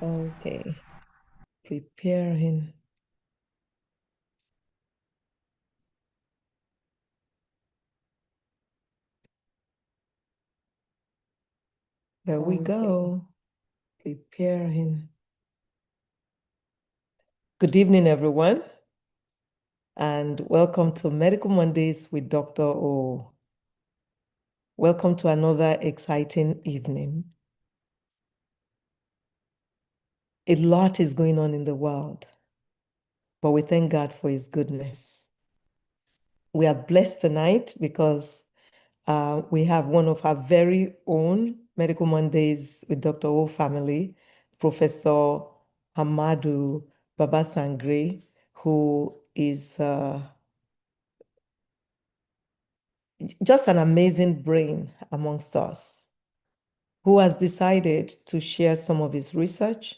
Okay, preparing. There we go. Preparing. Good evening, everyone, and welcome to Medical Mondays with Dr. O. Welcome to another exciting evening. A lot is going on in the world, but we thank God for His goodness. We are blessed tonight because we have one of our very own Medical Mondays with Dr. O family, Professor Ahmadu Baba-Singhri, who is just an amazing brain amongst us, who has decided to share some of his research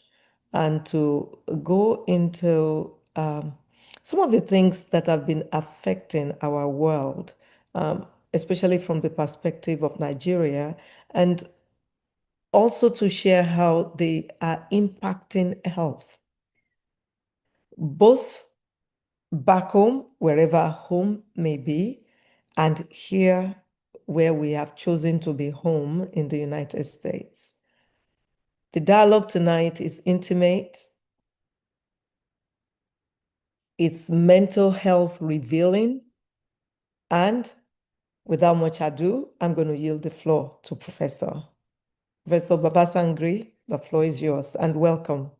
and to go into some of the things that have been affecting our world, especially from the perspective of Nigeria, and also to share how they are impacting health, both back home, wherever home may be, and here where we have chosen to be home in the United States. The dialogue tonight is intimate. It's mental health revealing. And without much ado, I'm going to yield the floor to Professor. Professor Baba-Singhri, the floor is yours, and welcome.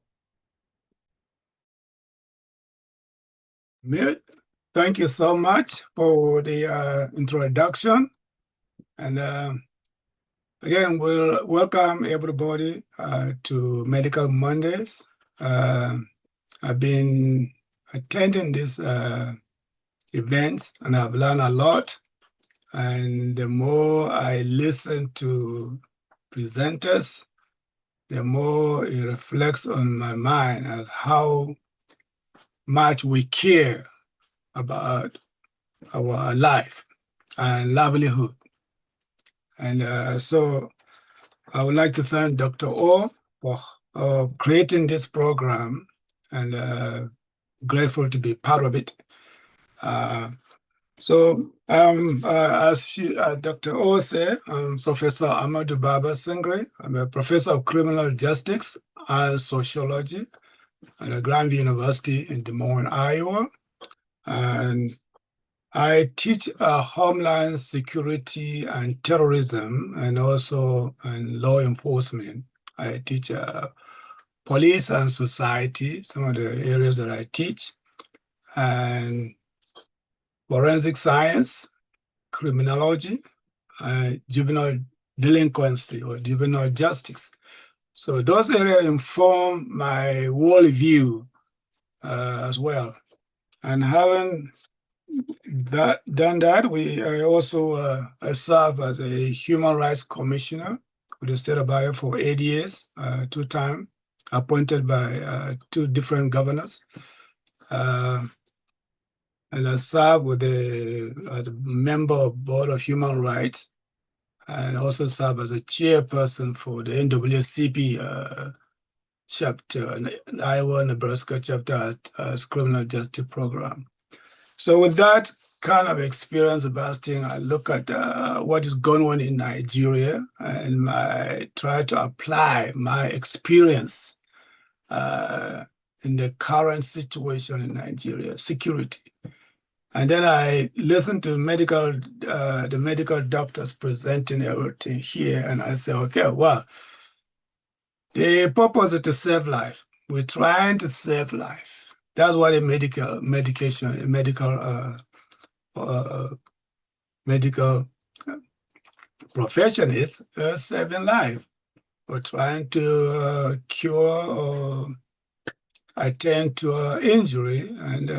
Thank you so much for the introduction. And again, we'll welcome everybody to Medical Mondays. I've been attending these events and I've learned a lot. And the more I listen to presenters, the more it reflects on my mind as how much we care about our life and livelihood. And so I would like to thank Dr. O for creating this program, and grateful to be part of it. As Dr. O said, I'm Professor Ahmadu Baba-Singhri. I'm a professor of criminal justice and sociology at a Grandview University in Des Moines, Iowa. And I teach homeland security and terrorism, and also law enforcement. I teach police and society, some of the areas that I teach, and forensic science, criminology, juvenile delinquency or juvenile justice. So those areas inform my worldview as well. And having done that, I also serve as a human rights commissioner with the state of Iowa for 8 years, 2 times, appointed by 2 different governors. And I serve with as a member of Board of Human Rights, and also serve as a chairperson for the NAACP chapter, Iowa, Nebraska chapter as criminal justice program. So with that kind of experience, Sebastian, I look at what is going on in Nigeria, and I try to apply my experience in the current situation in Nigeria, security. And then I listen to the medical doctors presenting everything here, and I say, okay, well, the purpose is to save life. We're trying to save life. That's what a medical profession is, saving life. We're trying to cure or attend to injury. And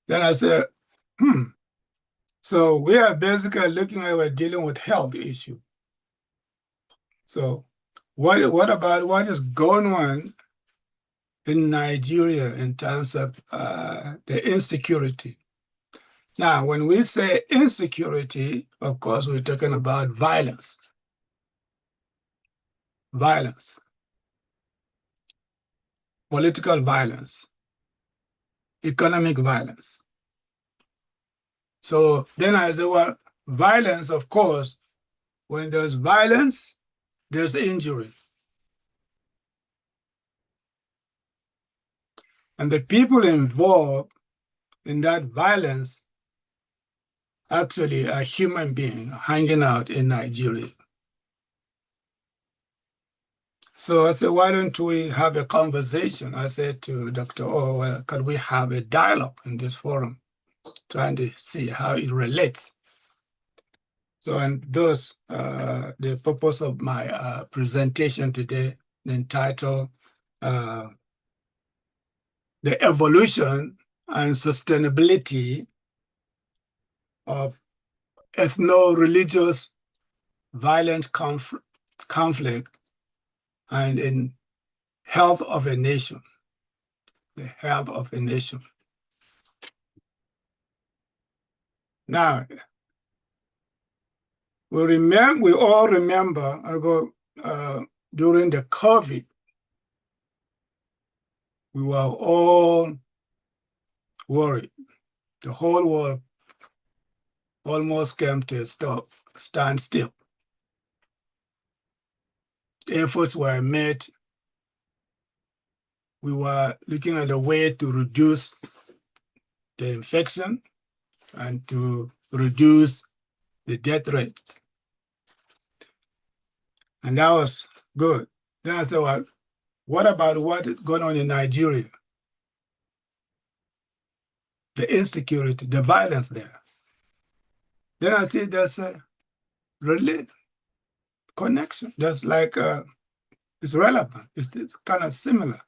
then I said, so we are basically looking at we're dealing with health issue. So what about what is going on in Nigeria in terms of the insecurity? Now, when we say insecurity, of course, we're talking about violence. Violence. political violence, economic violence. So then I say, well, violence, of course, when there's violence, there's injury. And the people involved in that violence actually are human beings hanging out in Nigeria. So I said, why don't we have a conversation? I said to Dr. O, well, could we have a dialogue in this forum, trying to see how it relates? So, and thus, the purpose of my presentation today, entitled The Evolution and Sustainability of Ethno-Religious Violent Conflict and in Health of a Nation, the health of a nation. Now, we all remember during the COVID, we were all worried. The whole world almost came to a standstill. Efforts were made. We were looking at a way to reduce the infection and to reduce the death rates. And that was good. Then I said, well, what about what is going on in Nigeria? The insecurity, the violence there. Then I see there's a really connection. There's like, it's relevant. It's kind of similar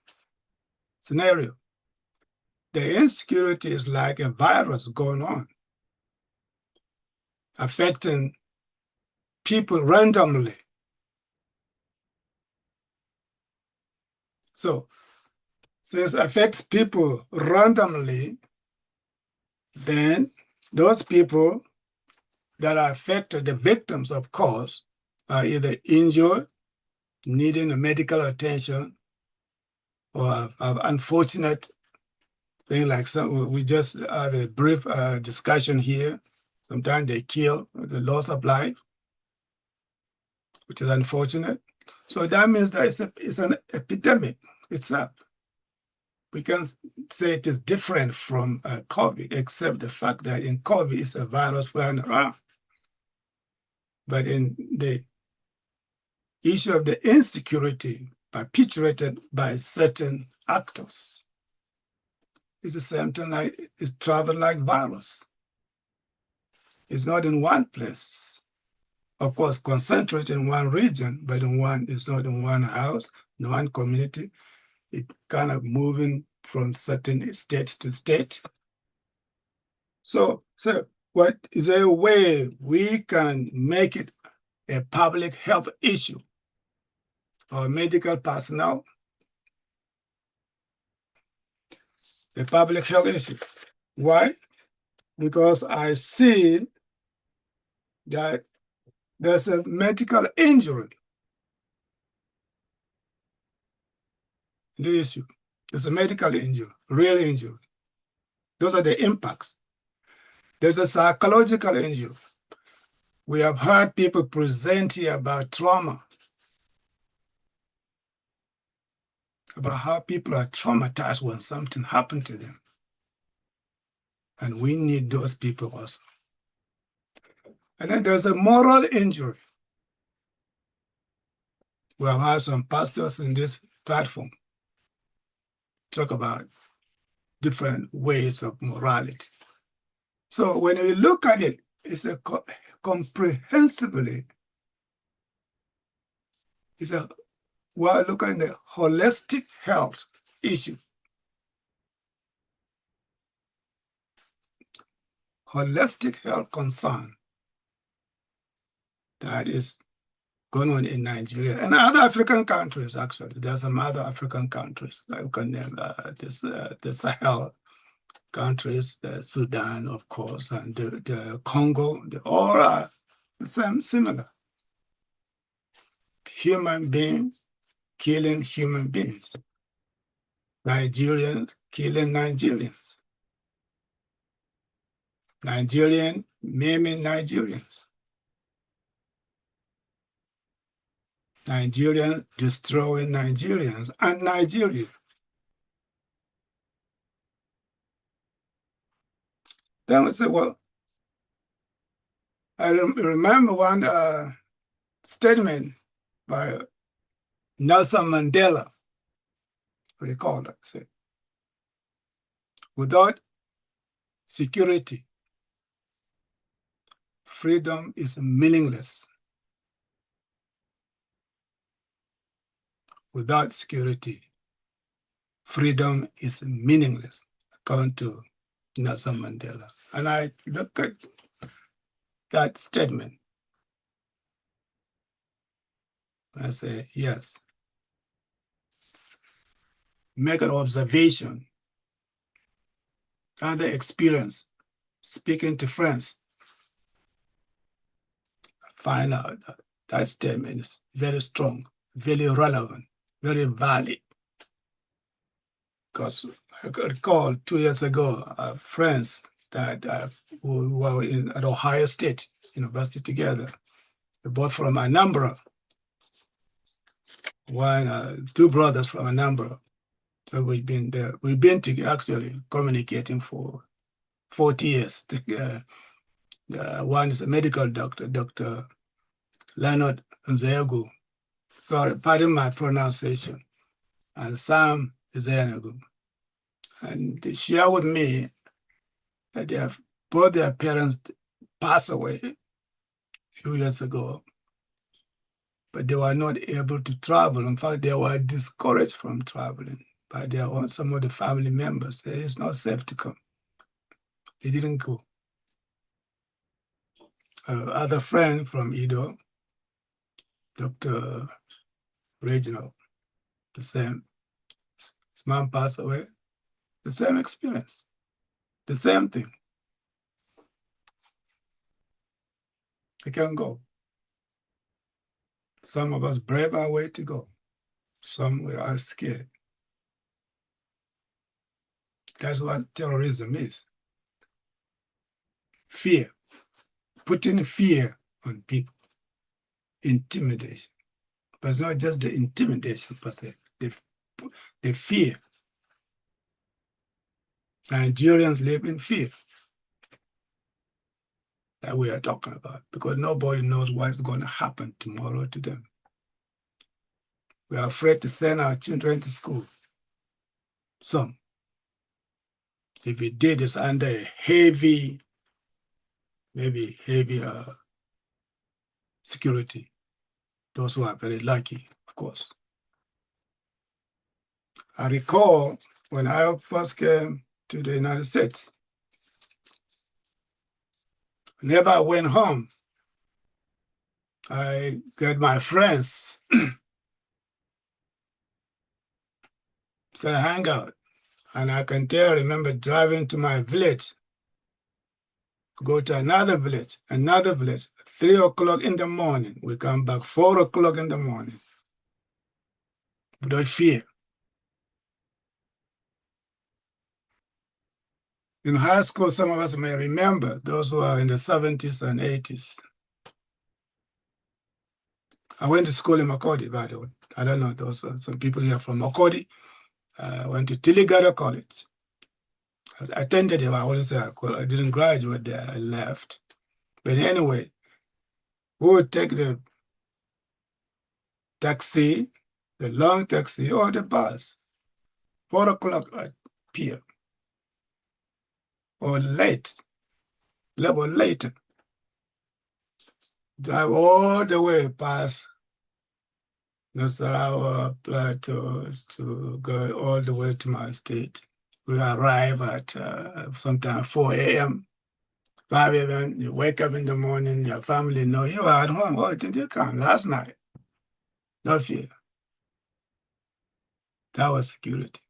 scenario. The insecurity is like a virus going on, affecting people randomly. So since it affects people randomly, then those people that are affected, the victims, of course, are either injured, needing medical attention, or have unfortunate thing like we just have a brief discussion here. Sometimes they kill, the loss of life, which is unfortunate. So that means that it's an epidemic itself. We can say it is different from COVID, except the fact that in COVID, it's a virus flying around. But in the issue of the insecurity perpetuated by certain actors, it's the same thing, like it's traveled like virus. It's not in one place. Of course, concentrated in one region, but it's not in one house, in one community. It's kind of moving from certain state to state. So what is there a way we can make it a public health issue or medical personnel? A public health issue. Why? Because I see that there's a medical injury in the issue. There's a medical injury, real injury. Those are the impacts. There's a psychological injury. We have heard people present here about trauma, about how people are traumatized when something happened to them. And we need those people also. And then there's a moral injury. We have had some pastors in this platform talk about different ways of morality. So when we look at it, it's a comprehensively, we're looking at the holistic health issue. Holistic health concern that is going on in Nigeria and other African countries, actually. There's some other African countries, like we can name the Sahel countries, Sudan, of course, and the Congo. They all are the same, similar. Human beings killing human beings. Nigerians killing Nigerians. Nigerian maiming Nigerians. Nigerians destroying Nigerians and Nigeria. Then we say, well, I remember one statement by Nelson Mandela, recall that, say, without security, freedom is meaningless. Without security, freedom is meaningless, according to Nelson Mandela. And I look at that statement, I say, yes. Make an observation, other experience, speaking to friends, find out that that statement is very strong, very relevant, very valid. Because I recall 2 years ago, friends that who were at Ohio State University together, they're both from Anambra. Two brothers from Anambra. So we've been there. We've been together, actually communicating for 40 years. One is a medical doctor, Dr. Leonard Nzegu. Sorry, pardon my pronunciation. And Sam Zenagu. And they share with me that both their parents passed away a few years ago, but they were not able to travel. In fact, they were discouraged from traveling by some of the family members. It's not safe to come. They didn't go. Other friend from Edo, Dr. Reginald, the same. His mom passed away. The same experience, the same thing. They can go. Some of us brave our way to go. Some we are scared. That's what terrorism is. Fear, putting fear on people, intimidation. But it's not just the intimidation per se, the fear. Nigerians live in fear that we are talking about because nobody knows what's going to happen tomorrow to them. We are afraid to send our children to school. Some. If we did, it's under a heavy security. Those who are very lucky, of course. I recall when I first came to the United States, whenever I went home, I got my friends to hang out. And I can remember driving to my village, go to another village, 3 o'clock in the morning. We come back 4 o'clock in the morning without fear. In high school, some of us may remember, those who are in the 70s and 80s. I went to school in Makodi, by the way. I don't know, those are some people here from Makodi. I went to Tiligara College. I attended it, I wouldn't say I didn't graduate there, I left. But anyway, we would take the taxi, the long taxi, or the bus, 4 o'clock p.m. or later, drive all the way past Nasarawa Plateau to go all the way to my state. We arrive at sometime 4 a.m., 5 a.m. You wake up in the morning, your family know you are at home. Oh, did you come last night? No fear. That was security.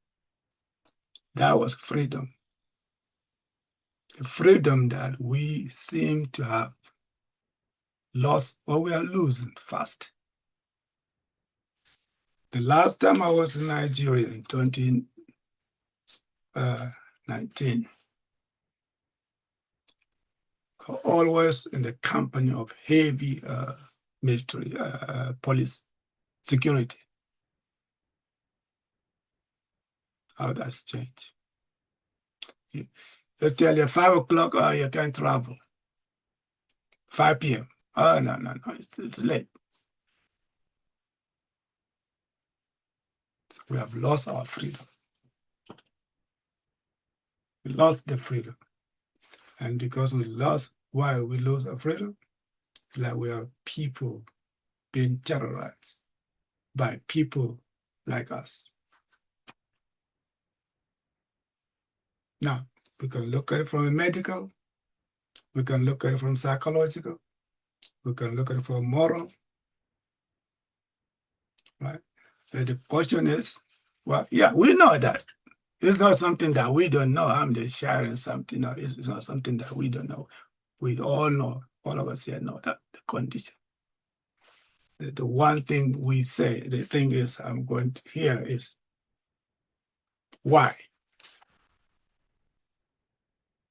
That was freedom. The freedom that we seem to have lost or we are losing fast. The last time I was in Nigeria in 19. Always in the company of heavy military police security. How that's changed. Let's tell you 5 o'clock, you can't travel. 5 p.m. Oh, no, it's late. So we have lost our freedom. We lost the freedom. And because we lost, why we lose our freedom? It's like we are people being terrorized by people like us. Now, we can look at it from a medical, we can look at it from psychological, we can look at it from moral, right? And the question is, well, yeah, we know that. It's not something that we don't know. I'm just sharing something. No, it's not something that we don't know. We all know, all of us here know that the condition. The one thing we say, the thing is, I'm going to hear is, why?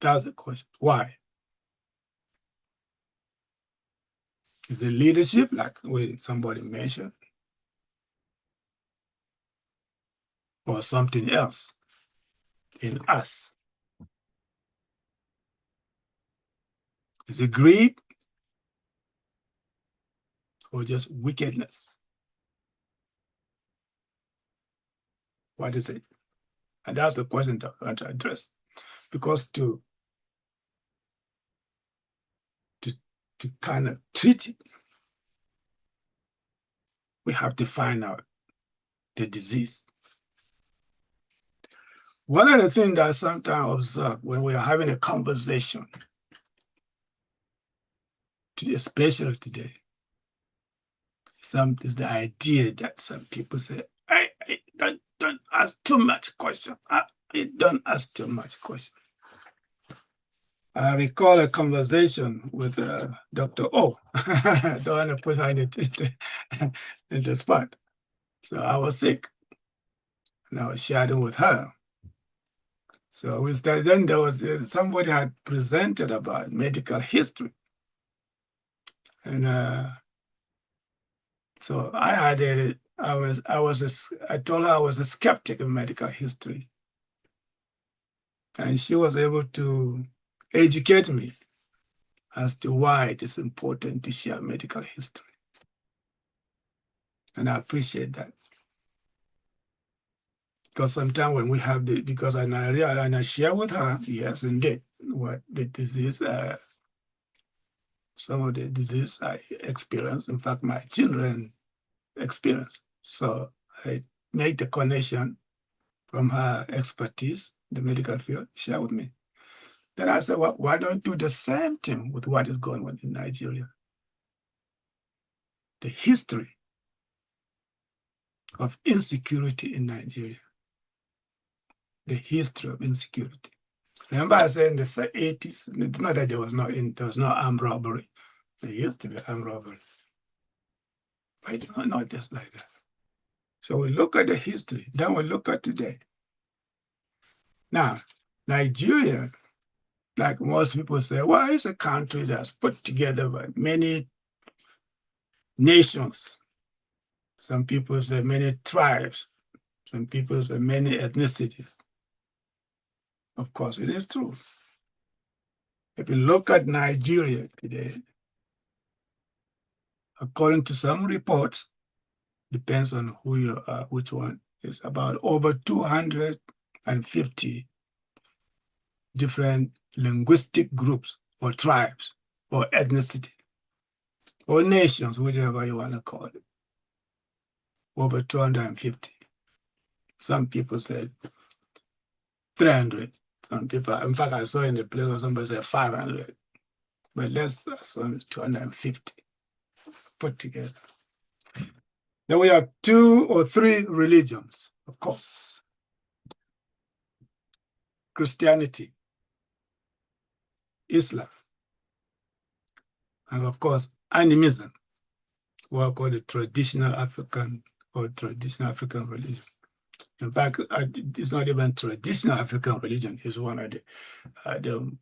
That's the question. Why? Is it leadership, like somebody mentioned, or something else in us? Is it greed or just wickedness? What is it? And that's the question that I want to address. Because to kind of treat it, we have to find out the disease. One of the things that I sometimes observe when we are having a conversation, especially today, is the idea that some people say, I don't ask too much question. I don't ask too much question. I recall a conversation with Dr. O. Don't want to put her in the spot. So I was sick, and I was chatting with her. So then there was somebody had presented about medical history, and so I told her I was a skeptic of medical history, and she was able to educate me as to why it is important to share medical history. And I appreciate that. Because sometimes when we have because I share with her, yes, indeed, what the disease, some of the disease I experience, in fact, my children experience. So I make the connection from her expertise, the medical field, share with me. Then I said, well, why don't you do the same thing with what is going on in Nigeria? The history of insecurity in Nigeria. The history of insecurity. Remember I said in the 80s, it's not that there was no armed robbery. There used to be armed robbery. But not just like that. So we look at the history, then we look at today. Now, Nigeria, like most people say, well, it's a country that's put together by many nations. Some people say many tribes. Some people say many ethnicities. Of course, it is true. If you look at Nigeria today, according to some reports, depends on who you are, which one, is about over 250 different linguistic groups or tribes or ethnicity or nations, whichever you want to call it. Over 250. Some people said 300. Some people, in fact, I saw in the place where somebody said 500. But let's assume 250 put together. Then we have 2 or 3 religions, of course. Christianity, Islam, and of course, animism, what I call the traditional African religion. In fact, it's not even traditional African religion. It's one of the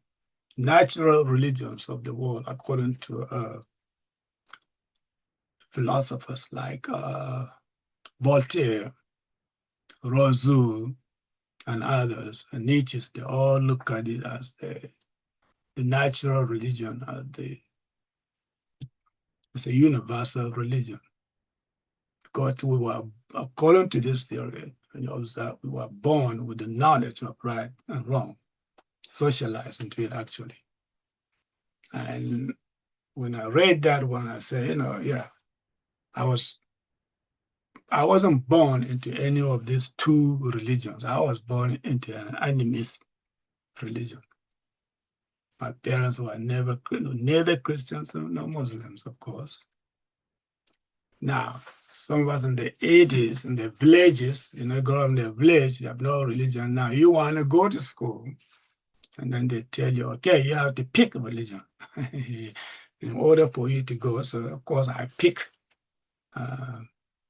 natural religions of the world, according to philosophers like Voltaire, Rousseau, and others, and Nietzsche. They all look at it as the natural religion, it's a universal religion. Because we were, according to this theory, we were born with the knowledge of right and wrong, socialized into it actually. And when I read that one, I said, yeah, I wasn't born into any of these two religions. I was born into an animist religion. My parents were neither Christians nor Muslims, of course. Now, some of us in the 80s, in the villages, grow up in the village, you have no religion. Now you want to go to school, and then they tell you, okay, you have to pick a religion in order for you to go. So, of course, I pick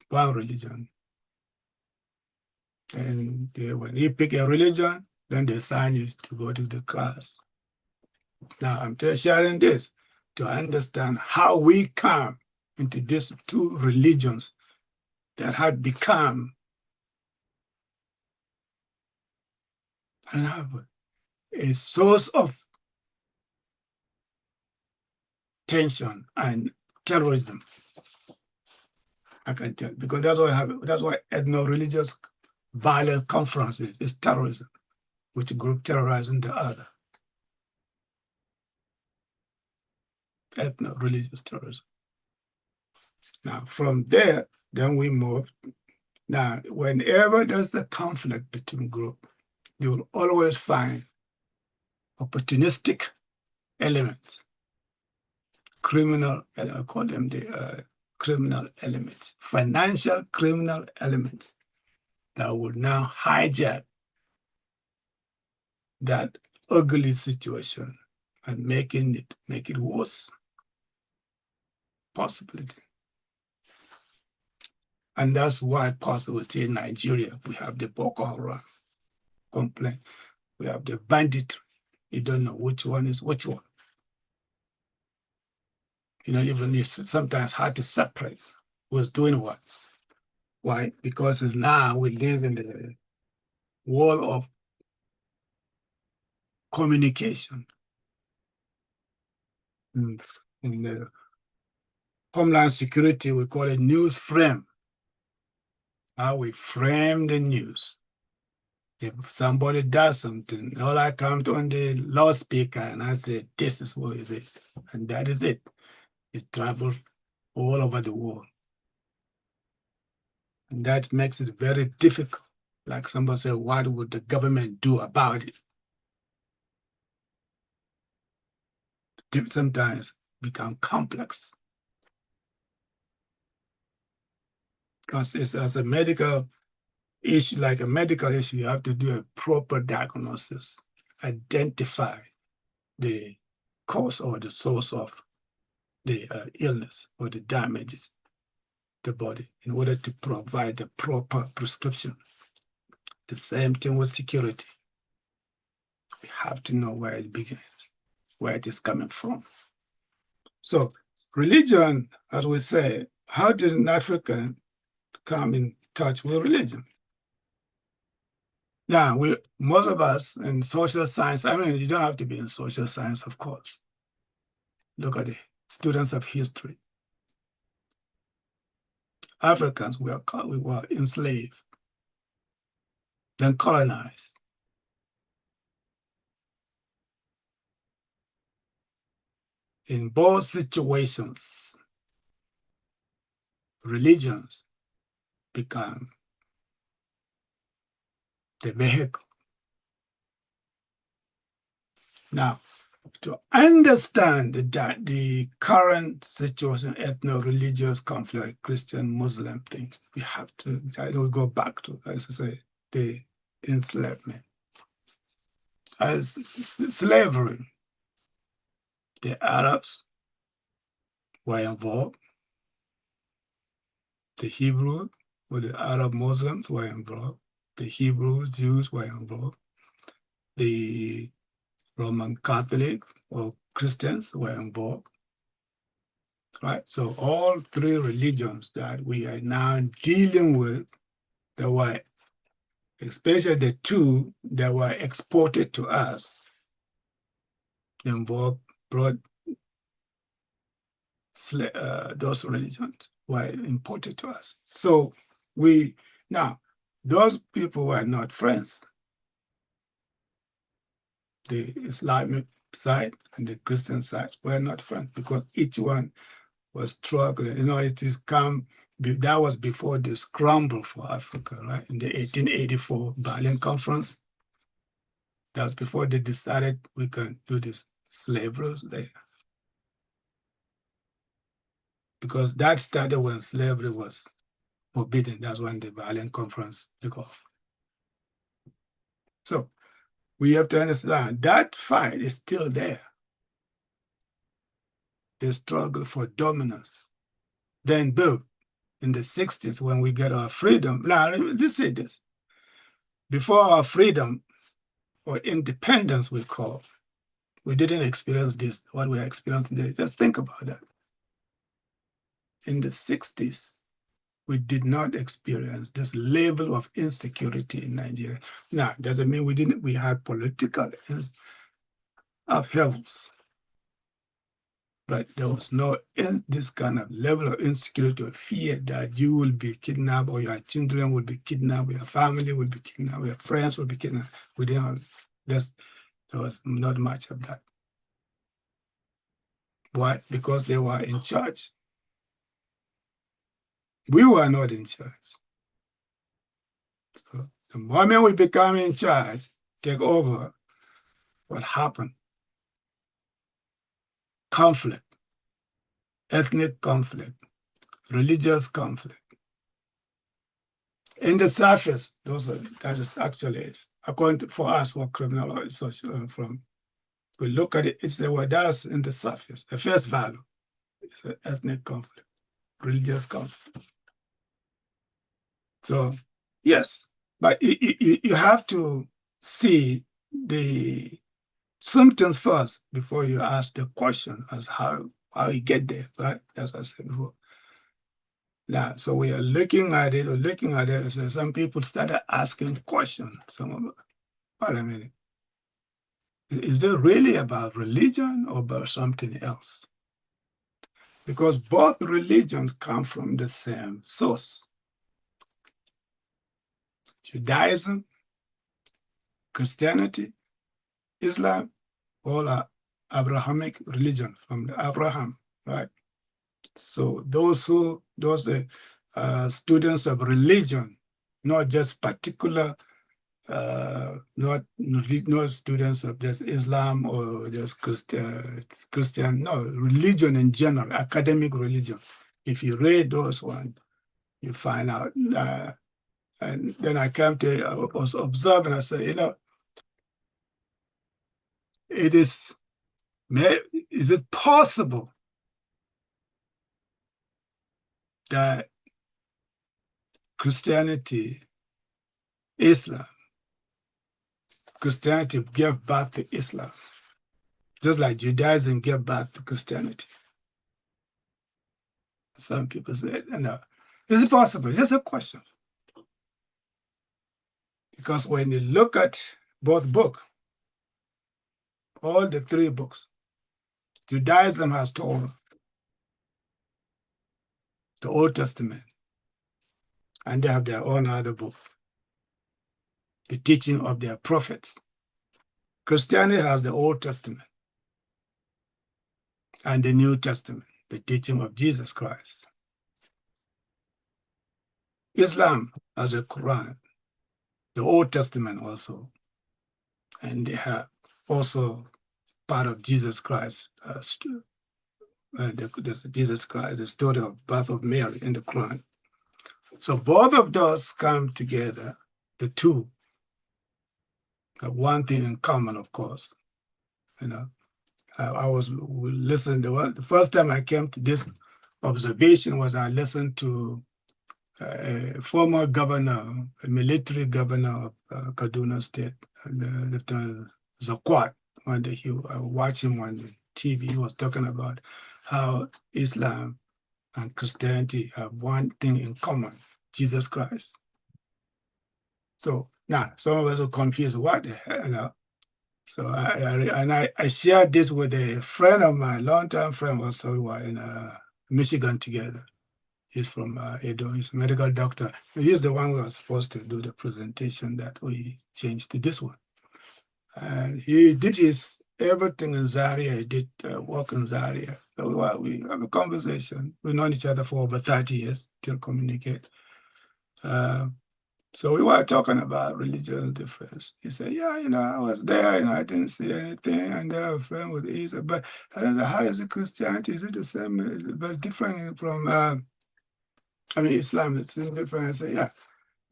one religion. And when you pick a religion, then they sign you to go to the class. Now, I'm just sharing this to understand how we come into these two religions that have become a source of tension and terrorism. I can tell, because that's why ethno-religious violent conferences is terrorism, which group terrorizing the other. Ethno-religious terrorism. Now, from there, then we move. Now, whenever there's a conflict between groups, you will always find opportunistic elements, criminal, I call them the criminal elements, financial criminal elements that would now hijack that ugly situation and make it worse. Possibility. And that's why possible see in Nigeria, we have the Boko Haram complaint. We have the banditry. You don't know which one is which one. Even it's sometimes hard to separate who's doing what. Why? Because now we live in the world of communication. In the Homeland Security, we call it news frame. How we frame the news. If somebody does something, all I come to on the loudspeaker and I say, this is what it is. And that is it. It travels all over the world. And that makes it very difficult. Like somebody said, what would the government do about it? Sometimes become complex. Because it's as a medical issue, like a medical issue, you have to do a proper diagnosis, identify the cause or the source of the illness or the damages the body in order to provide the proper prescription. The same thing with security. We have to know where it begins, where it is coming from. So religion, as we say, how did an African come in touch with religion? Yeah, most of us in social science, you don't have to be in social science, of course. Look at the students of history. Africans, we were enslaved, then colonized. In both situations, religions become the vehicle. Now, to understand the current situation, ethno-religious conflict, Christian, Muslim thing, we have to go back to, as I say, the enslavement. As slavery, the Arabs were involved, the Hebrew or the Arab Muslims were involved, The Hebrew Jews were involved. The Roman Catholic or Christians were involved. Right? So all three religions that we are now dealing with, that were, especially the two that were exported to us, brought those religions were imported to us. So now, those people were not friends. The Islamic side and the Christian side were not friends because each one was struggling. That was before the scramble for Africa, right? In the 1884 Berlin Conference. That was before they decided we can do this slavery there. Because that started when slavery was forbidden. That's when the Berlin Conference took off. So we have to understand that fight is still there. The struggle for dominance. Then boom, in the 60s when we get our freedom. Now, let's say this. Before our freedom or independence, we call, we didn't experience this, what we are experiencing today. Just think about that. In the 60s, we did not experience this level of insecurity in Nigeria. Now, doesn't mean we had political upheavals, but there was no this kind of level of insecurity or fear that you will be kidnapped or your children will be kidnapped, your family will be kidnapped, your friends will be kidnapped. We didn't have this. There was not much of that. Why? Because they were in charge. We were not in charge. So the moment we become in charge, take over, what happened? Conflict, ethnic conflict, religious conflict. In the surface, that is actually, according to, for us, for criminology, social, from we look at it, it's what does in the surface. The first value is ethnic conflict, religious conflict. So yes, but you have to see the symptoms first before you ask the question as how you get there, right? That's what I said before. Now, so we are looking at it, so some people started asking questions. Some of them, wait a minute. Is it really about religion or about something else? Because both religions come from the same source. Judaism, Christianity, Islam, all are Abrahamic religion from Abraham, right? So those students of religion, not just particular, not students of just Islam or just Christian, no, religion in general, academic religion. If you read those ones, you find out. And then I was observing, I said, is it possible that Christianity gave birth to Islam, just like Judaism gave birth to Christianity? Some people said, no. Is it possible? Just a question. Because when you look at both books, all the three books, Judaism has Torah, the Old Testament, and they have their own other book, the teaching of their prophets. Christianity has the Old Testament and the New Testament, the teaching of Jesus Christ. Islam has the Quran, the Old Testament also, and they have also part of Jesus Christ, Jesus Christ, the story of birth of Mary in the Quran. So both of those come together, the two have one thing in common, of course. I was listening to the first time I came to this observation was I listened to a former governor, a military governor of Kaduna State, Lieutenant Zakwat. One day I watched him on the TV. He was talking about how Islam and Christianity have one thing in common: Jesus Christ. So now some of us are confused. What the hell? You know? So I shared this with a friend of mine, longtime friend, also we were in Michigan together. He's from Edo. He's a medical doctor. He's the one who was supposed to do the presentation that we changed to this one. And he did his everything in Zaria. He did work in Zaria. So we have a conversation. We've known each other for over 30 years, still communicate. So we were talking about religious difference. He said, yeah, I was there and I didn't see anything. And I have a friend with Isa, but I don't know, how is it Christianity? Is it the same, but it's different from, Islam, it's different. I said, yeah.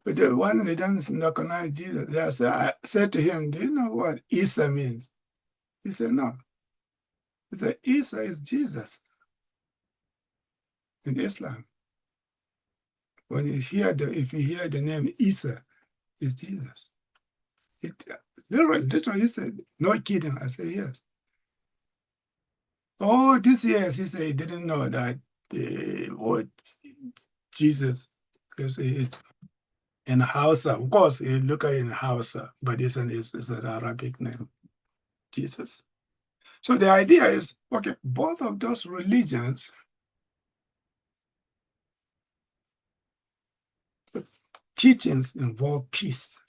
But the one they don't recognize Jesus. I said to him, do you know what Isa means? He said, no. He said, Isa is Jesus in Islam. When if you hear the name Isa, it's Jesus. Literally, he said, no kidding. I said, yes. Oh, this years, he said he didn't know that the word Jesus is in Hausa. Of course, you look at it in Hausa, but it's an Arabic name, Jesus. So the idea is, okay, both of those religions, teachings involve peace,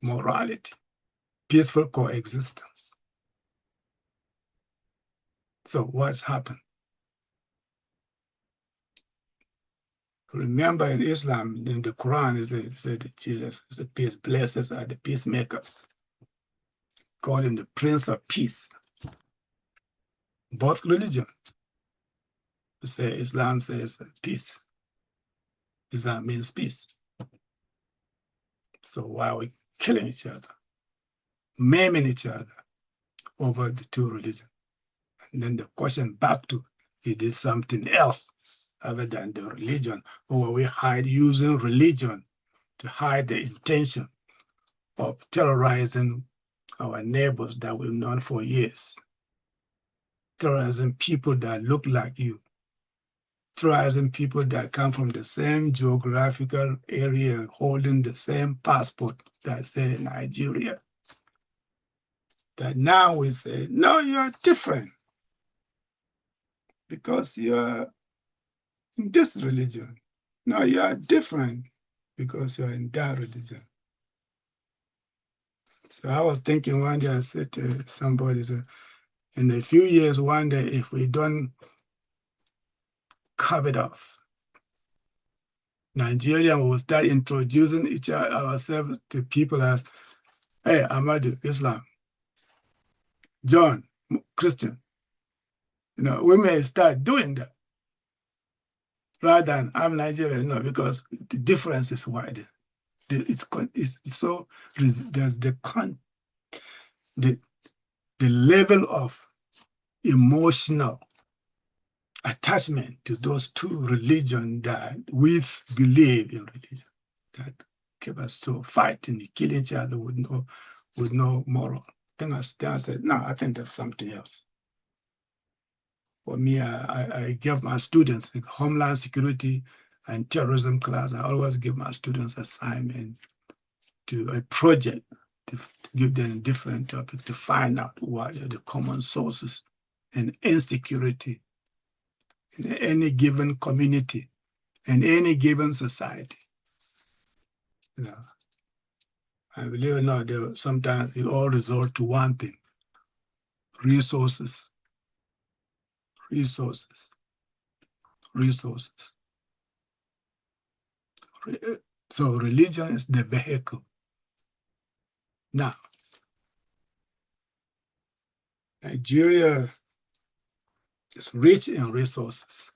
morality, peaceful coexistence. So what's happened? Remember in Islam, in the Quran, it said that Jesus is the peace, blessed are the peacemakers. Call him the Prince of Peace. Both religions say Islam says peace. Islam means peace. So why are we killing each other, maiming each other over the two religions? And then the question back to, is this something else other than the religion, or are we using religion to hide the intention of terrorizing our neighbors that we've known for years, terrorizing people that look like you, terrorizing people that come from the same geographical area, holding the same passport that say Nigeria? That now we say, no, you are different because you are in this religion. No, you are different because you are in that religion. So I was thinking one day, I said to somebody, so in a few years, one day, if we don't cut it off, Nigeria will start introducing ourselves to people as, hey, Ahmadu, Islam, John, Christian. We may start doing that rather than I'm Nigerian, because the difference is wide. It's so, there's the level of emotional attachment to those two religions that we believe in religion that keep us so fighting, killing each other with no moral. Then I said, no, I think there's something else. For me, I give my students like Homeland Security and terrorism class. I always give my students assignment to a project to give them different topics to find out what are the common sources and insecurity in any given community, in any given society. I believe it or not, sometimes it all resort to one thing: resources. So religion is the vehicle. Now, Nigeria is rich in resources.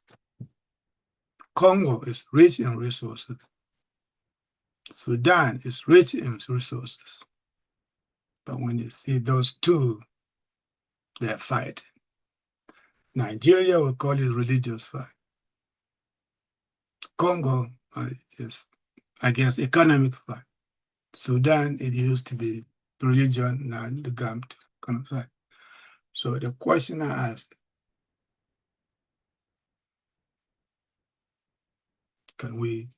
Congo is rich in resources. Sudan is rich in resources. But when you see those two, they're fighting. Nigeria will call it religious fight. Congo, I guess, economic fact. Sudan, it used to be religion, now the gum economic fact. So the question I asked, can we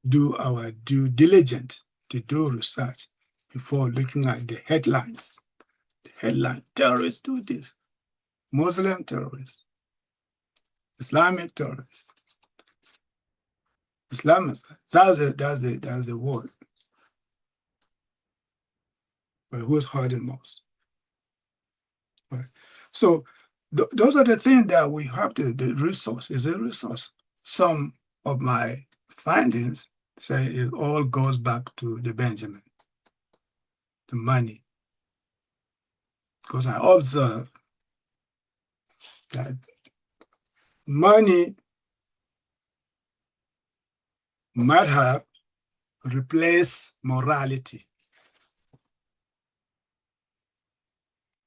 do our due diligence to do research before looking at the headlines? The headline, terrorists do this, Muslim terrorists, Islamic terrorists, Islamicide. That's the word. But who's hurting most? Right. So those are the things that we have to, the resource is a resource. Some of my findings say it all goes back to the Benjamin, the money. Because I observe that money might have replaced morality.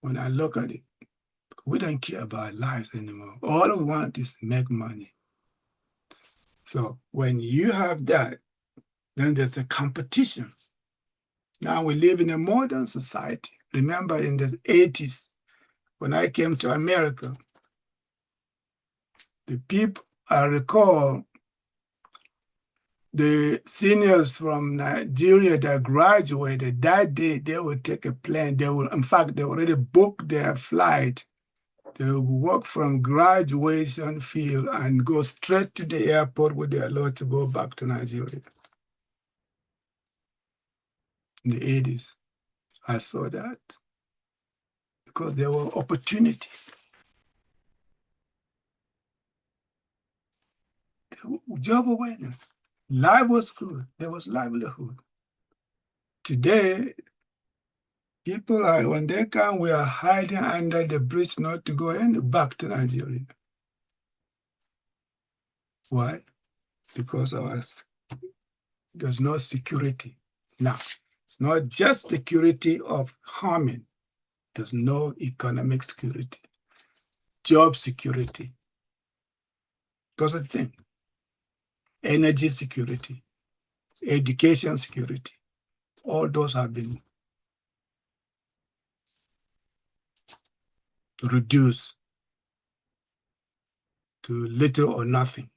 When I look at it, we don't care about lives anymore. All we want is to make money. So when you have that, then there's a competition. Now we live in a modern society. Remember in the 80s, when I came to America, the people, I recall the seniors from Nigeria that graduated that day, they would take a plane. They will, in fact, they already booked their flight. They would walk from graduation field and go straight to the airport with their load to go back to Nigeria. In the 80s, I saw that because there were opportunity. Job awareness. Life was good. There was livelihood. Today, people are, when they come, we are hiding under the bridge not to go back to Nigeria. Why? Because there's no security. Now, it's not just security of harming. There's no economic security, job security. Because of the thing, energy security, education security, all those have been reduced to little or nothing.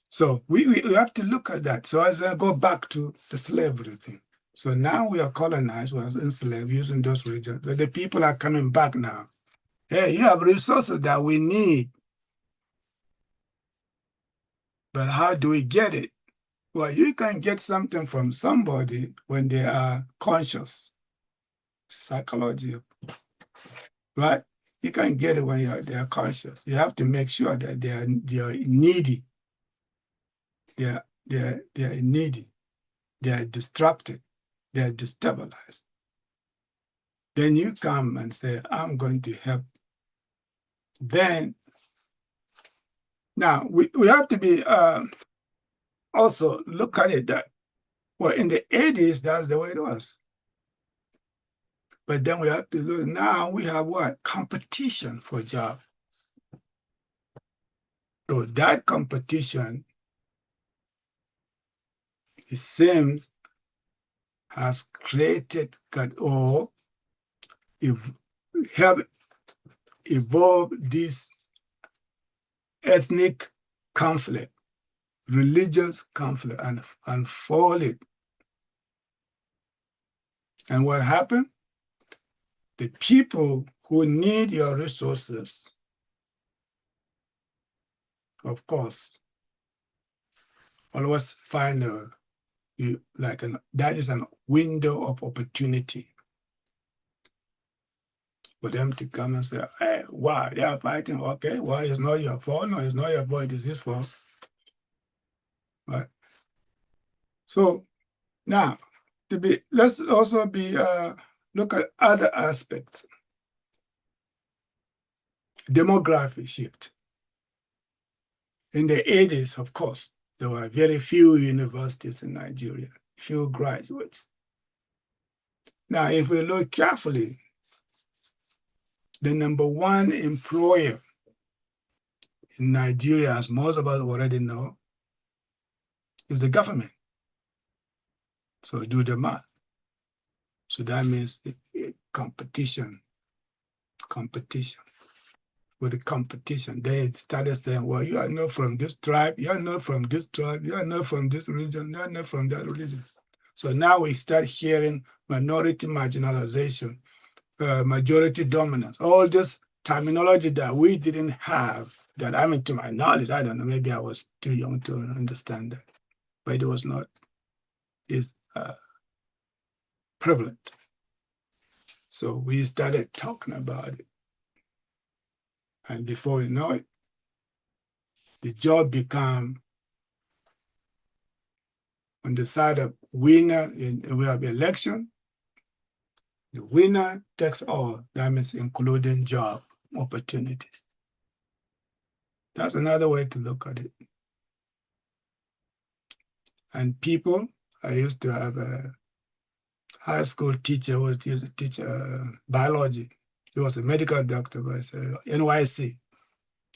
So we have to look at that. So as I go back to the slavery thing. So now we are colonized, we are enslaved using those regions. The people are coming back now. Hey, you have resources that we need. But how do we get it? Well, you can get something from somebody when they are conscious. Psychology, right? You can get it when they are conscious. You have to make sure that they are needy. They are needy. They are distracted. They are destabilized. Then you come and say, I'm going to help. Then, now we have to be also look at it that, well, in the 80s, that's the way it was. But then we have to look, now we have what? Competition for jobs. So that competition, it seems, has created or helped evolve this ethnic conflict, religious conflict, and unfold it. And what happened? The people who need your resources, of course, always find that is a window of opportunity for them to come and say, hey, wow, they are fighting. Okay, well, it's not your fault. No, it's not your fault. It's his fault. Right? So now, let's also look at other aspects. Demographic shift. In the 80s, of course, there were very few universities in Nigeria, few graduates. Now, if we look carefully, the number one employer in Nigeria, as most of us already know, is the government. So do the math. So that means competition. With the competition, they started saying, well, you are not from this tribe, you are not from this tribe, you are not from this religion, you are not from that religion. So now we start hearing minority marginalization, majority dominance, all this terminology that we didn't have, that I mean, to my knowledge, I don't know, maybe I was too young to understand that, but it was not this prevalent. So we started talking about it. And before we know it, the job became on the side of winner we have election. The winner takes all. That means including job opportunities. That's another way to look at it. And people, I used to have a high school teacher who used to teach biology. He was a medical doctor, but it's NYC.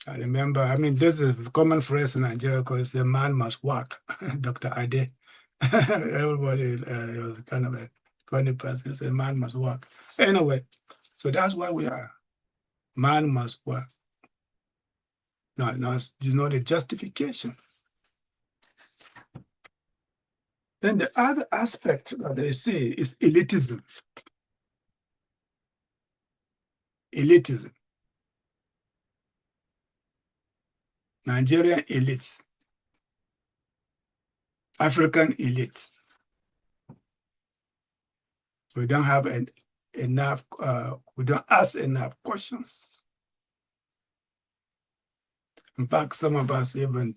I remember, I mean, this is a common phrase in Nigeria because a man must work, Dr. Ade. Everybody was kind of a funny person. He said, a man must work. Anyway, so that's why we are. Man must work. No, it's not a justification. Then the other aspect that they see is elitism. Elitism. Nigerian elites. African elites. We don't have enough, we don't ask enough questions. In fact, some of us even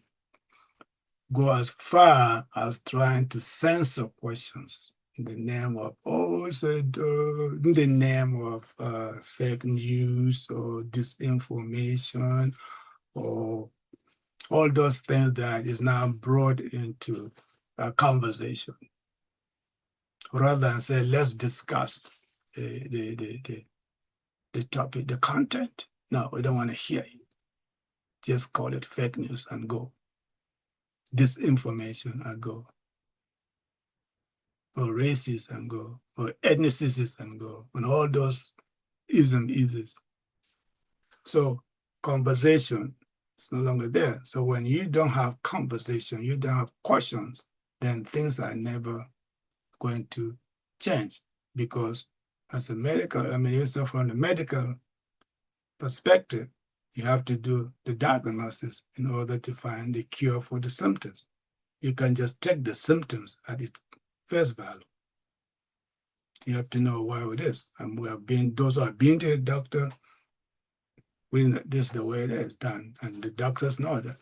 go as far as trying to censor questions in the name of, in the name of fake news or disinformation or all those things that is now brought into a conversation. Rather than say, let's discuss the topic, the content. No, we don't want to hear it. Just call it fake news and go. Disinformation and go. Or racist and go. Or ethnicist and go. And all those isms. So conversation is no longer there. So when you don't have conversation, you don't have questions, then things are never going to change, because as a medical, from the medical perspective, you have to do the diagnosis in order to find the cure for the symptoms. You can just take the symptoms at its face value. You have to know why it is. And those who have been to a doctor, this is the way it is done, and the doctors know that.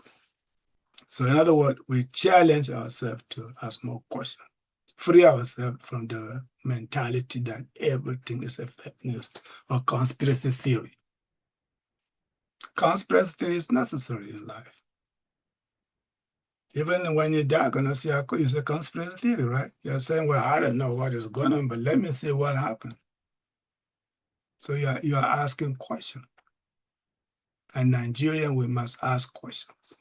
So in other words, we challenge ourselves to ask more questions. Free ourselves from the mentality that everything is a fake news or conspiracy theory. Conspiracy theory is necessary in life. Even when you diagnose, it's a conspiracy theory, right? You're saying, well, I don't know what is going on, but let me see what happened. So you are asking questions. And Nigerians, we must ask questions.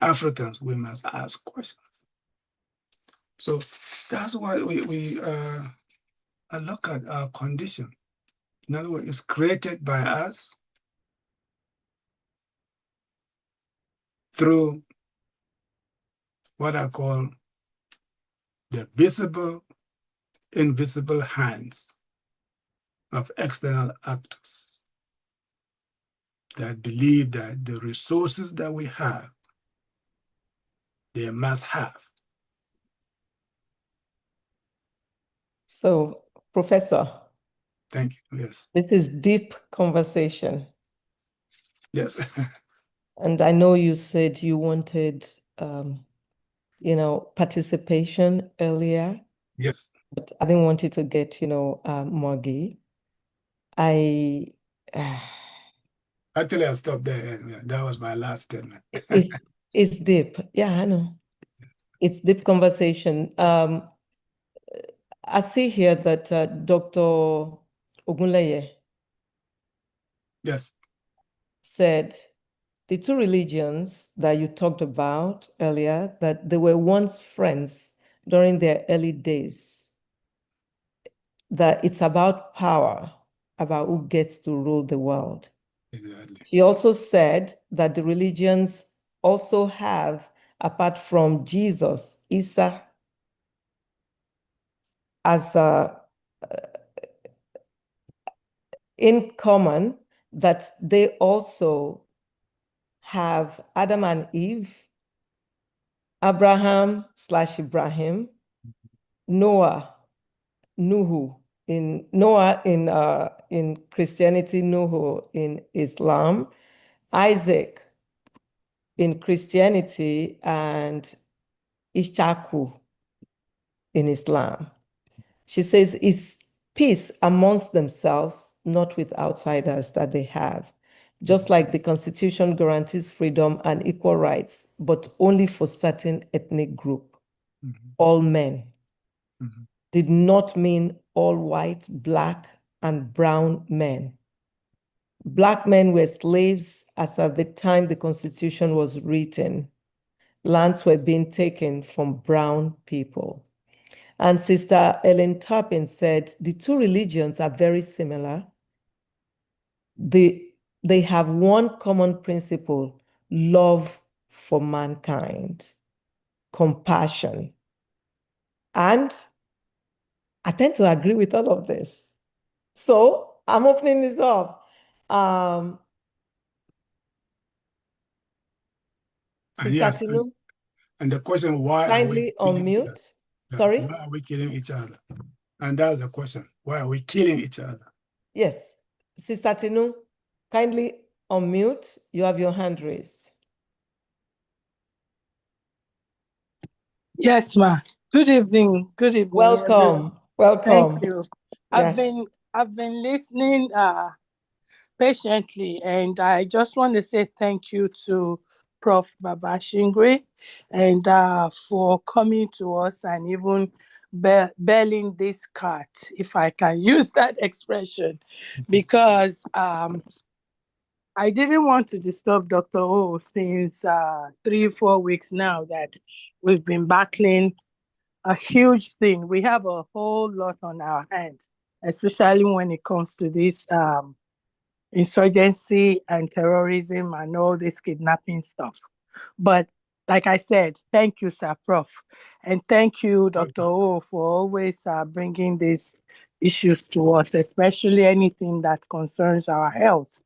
Africans, we must ask questions. So that's why we look at our condition. In other words, it's created by us through what I call the visible, invisible hands of external actors that believe that the resources that we have, they must have. So, Professor. Thank you, yes. This is deep conversation. Yes. And I know you said you wanted, participation earlier. Yes. But I didn't want it to get, muggy. I Actually, I stopped there. Yeah, that was my last statement. it's deep. Yeah, I know. It's deep conversation. I see here that Dr. Ogunleye Yes. said the two religions that you talked about earlier, that they were once friends during their early days, that it's about power, about who gets to rule the world. Exactly. She also said that the religions also have, apart from Jesus, Isa, as in common, that they also have Adam and Eve, Abraham / Ibrahim, Noah, Nuhu, in Noah in Christianity, Nuhu in Islam, Isaac in Christianity, and Ishaku in Islam. She says it's peace amongst themselves, not with outsiders that they have. Just like the Constitution guarantees freedom and equal rights, but only for certain ethnic group, all men. Did not mean all white, black, and brown men. Black men were slaves as at the time the Constitution was written. Lands were being taken from brown people. And Sister Ellen Tappin said the two religions are very similar. They have one common principle: love for mankind, compassion. And I tend to agree with all of this. So I'm opening this up. And Sister yes, Tinu, and the question, why are we kindly killing each other? unmute. Sorry? Why are we killing each other? And that's the question. Why are we killing each other? Yes. Sister Tinu, kindly unmute. You have your hand raised. Yes, ma. Good evening. Good evening. Everyone. Welcome. Thank you. Yes. I've been listening patiently, and I just want to say thank you to Prof. Baba-Singhri and for coming to us and even belling this cat, if I can use that expression, because I didn't want to disturb Dr. O since 3-4 weeks now that we've been battling a huge thing. We have a whole lot on our hands, especially when it comes to this insurgency and terrorism and all this kidnapping stuff. But like I said, thank you, Sir Prof. And thank you, Dr. O, for always bringing these issues to us, especially anything that concerns our health,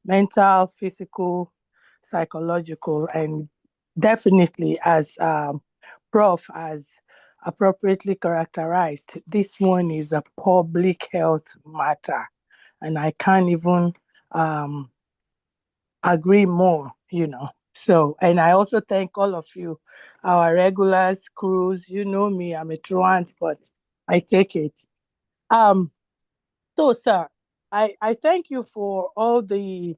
mental, physical, psychological, and definitely, as Prof has appropriately characterized, this one is a public health matter. And I can't even agree more, you know. So, and I also thank all of you, our regulars, crews. You know me, I'm a truant, but I take it. So, sir, I thank you for all the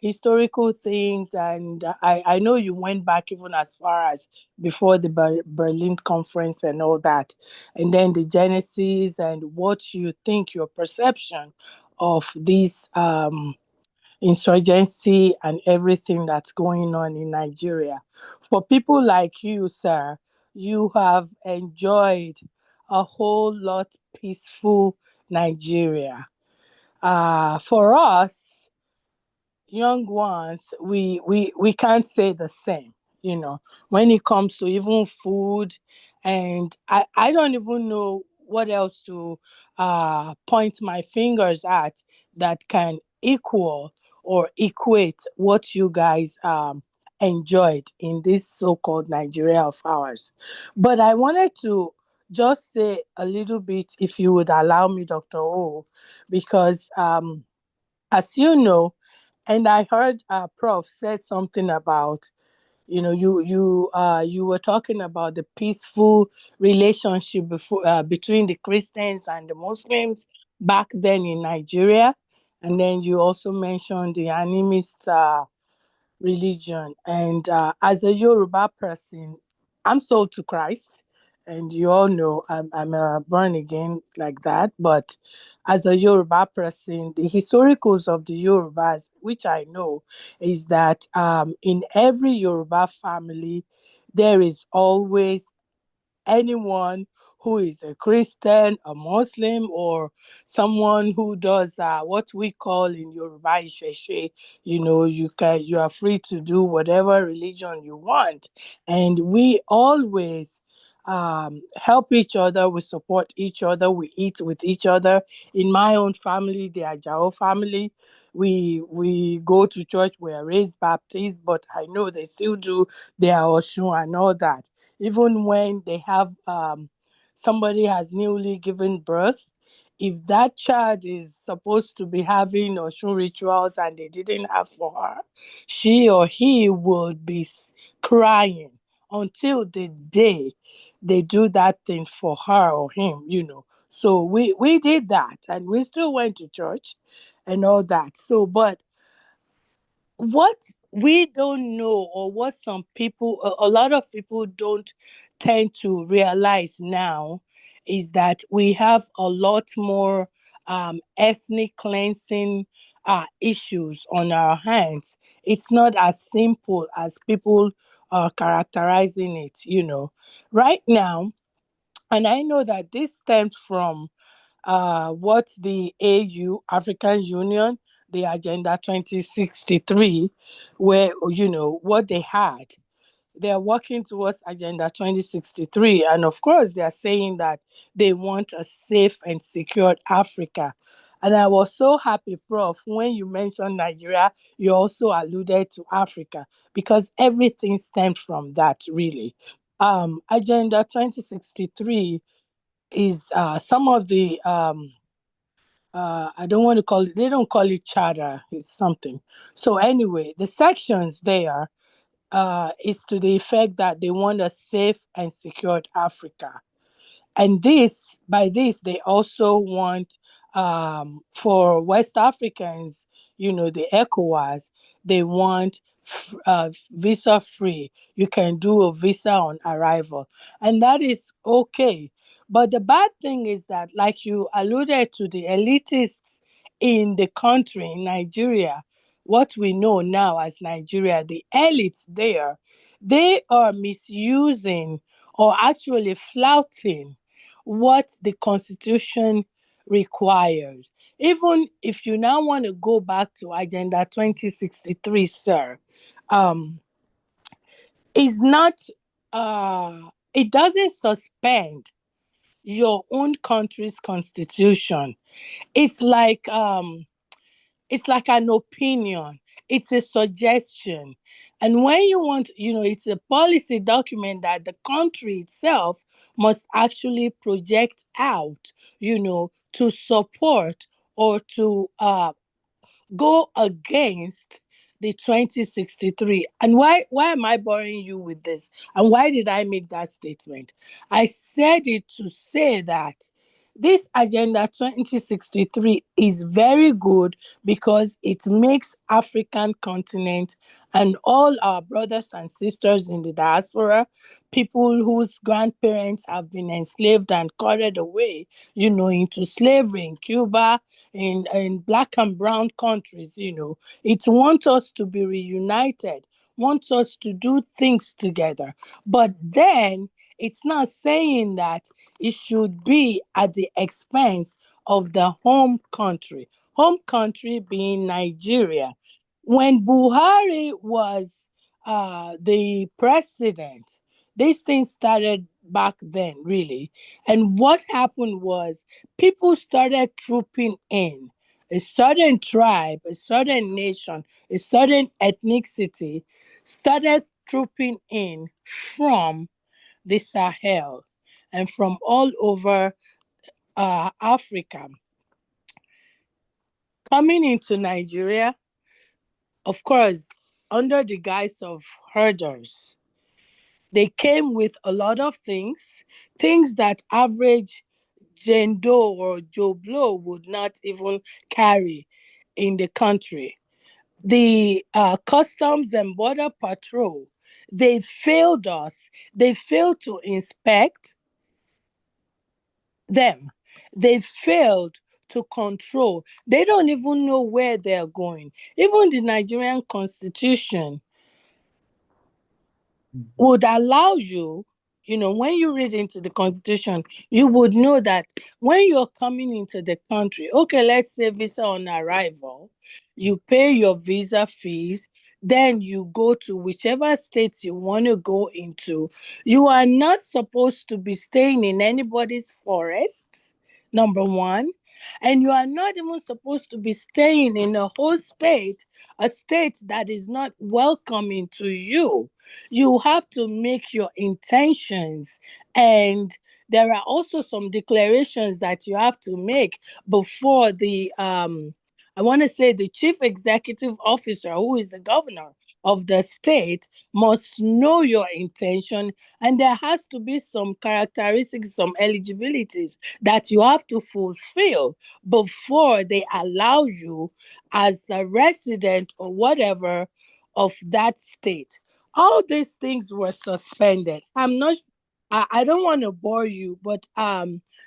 historical things, and I know you went back even as far as before the Berlin conference and all that, and then the genesis and what you think, your perception of this insurgency and everything that's going on in Nigeria. For people like you, sir, you have enjoyed a whole lot peaceful Nigeria. For us, young ones, we can't say the same, you know, when it comes to even food. And I don't even know what else to point my fingers at that can equal or equate what you guys enjoyed in this so-called Nigeria of ours. But I wanted to just say a little bit, if you would allow me, Dr. O, because as you know, and I heard Prof said something about, you know, you were talking about the peaceful relationship between the Christians and the Muslims back then in Nigeria, and then you also mentioned the animist religion. And as a Yoruba person, I'm sold to Christ, and you all know I'm a born again like that. But as a Yoruba person, the historicals of the Yorubas, which I know, is that in every Yoruba family, there is always anyone who is a Christian, a Muslim, or someone who does what we call in Yoruba Isheshe. You are free to do whatever religion you want, and we always help each other. We support each other. We eat with each other. In my own family, the Ajao family, we go to church. We are raised Baptist, but I know they still do their Oshun and all that. Even when they have somebody has newly given birth, if that child is supposed to be having Oshun rituals and they didn't have for her, she or he would be crying until the day they do that thing for her or him. So we did that, and we still went to church and all that. So, but what we don't know, or what some people, a lot of people don't tend to realize now, is that we have a lot more ethnic cleansing issues on our hands. It's not as simple as people are characterizing it. Right now. And I know that this stems from what the AU, African Union, the Agenda 2063, where, what they had. They are working towards Agenda 2063. And of course, they are saying that they want a safe and secure Africa. And I was so happy, Prof, when you mentioned Nigeria, you also alluded to Africa, because everything stems from that, really. Agenda 2063 is some of the I don't want to call it, they don't call it charter, it's something. So anyway, the sections there is to the effect that they want a safe and secured Africa. And by this, they also want, for West Africans, the ECOWAS, they want visa free. You can do a visa on arrival. And that is okay. But the bad thing is that, like you alluded to, the elitists in the country, in Nigeria, what we know now as Nigeria, the elites there, they are misusing, or actually flouting, what the Constitution requires. Even if you now want to go back to Agenda 2063, sir, um, is not, it doesn't suspend your own country's constitution. It's like, it's like an opinion. It's a suggestion. And when you want, it's a policy document that the country itself must actually project out, to support, or to go against the 2063. And why am I boring you with this? And why did I make that statement? I said it to say that this Agenda 2063 is very good, because it makes African continent and all our brothers and sisters in the diaspora, people whose grandparents have been enslaved and carried away, into slavery in Cuba, in black and brown countries. It wants us to be reunited, wants us to do things together. But then it's not saying that it should be at the expense of the home country being Nigeria. When Buhari was the president, these things started back then, really. And what happened was, people started trooping in. A certain tribe, a certain nation, a certain ethnicity started trooping in from the Sahel and from all over Africa, coming into Nigeria, of course, under the guise of herders. They came with a lot of things that average Jane Doe or Joe Blow would not even carry in the country. The Customs and Border Patrol, they failed us. They failed to inspect. them. They failed to control. They don't even know where they're going. Even the Nigerian constitution would allow you, when you read into the constitution, you would know that when you're coming into the country, okay, let's say visa on arrival, you pay your visa fees, then you go to whichever states you want to go into. You are not supposed to be staying in anybody's forests, number one. And you are not even supposed to be staying in a whole state, a state that is not welcoming to you. You have to make your intentions, and there are also some declarations that you have to make before the I want to say the chief executive officer, who is the governor of the state, must know your intention, and there has to be some characteristics, some eligibilities that you have to fulfill before they allow you as a resident or whatever of that state. All these things were suspended. I don't want to bore you, but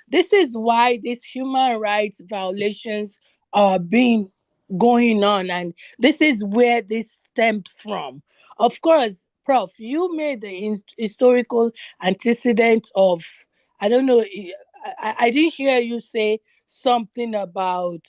this is why these human rights violations are being going on, and this is where this stemmed from. Of course, Prof, you made the historical antecedent of, I don't know, I didn't hear you say something about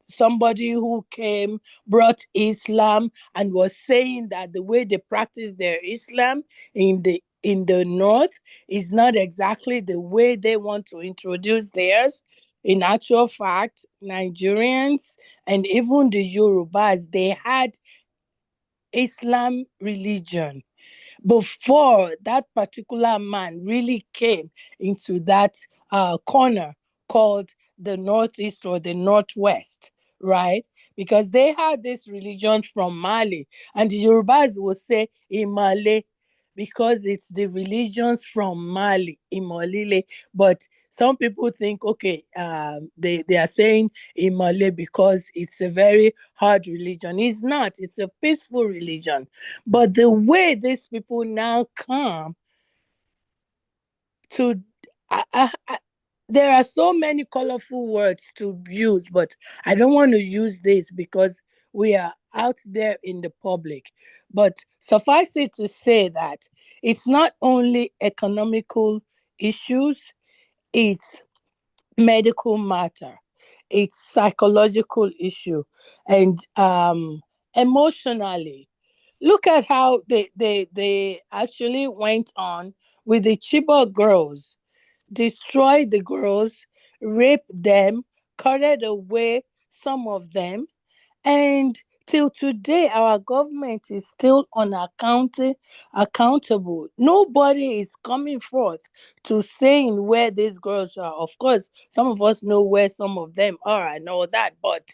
somebody who came, brought Islam, and was saying that the way they practice their Islam in the north is not exactly the way they want to introduce theirs. In actual fact, Nigerians and even the Yorubas, they had Islam religion before that particular man really came into that corner called the Northeast or the Northwest, right? Because they had this religion from Mali, and the Yorubas will say Imale because it's the religions from Mali, Imolile. But some people think, okay, they are saying Imale because it's a very hard religion. It's not. It's a peaceful religion. But the way these people now come to, there are so many colorful words to use, but I don't want to use this because we are out there in the public. But suffice it to say that it's not only economical issues, it's medical matter, it's psychological issue, and emotionally. Look at how they actually went on with the Chibok girls, destroyed the girls, raped them, carted away some of them, and till today, our government is still accountable. Nobody is coming forth to saying where these girls are. Of course, some of us know where some of them are and all that, but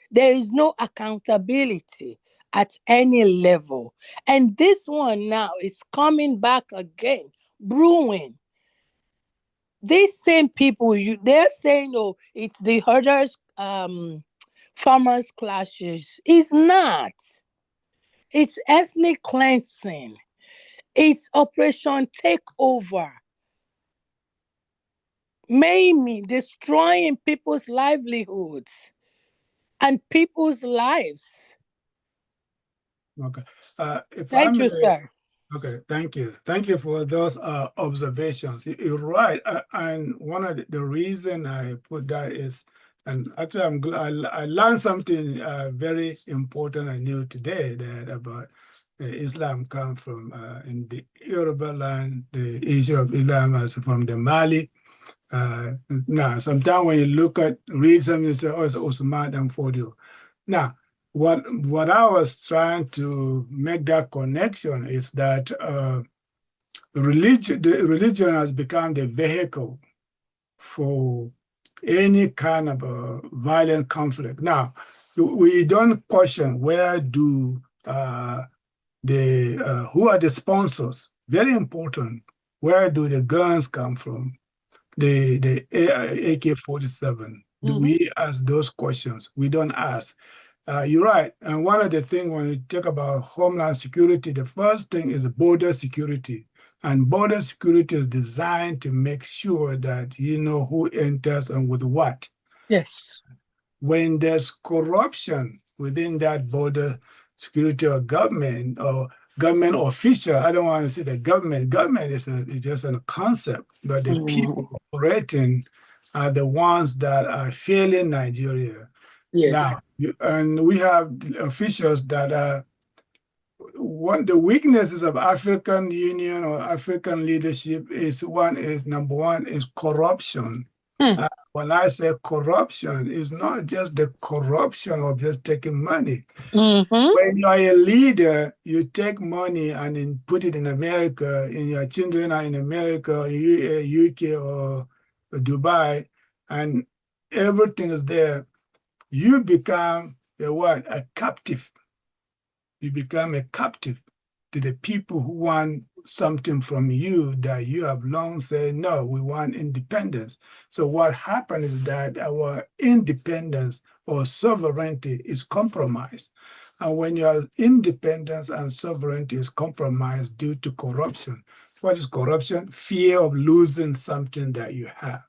there is no accountability at any level. And this one now is coming back again, brewing. These same people, they're saying, oh, it's the herders, farmers clashes. It's not. It's ethnic cleansing. It's Operation Takeover. Maiming, destroying people's livelihoods and people's lives. Okay. If I Thank may, you, sir. okay, thank you. Thank you for those observations. You're right. And one of the reason I put that is, and actually I'm glad I learned something very important I knew today, that about Islam come from in the Yoruba land, the issue of Islam is from the Mali. Now, sometimes when you read something, you say, oh, it's Osman and Fodio. Now, what I was trying to make that connection is that the religion has become the vehicle for any kind of a violent conflict. Now, we don't question where do who are the sponsors? Very important. Where do the guns come from? The AK-47. Do we ask those questions? We don't ask. You're right. And one of the things when you talk about homeland security, the first thing is border security. And border security is designed to make sure that you know who enters and with what. Yes. When there's corruption within that border security or government official, I don't want to say the government. Government is just a concept, but the people operating are the ones that are failing Nigeria. Yes. Now, and we have officials that are the weaknesses of African Union or African leadership is number one is corruption. When I say corruption, it's not just the corruption of just taking money. When you are a leader, you take money and then put it in America, and your children are in America, UK, or Dubai, and everything is there. You become a captive. You become a captive to the people who want something from you that you have long said, no, we want independence. So what happens is that our independence or sovereignty is compromised. And when your independence and sovereignty is compromised due to corruption, what is corruption? Fear of losing something that you have.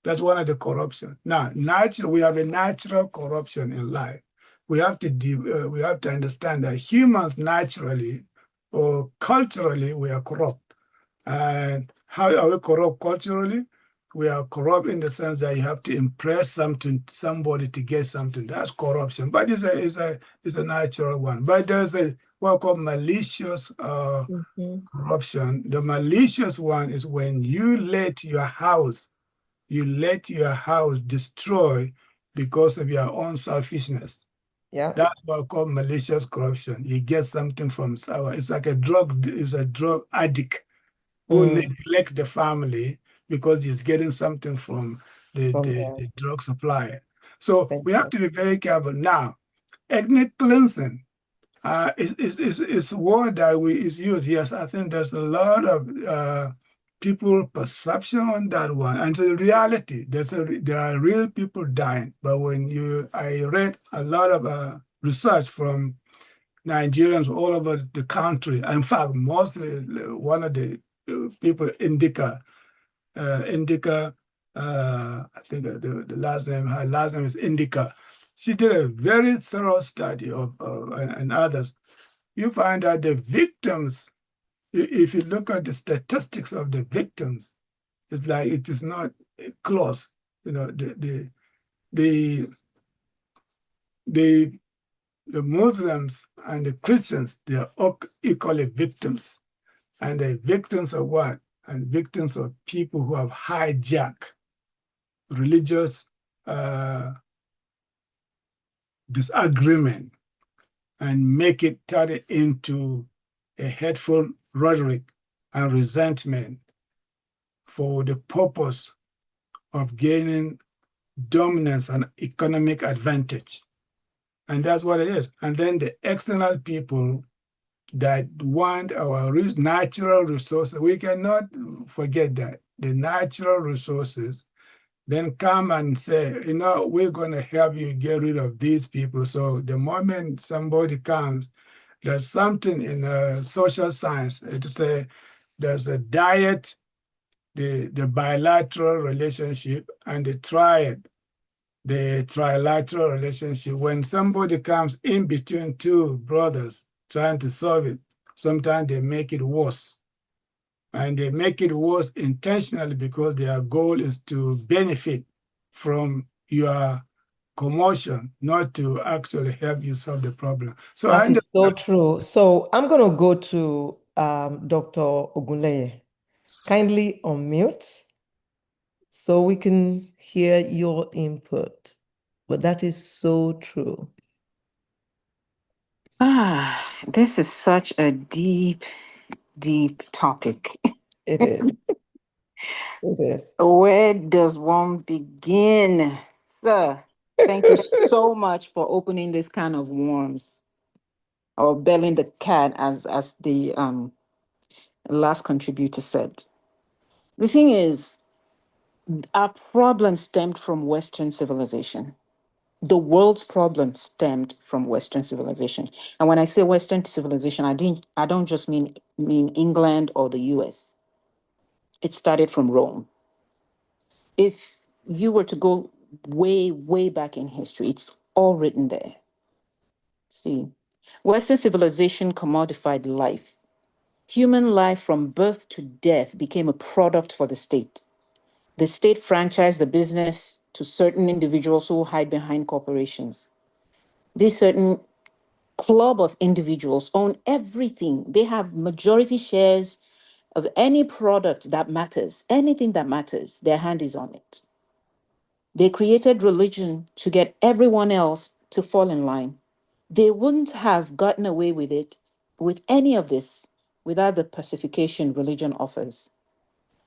That's one of the corruption. Now, we have a natural corruption in life. We have to understand that humans naturally or culturally we are corrupt. And how are we corrupt culturally? We are corrupt in the sense that you have to impress somebody to get something. That's corruption, but it's a natural one. But there's what called malicious corruption. The malicious one is when you let your house destroy because of your own selfishness. Yeah. That's what I call malicious corruption. You get something from someone. It's like a drug addict who neglect the family because he's getting something from the drug supplier. So we have to be very careful. Now, ethnic cleansing is a word that is used. Yes, I think there's a lot of people perception on that one, and the reality there are real people dying. But I read a lot of research from Nigerians all over the country. In fact, mostly one of the people, Indica, I think the last name, her last name is Indica. She did a very thorough study and others. You find that the victims, if you look at the statistics of the victims, it's like it is not close. You know, the Muslims and the Christians, they are equally victims. And the victims of what? And victims of people who have hijacked religious disagreement and turn it into a hateful rhetoric and resentment for the purpose of gaining dominance and economic advantage. And that's what it is. And then the external people that want our natural resources, we cannot forget that. The natural resources then come and say, we're going to help you get rid of these people. So the moment somebody comes, there's something in social science. There's a diet, the bilateral relationship, and the trilateral relationship. When somebody comes in between two brothers trying to solve it, sometimes they make it worse. And they make it worse intentionally because their goal is to benefit from your commotion, not to actually help you solve the problem. So That is so true. So I'm going to go to Dr. Ogunleye. Kindly unmute so we can hear your input. But that is so true. This is such a deep, deep topic. It is. It is. Where does one begin? Sir, thank you so much for opening this can of worms or belling the cat, as the last contributor said. The thing is, our problem stemmed from Western civilization. The world's problem stemmed from Western civilization. And when I say Western civilization, I don't just mean England or the US. It started from Rome. If you were to go way, way back in history, it's all written there. See, Western civilization commodified life. Human life from birth to death became a product for the state. The state franchised the business to certain individuals who hide behind corporations. These certain club of individuals own everything. They have majority shares of any product that matters, anything that matters, their hand is on it. They created religion to get everyone else to fall in line. They wouldn't have gotten away with it, with any of this, without the pacification religion offers.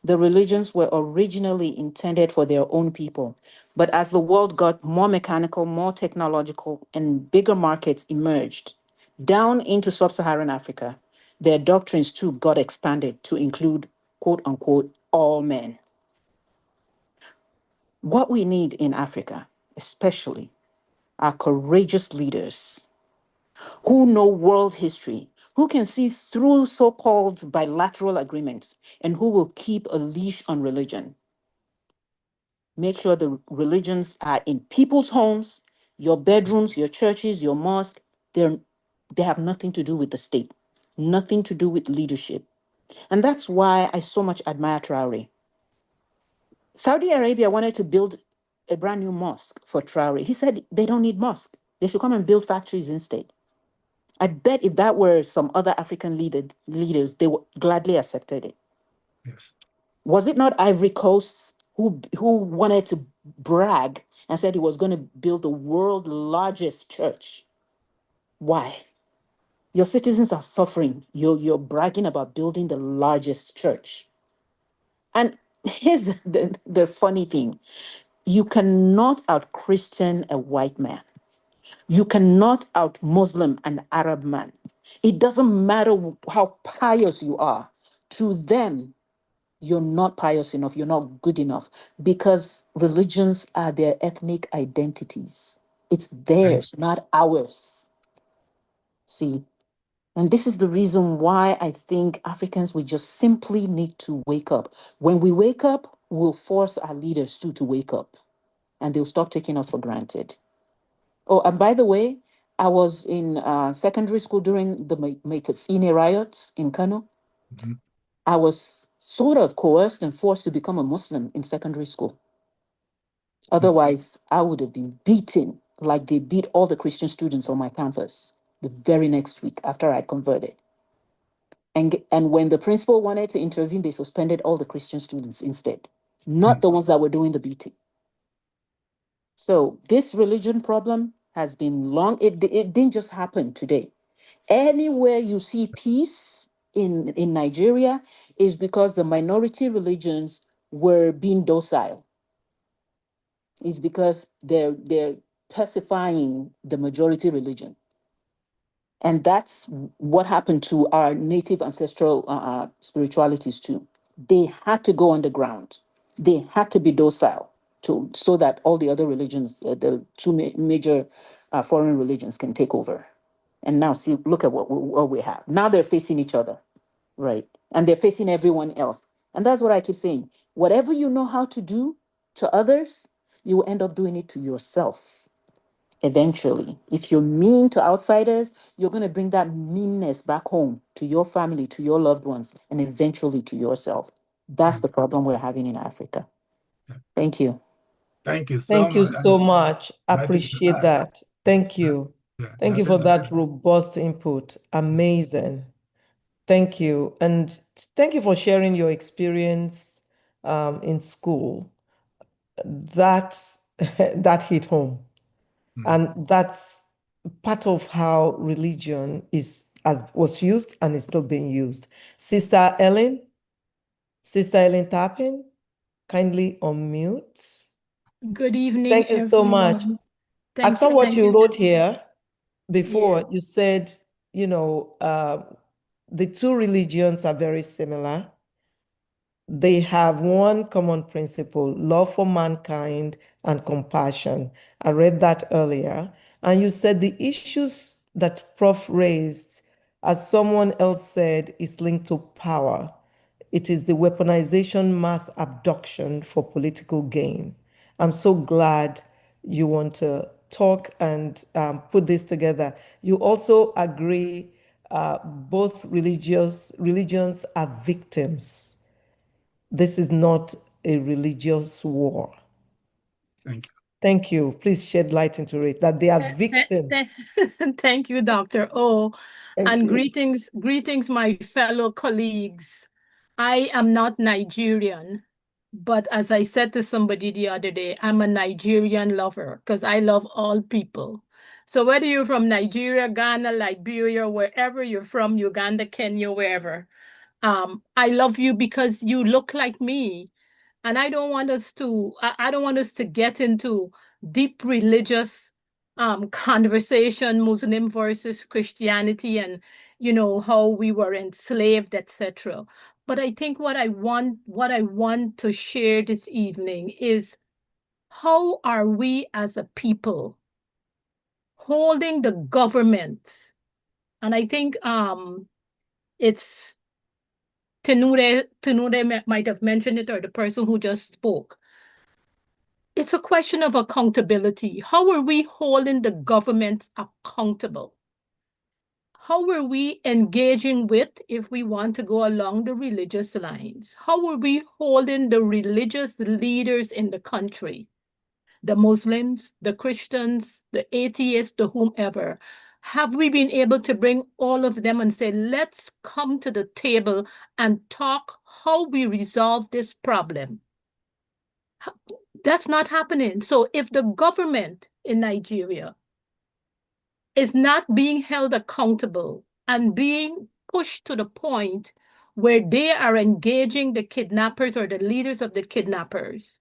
The religions were originally intended for their own people, but as the world got more mechanical, more technological, and bigger markets emerged down into sub-Saharan Africa, their doctrines too got expanded to include, quote unquote, all men. What we need in Africa, especially, are courageous leaders who know world history, who can see through so-called bilateral agreements, and who will keep a leash on religion. Make sure the religions are in people's homes, your bedrooms, your churches, your mosque. They have nothing to do with the state, nothing to do with leadership. And that's why I so much admire Traore. Saudi Arabia wanted to build a brand new mosque for Traore. He said they don't need mosque. They should come and build factories instead. I bet if that were some other African leaders, they would gladly accepted it. Yes. Was it not Ivory Coast who wanted to brag and said he was going to build the world's largest church? Why? Your citizens are suffering. You're bragging about building the largest church. And here's the funny thing. You cannot out-Christian a white man. You cannot out-Muslim an Arab man. It doesn't matter how pious you are. To them, you're not pious enough, you're not good enough, because religions are their ethnic identities. It's Thank, theirs, not ours. See, and this is the reason why I think Africans, we just simply need to wake up. When we wake up, we'll force our leaders to wake up, and they'll stop taking us for granted. Oh, and by the way, I was in secondary school during the Maitafine riots in Kano. mhm. I was sort of coerced and forced to become a Muslim in secondary school. Otherwise, I would have been beaten like they beat all the Christian students on my campus the very next week after I converted. And when the principal wanted to intervene, they suspended all the Christian students instead, not the ones that were doing the beating. So this religion problem has been long. It didn't just happen today. Anywhere you see peace in Nigeria is because the minority religions were being docile. It's because they're pacifying the majority religion. And that's what happened to our native ancestral spiritualities too. They had to go underground. They had to be docile so that all the other religions, the two major foreign religions, can take over. And now see, look at what we have. Now they're facing each other, right? And they're facing everyone else. And that's what I keep saying. Whatever you know how to do to others, you will end up doing it to yourself eventually. If you're mean to outsiders, you're going to bring that meanness back home to your family, to your loved ones, and eventually to yourself. That's Thank, the problem we're having in Africa. Thank you. thank you so Thank you much. so much. That is Appreciate that. yes, Thank you. yeah, Thank you nothing for to that robust input. Amazing. Thank you. And thank you for sharing your experience in school. That that hit home. And that's part of how religion was used and is still being used. Sister Ellen Tapping, kindly unmute. Good evening, Thank you so much. everyone. I Thank saw you. what Thank you you. wrote here before. Yeah. You said, the two religions are very similar. they have one common principle, love for mankind and compassion. I read that earlier. And you said the issues that Prof raised, as someone else said, is linked to power. It is the weaponization, mass abduction for political gain. I'm so glad you want to talk and put this together. You also agree both religions are victims. This is not a religious war. Thank you. Thank you. Please shed light into it, that they are victims. Thank you, Dr. O. Thank And you. greetings, my fellow colleagues. I am not Nigerian, but as I said to somebody the other day, I'm a Nigerian lover because I love all people. So whether you're from Nigeria, Ghana, Liberia, wherever you're from, Uganda, Kenya, wherever, I love you because you look like me. And I don't want us to, I don't want us to get into deep religious conversation, Muslim versus Christianity, and how we were enslaved, etc. But I think what I want to share this evening is how are we as a people holding the government? And I think it's Tenure might have mentioned it, or the person who just spoke. It's a question of accountability. How are we holding the government accountable? How are we engaging with, if we want to go along the religious lines? How are we holding the religious leaders in the country? The Muslims, the Christians, the atheists, the whomever. Have we been able to bring all of them and say, let's come to the table and talk how we resolve this problem? That's not happening. So if the government in Nigeria is not being held accountable and being pushed to the point where they are engaging the kidnappers or the leaders of the kidnappers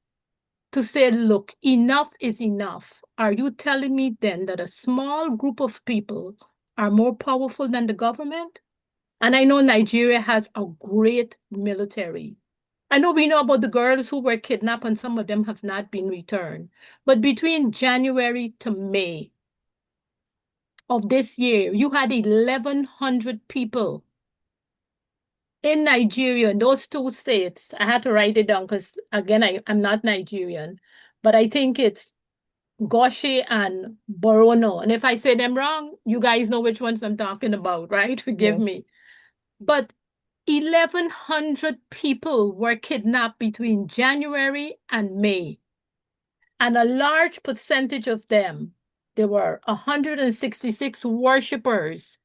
to say, look, enough is enough. Are you telling me then that a small group of people are more powerful than the government? And I know Nigeria has a great military. I know we know about the girls who were kidnapped and some of them have not been returned. But between January to May of this year, you had 1,100 people in Nigeria, in those two states. I had to write it down because, again, I'm not Nigerian, but I think it's Goshe and Borono. And if I say them wrong, you guys know which ones I'm talking about, right? Forgive Yes. me. But 1,100 people were kidnapped between January and May. And a large percentage of them, there were 166 worshippers.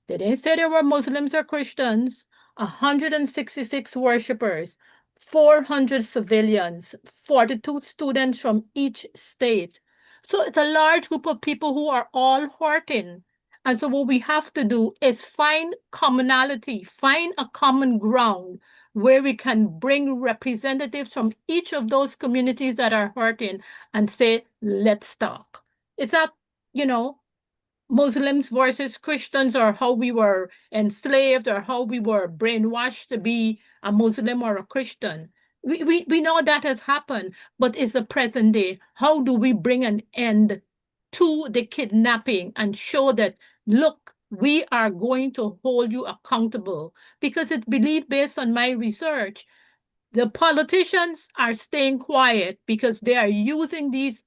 They didn't say they were Muslims or Christians. 166 worshippers, 400 civilians, 42 students from each state. So it's a large group of people who are all hurting. And so what we have to do is find commonality, find a common ground where we can bring representatives from each of those communities that are hurting and say, let's talk. It's not, Muslims versus Christians, or how we were enslaved, or how we were brainwashed to be a Muslim or a Christian. We know that has happened, but it's the present day. How do we bring an end to the kidnapping and show that, look, we are going to hold you accountable? Because it's believed, based on my research, the politicians are staying quiet because they are using these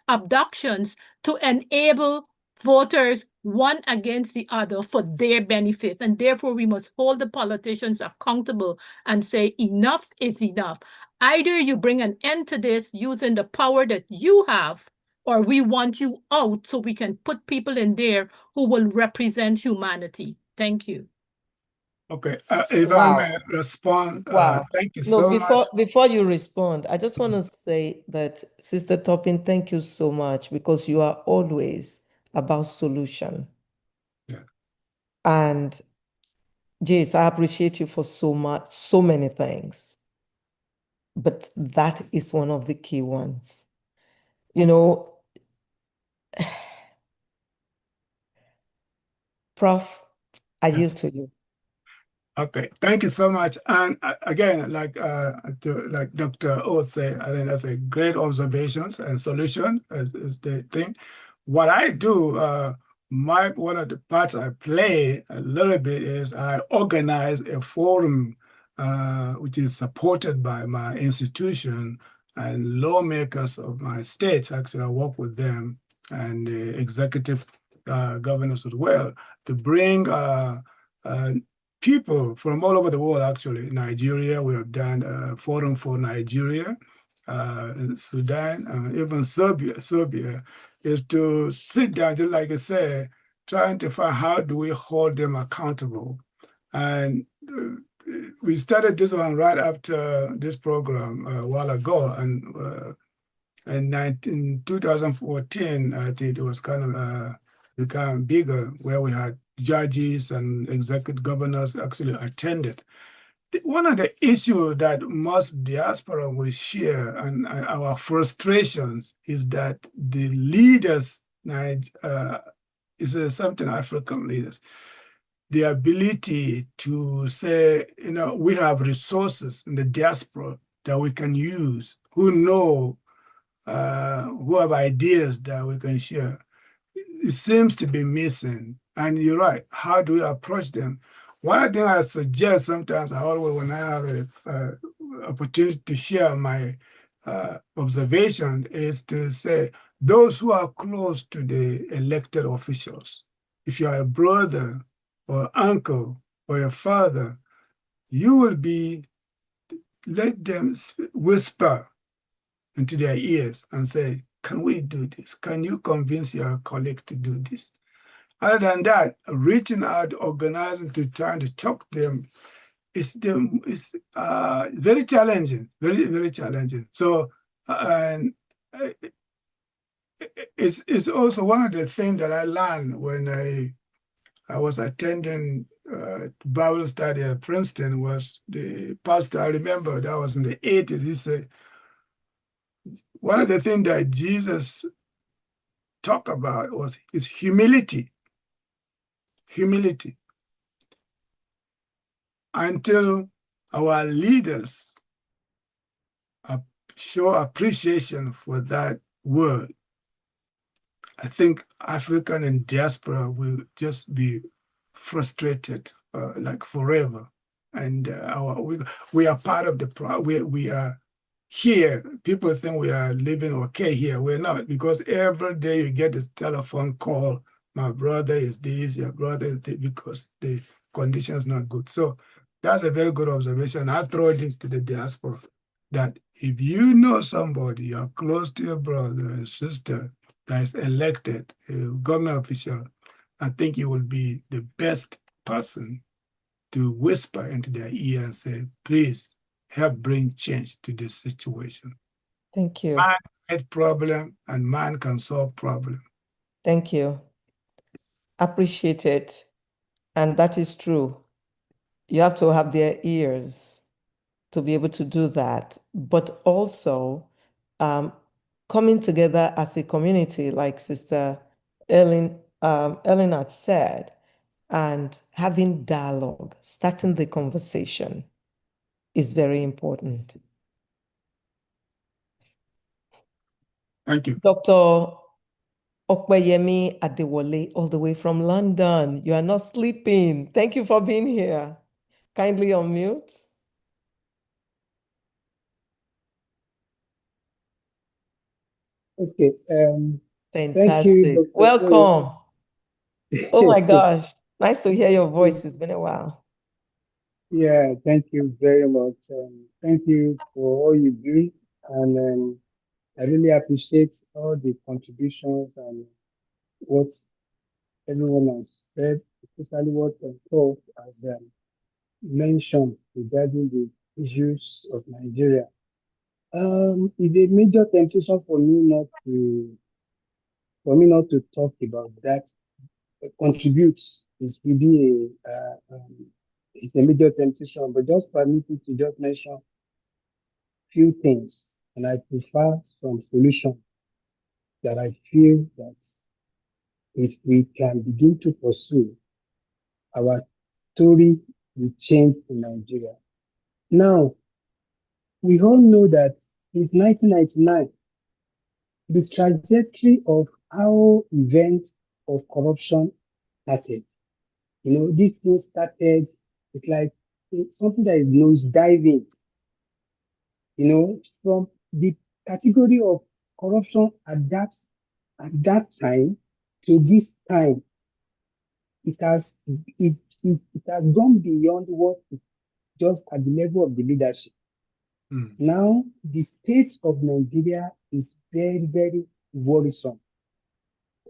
abductions to enable voters one against the other for their benefit. And therefore, we must hold the politicians accountable and say, enough is enough. Either you bring an end to this using the power that you have, or we want you out so we can put people in there who will represent humanity. Thank you. Okay, if I Wow. may respond, Wow. thank you No, so much. before you respond, I just want to say that, Sister Topping, thank you so much, because you are always about solution. Yeah. And Jace, I appreciate you for so many things, but that is one of the key ones. You know, Prof, I Yes. yield to you. Okay, thank you so much. And again, like Dr. O said, I think that's a great observations and solution is the thing. What I do, one of the parts I play a little bit is I organize a forum which is supported by my institution and lawmakers of my state. Actually, I work with them and the executive governors as well to bring people from all over the world, actually. Nigeria, we have done a forum for Nigeria, Sudan, even Serbia, is to sit down, just like I said, trying to find how do we hold them accountable. And we started this one right after this program a while ago, and in 2014, I think it was kind of become bigger, where we had judges and executive governors actually attended. One of the issues that most diaspora will share and our frustrations is that the leaders, is something African leaders, the ability to say, we have resources in the diaspora that we can use, who have ideas that we can share. It seems to be missing. And you're right. How do we approach them? One thing I suggest sometimes, when I have an opportunity to share my observation, is to say those who are close to the elected officials. If you are a brother or uncle or a father, you will let them whisper into their ears and say, can we do this? Can you convince your colleague to do this? Other than that, reaching out, organizing to trying to talk to them is very challenging, very, very challenging. So, and it's also one of the things that I learned when I was attending Bible study at Princeton. Was the pastor, I remember that was in the 80s, he said, one of the things that Jesus talked about is humility. Humility. Until our leaders show appreciation for that word, I think African and diaspora will just be frustrated like forever. And we are part of the we are here. People think we are living okay here. We're not, because every day you get a telephone call. My brother is this, your brother is this, because the condition is not good. So that's a very good observation. I throw this to the diaspora, that if you know somebody, you're close to your brother and sister that is elected, a government official, I think you will be the best person to whisper into their ear and say, please help bring change to this situation. Thank you. Man had problem and man can solve problem. Thank you. Appreciate it. And that is true. You have to have their ears to be able to do that, but also coming together as a community, like Sister Ellen had said, and having dialogue, starting the conversation is very important. Thank you. Dr. Okpeyemi Adewale, all the way from London. You are not sleeping. Thank you for being here. Kindly unmute. Okay. Thank you, Fantastic. Dr. O. Welcome. Oh my gosh. Nice to hear your voice. It's been a while. Yeah, thank you very much. Thank you for all you do. And I really appreciate all the contributions and what everyone has said, especially what Prof has mentioned regarding the issues of Nigeria. It's a major temptation for me not to talk about that. Contributes is really it's a major temptation, but just permit me to just mention few things, and I prefer some solution that I feel that if we can begin to pursue, our story will change in Nigeria. Now, we all know that since 1999, the trajectory of how events of corruption started. This thing started, it's like it's something that is nose diving, from the category of corruption at that time to this time, it has it has gone beyond what it just at the level of the leadership. Now, the state of Nigeria is very, very worrisome.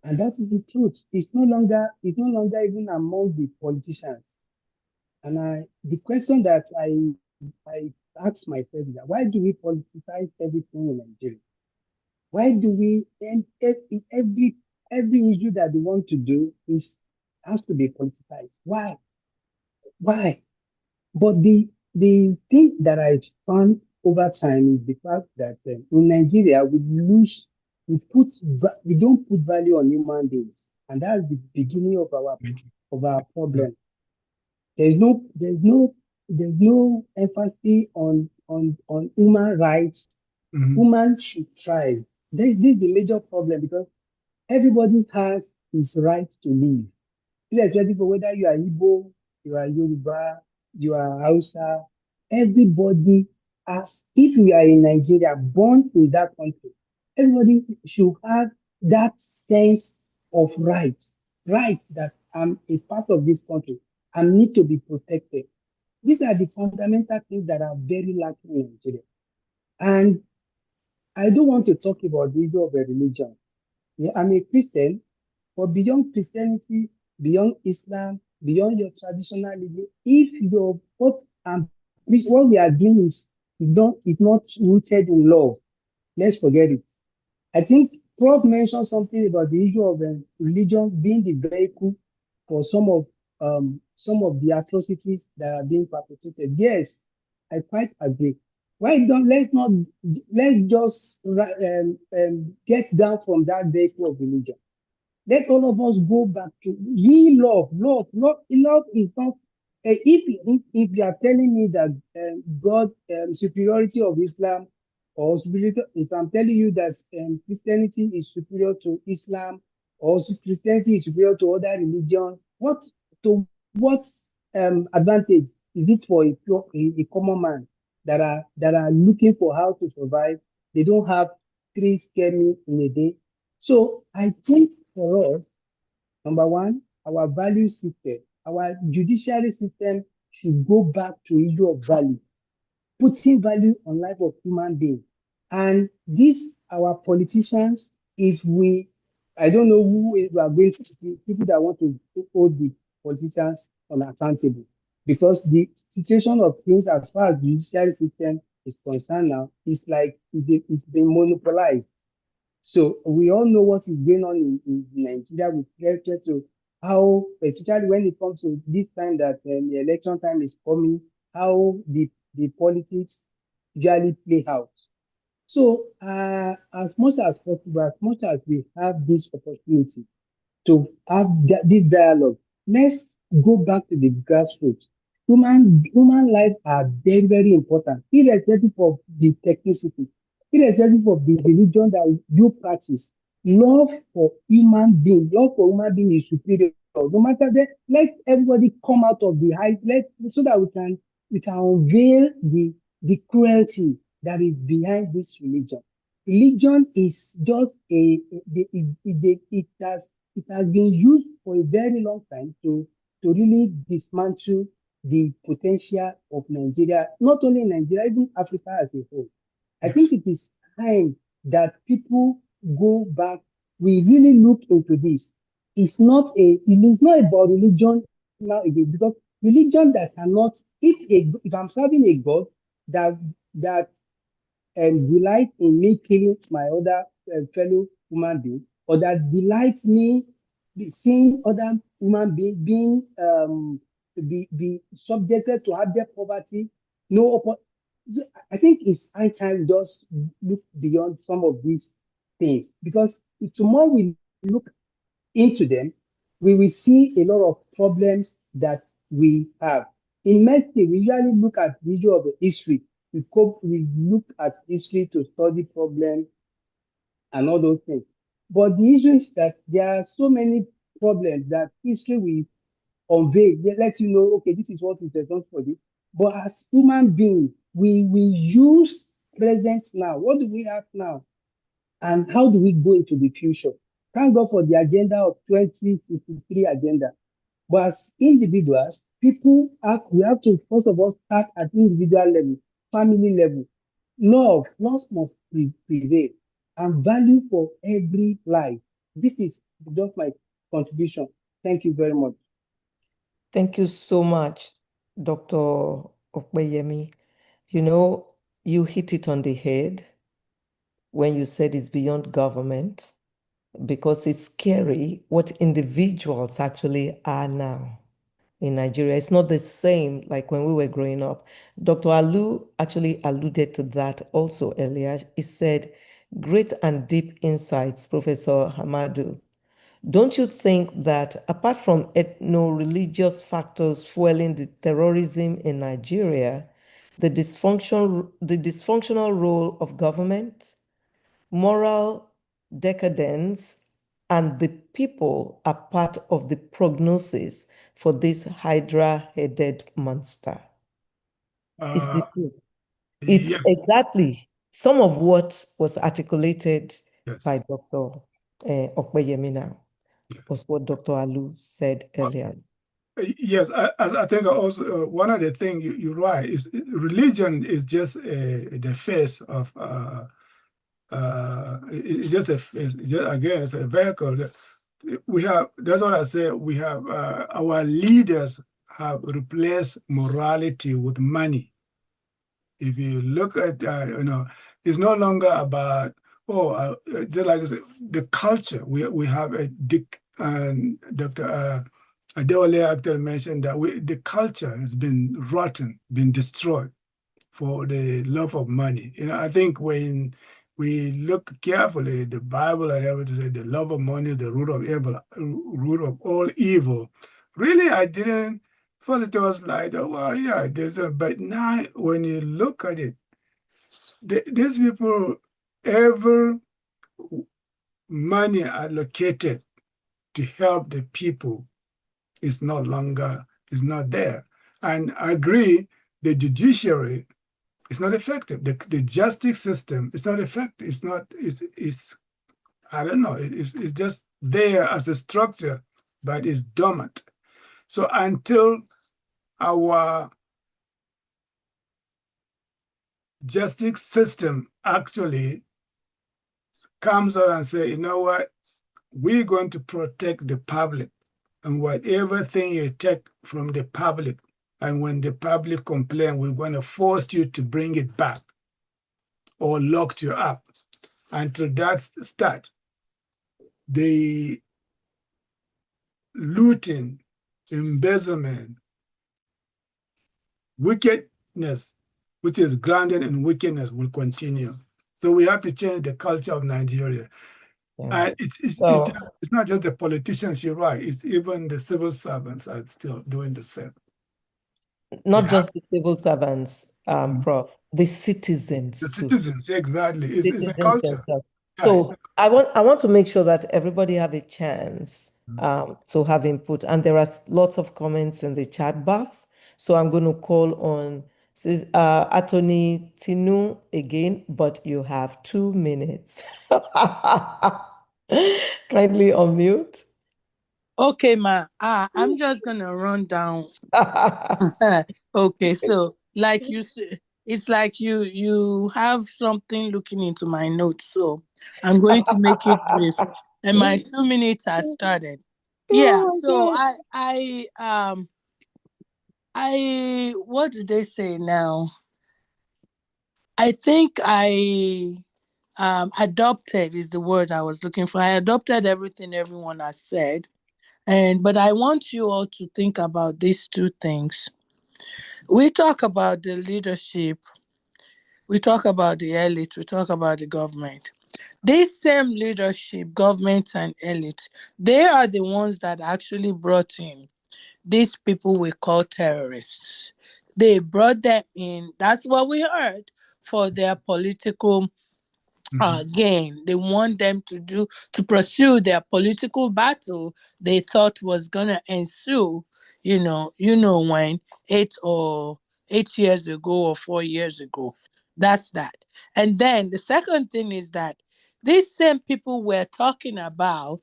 And that is the truth. It's no longer even among the politicians. And the question that I ask myself is that why do we politicize everything in Nigeria? Why do we and every issue that they want to do has to be politicized? Why? But the thing that I found over time is the fact that in Nigeria we don't put value on human beings, and that's the beginning of our problem. There's no emphasis on human rights. Human should thrive. This is the major problem because everybody has his right to live, irrespective of whether you are Igbo, you are Yoruba, you are Hausa. Everybody if you are in Nigeria, born in that country, everybody should have that sense of right that I'm a part of this country. I need to be protected. These are the fundamental things that are very lacking in Nigeria. And I don't want to talk about the issue of a religion. Yeah, I'm a Christian, but beyond Christianity, beyond Islam, beyond your traditional religion, if your what we are doing is not rooted in love, let's forget it. I think Prof mentioned something about the issue of religion being the vehicle for some of the atrocities that are being perpetrated. Yes, I quite agree. Why don't let's just get down from that vehicle of religion. Let all of us go back to real love. Love is not. If you are telling me that God superiority of Islam or superiority, if I'm telling you that Christianity is superior to Islam or Christianity is superior to other religions, what advantage is it for a common man that are looking for how to survive? They don't have three scare meals in a day. So I think for us, number one, our value system, our judiciary system should go back to issue of value, putting value on life of human being. And these our politicians, I don't know who we are going to be, people that want to hold the politicians unaccountable, because the situation of things as far as the judiciary system is concerned now is like it's been monopolized. So we all know what is going on in Nigeria with respect to how, especially when it comes to this time that the election time is coming, how the politics usually play out. So as much as possible, as much as we have this opportunity to have this dialogue, let's go back to the grassroots. Human lives are very, very important, irrespective of the technicity, irrespective of the religion that you practice. Love for human being is superior. No matter that, let everybody come out of the high, so that we can unveil the cruelty that is behind this religion. Religion is just it has been used for a very long time to really dismantle the potential of Nigeria, not only Nigeria, even Africa as a whole. I think it is time that people go back. We really look into this. It is not about religion now again, because religion that cannot, if I'm serving a God that delight in me killing my other fellow human being, or that delight me seeing other human being be subjected to abject poverty. No, so I think it's high time we just look beyond some of these things, because if tomorrow we look into them, we will see a lot of problems that we have. In medicine, we usually look at the issue of the history. We look at history to study problems and all those things. But the issue is that there are so many problems that history will convey. They let you know, okay, this is what is responsible for this. But as human beings, we use present now. What do we have now? And how do we go into the future? Thank God for the agenda of 2063 agenda. But as individuals, we have to first of all start at individual level, family level. Love must prevail, and value for every life. This is just my contribution. Thank you very much. Thank you so much, Dr. Okpeyemi. You know, you hit it on the head when you said it's beyond government, because it's scary what individuals actually are now in Nigeria. It's not the same like when we were growing up. Dr. Alu actually alluded to that also earlier. He said, great and deep insights, Professor Ahmadu. Don't you think that apart from ethno-religious factors fueling the terrorism in Nigeria, the dysfunctional role of government, moral decadence, and the people are part of the prognosis for this hydra-headed monster? It's the Uh, truth. It's yes, exactly some of what was articulated yes. by Dr. Okpeyemi now, Yeah. was what Dr. Alu said earlier. Yes, I think also one of the things you're right is religion is just the face of it's just again it's a vehicle. We have, that's what I say. We have our leaders have replaced morality with money. If you look at it's no longer about just like I said, the culture. We have a Dick and Dr. Adewale actually mentioned that the culture has been rotten, been destroyed for the love of money. I think when we look carefully, the Bible and everything said the love of money is the root of evil, root of all evil. Really, I didn't. First, it was like, oh, well, yeah, but now when you look at it, these people, every money allocated to help the people is not there. And I agree, the judiciary is not effective. The justice system is not effective. It's I don't know, it's just there as a structure, but it's dormant. So until our justice system actually comes out and say, you know what, we're going to protect the public, and whatever thing you take from the public, and when the public complain, we're going to force you to bring it back or lock you up. Until that starts, the looting, embezzlement, wickedness, which is grounded in wickedness, will continue. So we have to change the culture of Nigeria. Yeah. And So, it's not just the politicians, you're right, it's even the civil servants are still doing the same. not just the civil servants, Prof, the The citizens too. citizens, exactly. It's a Citizens culture. themselves. Yeah, it's So I want to make sure that everybody have a chance to have input. And there are lots of comments in the chat box. So I'm going to call on Attorney Tinu again, but you have 2 minutes. Kindly unmute. Okay, ma. I'm just gonna run down. Okay, so like you said, it's like you have something looking into my notes, so I'm going to make it brief. And my 2 minutes has started. Yeah, Oh so my I what did they say now? I think I adopted is the word I was looking for. I adopted everything everyone has said. But I want you all to think about these two things. We talk about the leadership, we talk about the elite, we talk about the government. This same leadership, government and elite, they are the ones that actually brought in these people we call terrorists. They brought them in, that's what we heard, for their political gain. They want them to pursue their political battle they thought was gonna ensue, when 8 years ago or 4 years ago. That's that. And then the second thing is that these same people we're talking about,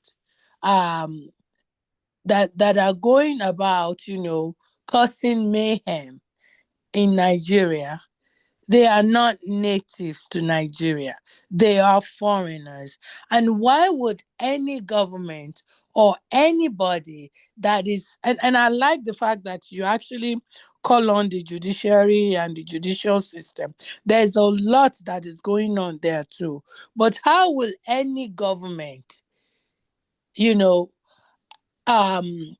um that are going about, causing mayhem in Nigeria, they are not natives to Nigeria. They are foreigners. And why would any government or anybody that is, and I like the fact that you actually call on the judiciary and the judicial system. There's a lot that is going on there too. But how will any government, you know, um,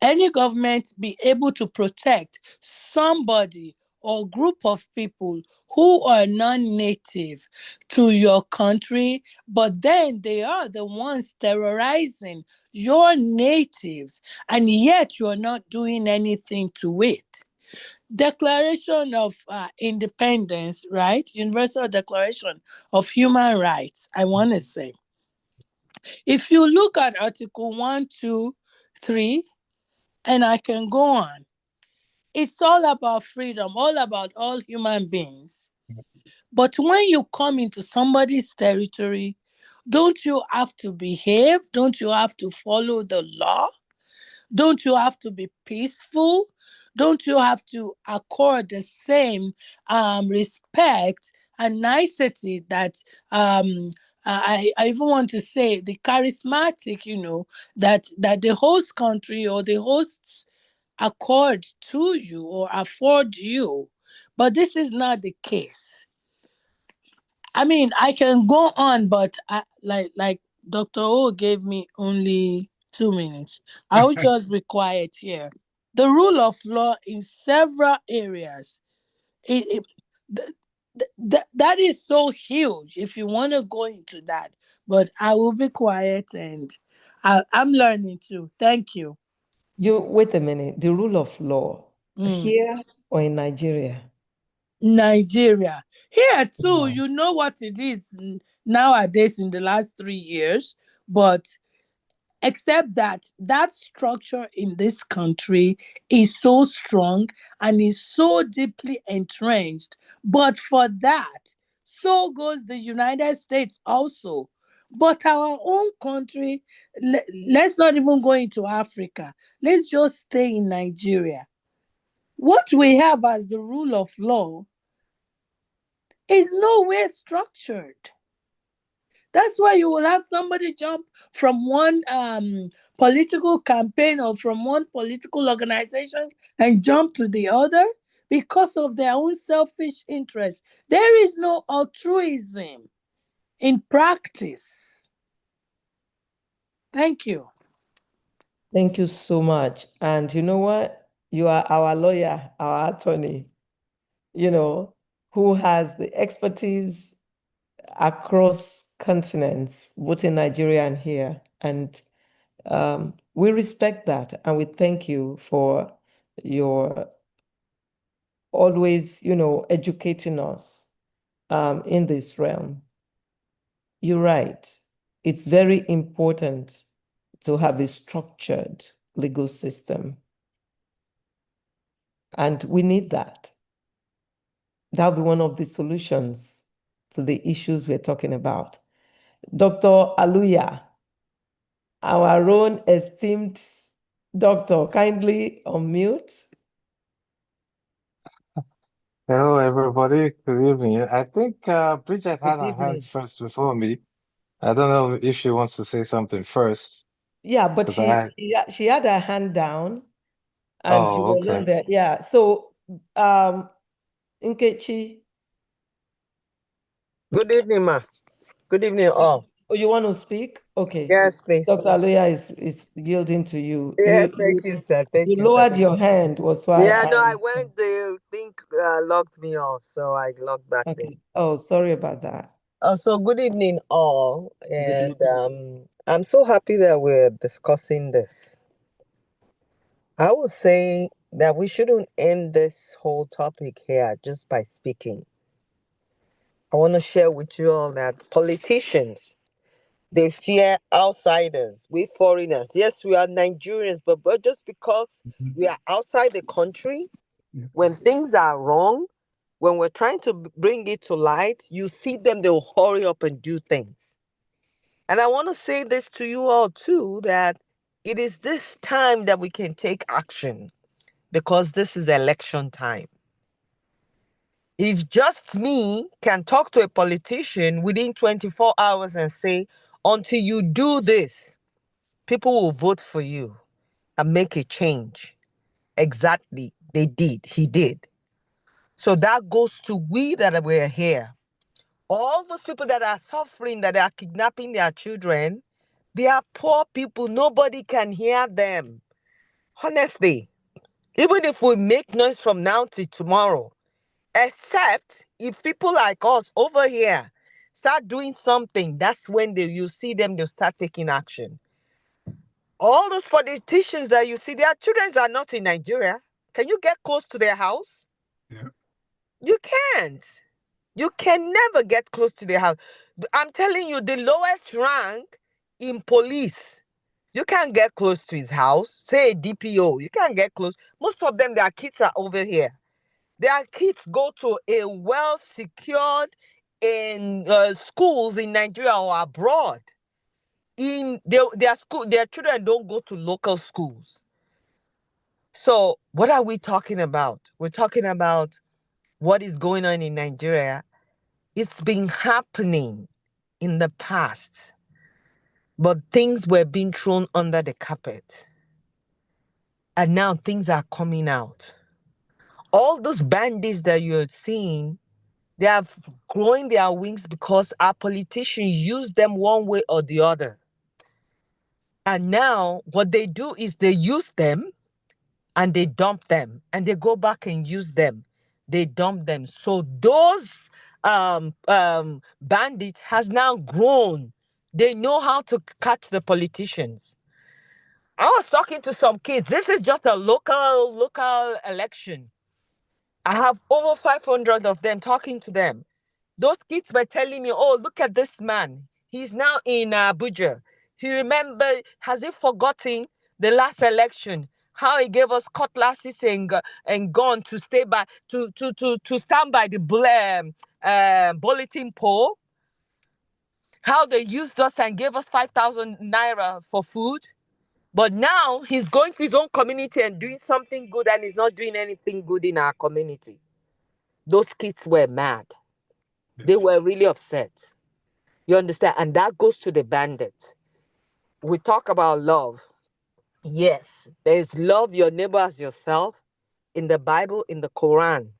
any government be able to protect somebody or group of people who are non-native to your country, but then they are the ones terrorizing your natives, and yet you're not doing anything to it? Declaration of Independence, right? Universal Declaration of Human Rights, I want to say. If you look at Article 1, 2, 3, and I can go on, it's all about freedom, all about all human beings. But when you come into somebody's territory, don't you have to behave? Don't you have to follow the law? Don't you have to be peaceful? Don't you have to accord the same respect and nicety that I even want to say the charismatic, that the host country or the hosts accord to you or afford you? But this is not the case. I mean, I can go on, but like Dr. O gave me only 2 minutes. I will just be quiet here. The rule of law in several areas, it, it that is so huge if you want to go into that. But I will be quiet, and I'm learning too. Thank you. You wait a minute. The rule of law here or in Nigeria? Nigeria. Here too, Wow. you know what it is nowadays in the last 3 years, but except that structure in this country is so strong and is so deeply entrenched. But for that, so goes the United States also. But our own country, let's not even go into Africa. Let's just stay in Nigeria. What we have as the rule of law is nowhere structured. That's why you will have somebody jump from one political campaign or from one political organization and jump to the other because of their own selfish interest. There is no altruism in practice. Thank you. Thank you so much. And you know what? You are our lawyer, our attorney, who has the expertise across continents, both in Nigeria and here. And we respect that. And we thank you for your always, educating us in this realm. You're right. It's very important to have a structured legal system. And we need that. That'll be one of the solutions to the issues we're talking about. Dr. Aluya, our own esteemed doctor, kindly unmute. Hello, everybody. Good evening. I think Bridget had her hand first before me. I don't know if she wants to say something first. Yeah, but she had her hand down and she was okay. on there. Yeah. So, Nkechi. Good evening, ma. Good evening, all. Oh, you want to speak? Okay. Yes, please. Dr. Aluya is yielding to you. Yeah, thank you, sir. Thank you, You lowered your hand, was why. Yeah, no, I went, the thing locked me off, so I logged back in. Okay. Oh, sorry about that. So good evening, all. And I'm so happy that we're discussing this. I would say that we shouldn't end this whole topic here just by speaking. I want to share with you all that politicians, they fear outsiders, we foreigners. Yes, we are Nigerians, but just because we are outside the country, when things are wrong, when we're trying to bring it to light, you see them, they'll hurry up and do things. And I want to say this to you all too, that it is this time that we can take action because this is election time. If just me can talk to a politician within 24 hours and say, until you do this, people will vote for you and make a change. Exactly. They did. He did. So that goes to we that were here. All those people that are suffering, that are kidnapping their children, they are poor people. Nobody can hear them. Honestly, even if we make noise from now to tomorrow, except if people like us over here start doing something, that's when you see them, they'll start taking action. All those politicians that you see, their children are not in Nigeria. Can you get close to their house? Yeah. You can't. You can never get close to their house. I'm telling you, the lowest rank in police, you can't get close to his house. Say a DPO, you can't get close. Most of them, their kids are over here. Their kids go to a well-secured in schools in Nigeria or abroad. In their school, their children don't go to local schools. So what are we talking about? We're talking about what is going on in Nigeria. It's been happening in the past, but things were being thrown under the carpet. And now things are coming out. All those bandits that you're seeing, they are growing their wings because our politicians use them one way or the other. And now what they do is they use them and they dump them and they go back and use them. They dump them. So those bandits has now grown. They know how to catch the politicians. I was talking to some kids. This is just a local election. I have over 500 of them talking to them. Those kids were telling me, oh, look at this man. He's now in Abuja. Has he forgotten the last election? How he gave us cutlasses and gun to stay by to stand by the bulletin pole. How they used us and gave us 5,000 naira for food. But now he's going to his own community and doing something good, and he's not doing anything good in our community. Those kids were mad. They Yes. were really upset. You understand? And that goes to the bandits. We talk about love. Yes, there is love your neighbor as yourself in the Bible, in the Quran,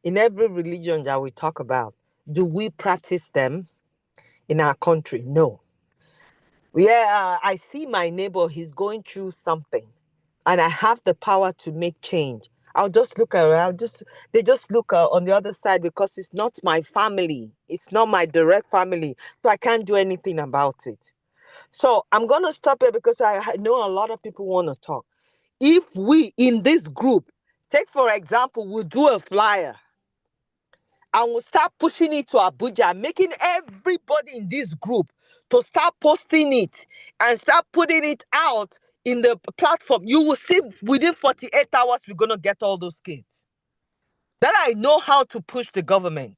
in every religion that we talk about. Do we practice them in our country? No. Yeah, I see my neighbor, he's going through something, and I have the power to make change. I'll just look around, they just look on the other side because it's not my family. It's not my direct family. So I can't do anything about it. So I'm going to stop here because I know a lot of people want to talk. If we in this group, take for example, we'll do a flyer and we'll start pushing it to Abuja, making everybody in this group to start posting it and start putting it out in the platform, you will see within 48 hours, we're going to get all those kids. That I know how to push the government.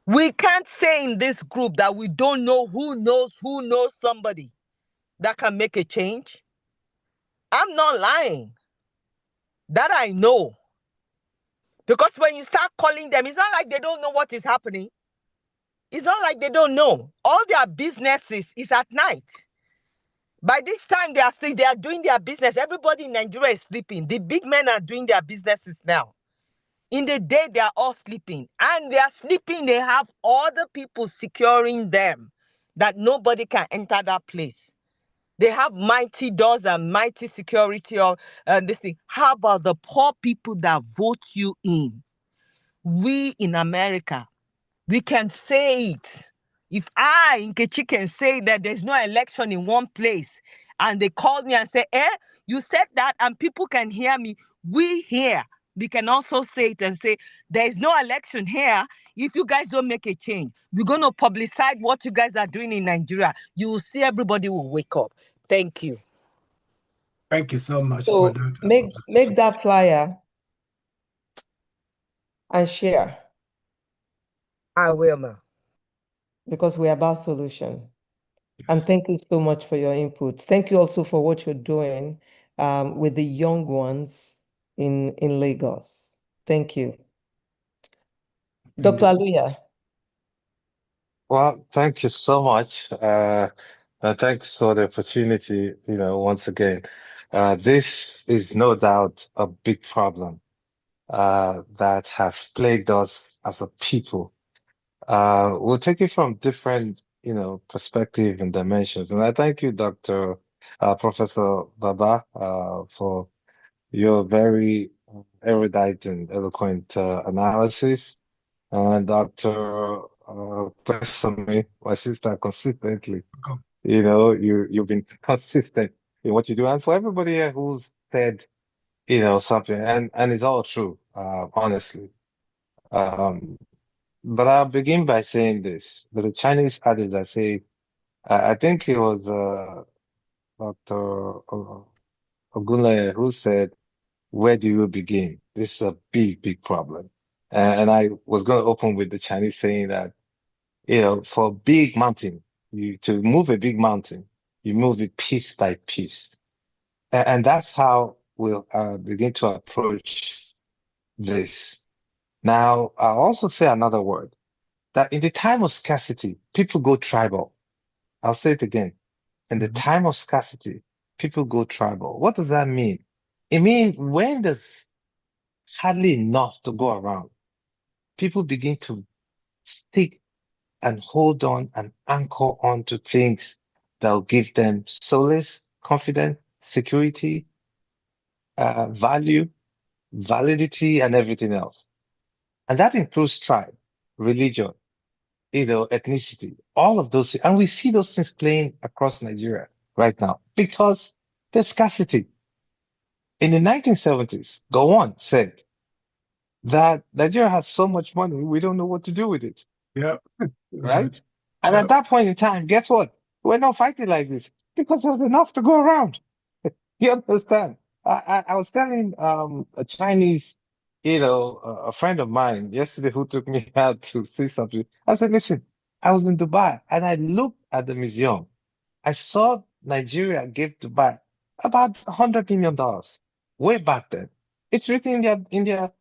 We can't say in this group that we don't know who knows somebody that can make a change. I'm not lying. That I know. Because when you start calling them, it's not like they don't know what is happening. It's not like they don't know. All their businesses is at night. By this time, they are doing their business. Everybody in Nigeria is sleeping. The big men are doing their businesses now. In the day, they are all sleeping. And they are sleeping, they have other people securing them that nobody can enter that place. They have mighty doors and mighty security of this thing. How about the poor people that vote you in? We in America, we can say it. If I, Nkechi, can say that there's no election in one place, and they call me and say, You said that and people can hear me. We here, we can also say it and say, there is no election here if you guys don't make a change. We're going to publicize what you guys are doing in Nigeria. You will see everybody will wake up. Thank you. Thank you so much for So that. make that flyer and share, I will, ma. because we're about solution. And Yes. thank you so much for your input. Thank you also for what you're doing with the young ones in Lagos. Thank you. Dr. Indeed. Aluya. Well, thank you so much. And thanks for the opportunity, once again. This is no doubt a big problem, that has plagued us as a people. We'll take it from different, perspective and dimensions. And I thank you, Professor Baba, for your very erudite and eloquent, analysis. And Dr. Personally, my sister, consistently, Okay. you've been consistent in what you do. And for everybody here who's said, something, and it's all true, honestly. Um, but I'll begin by saying this. There's a Chinese adage that say, I think it was, Dr. Ogunle who said, where do you begin? This is a big, big problem. And I was going to open with the Chinese saying that, for a big mountain, to move a big mountain, you move it piece by piece. And that's how we'll begin to approach this. Now, I'll also say another word, that in the time of scarcity, people go tribal. I'll say it again. In the Mhm. time of scarcity, people go tribal. What does that mean? It means when there's hardly enough to go around, people begin to stick and hold on and anchor on to things that will give them solace, confidence, security, value, validity, and everything else. And that includes tribe, religion, ethnicity, all of those. And we see those things playing across Nigeria right now because there's scarcity. In the 1970s, Gowon said that Nigeria has so much money, we don't know what to do with it. Yep. Right? And Yep. at that point in time, guess what? We're not fighting like this because there's enough to go around. You understand? I was telling a Chinese, a friend of mine yesterday who took me out to see something. I said, listen, I was in Dubai and I looked at the museum. I saw Nigeria gave Dubai about $100 million way back then. It's written in their,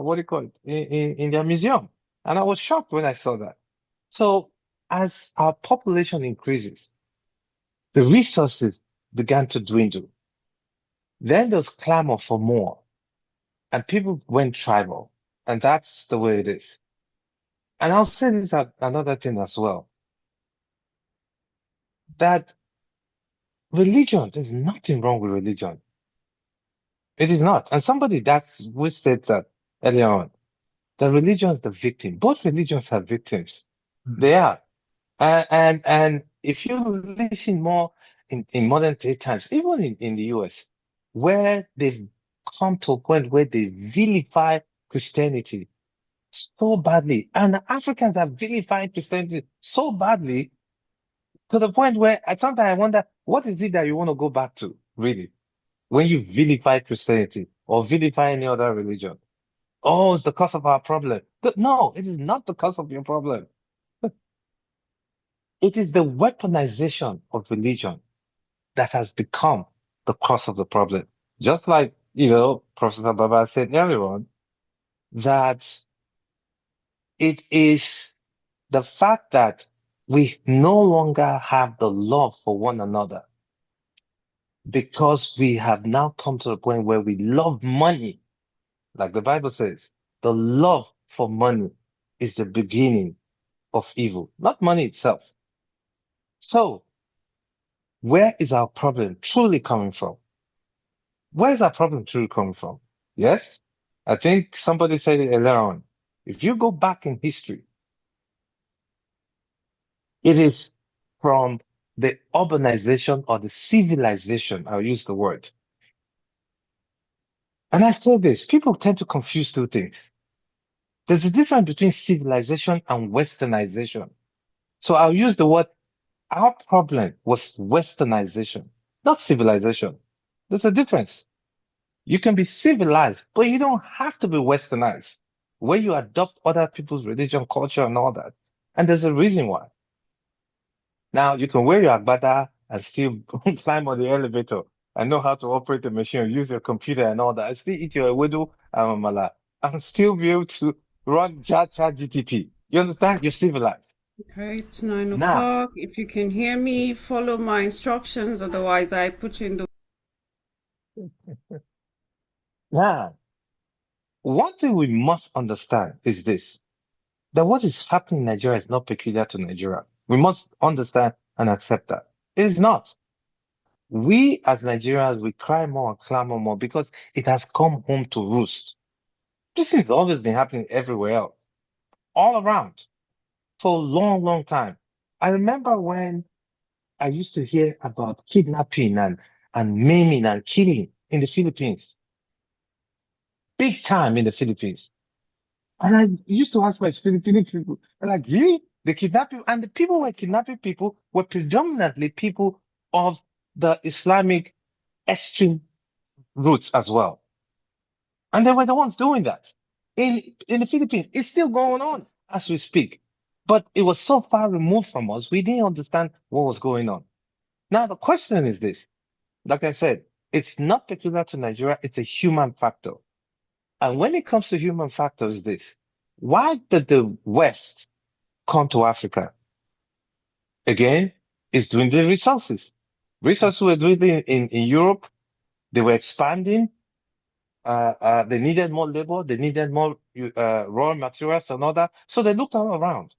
what do you call it? In their museum. And I was shocked when I saw that. So as our population increases, the resources began to dwindle. Then there's clamor for more and people went tribal. And that's the way it is. And I'll say this another thing as well, that religion, there's nothing wrong with religion. It is not. And somebody we said that earlier on, that religion is the victim. Both religions are victims. Mhm. They are. And if you listen more in modern day times, even in the US, where they've come to a point where they vilify Christianity so badly, and Africans are vilifying Christianity so badly to the point where sometimes I wonder, what is it that you want to go back to, really, when you vilify Christianity or vilify any other religion? Oh, it's the cause of our problem. No, it is not the cause of your problem. It is the weaponization of religion that has become the cause of the problem. Just like, Professor Baba said earlier on, that it is the fact that we no longer have the love for one another because we have now come to the point where we love money. Like the Bible says, the love for money is the beginning of evil, not money itself. So where is our problem truly coming from? Where is our problem truly coming from? Yes, I think somebody said it earlier on. If you go back in history, it is from the urbanization or the civilization, I'll use the word. And I say this, people tend to confuse two things. There's a difference between civilization and westernization. So I'll use the word, our problem was westernization, not civilization. There's a difference. You can be civilized, but you don't have to be westernized, where you adopt other people's religion, culture, and all that. And there's a reason why. Now, you can wear your agbada and still climb on the elevator and know how to operate the machine, use your computer and all that, and still eat your ewedu and amala, and still be able to run GTP. You understand? You're civilized. Okay, it's 9 Now, o'clock. If you can hear me, follow my instructions. Otherwise, I put you in the. now, one thing we must understand is this, that what is happening in Nigeria is not peculiar to Nigeria. We must understand and accept that. It is not. We as Nigerians, we cry more and clamor more because it has come home to roost. This has always been happening everywhere else, all around, for a long, long time. I remember when I used to hear about kidnapping and maiming and killing in the Philippines, big time in the Philippines. And I used to ask my Filipino people, they're like, really? They kidnap you? And the people who were kidnapping people were predominantly people of the Islamic extreme roots as well. And they were the ones doing that. In the Philippines, it's still going on as we speak. But it was so far removed from us, we didn't understand what was going on. Now, the question is this. Like I said, it's not peculiar to Nigeria, it's a human factor. And when it comes to human factor is this. Why did the West come to Africa? Again, it's doing the resources. Resources were doing in Europe. They were expanding. They needed more labor. They needed more raw materials and all that. So they looked all around.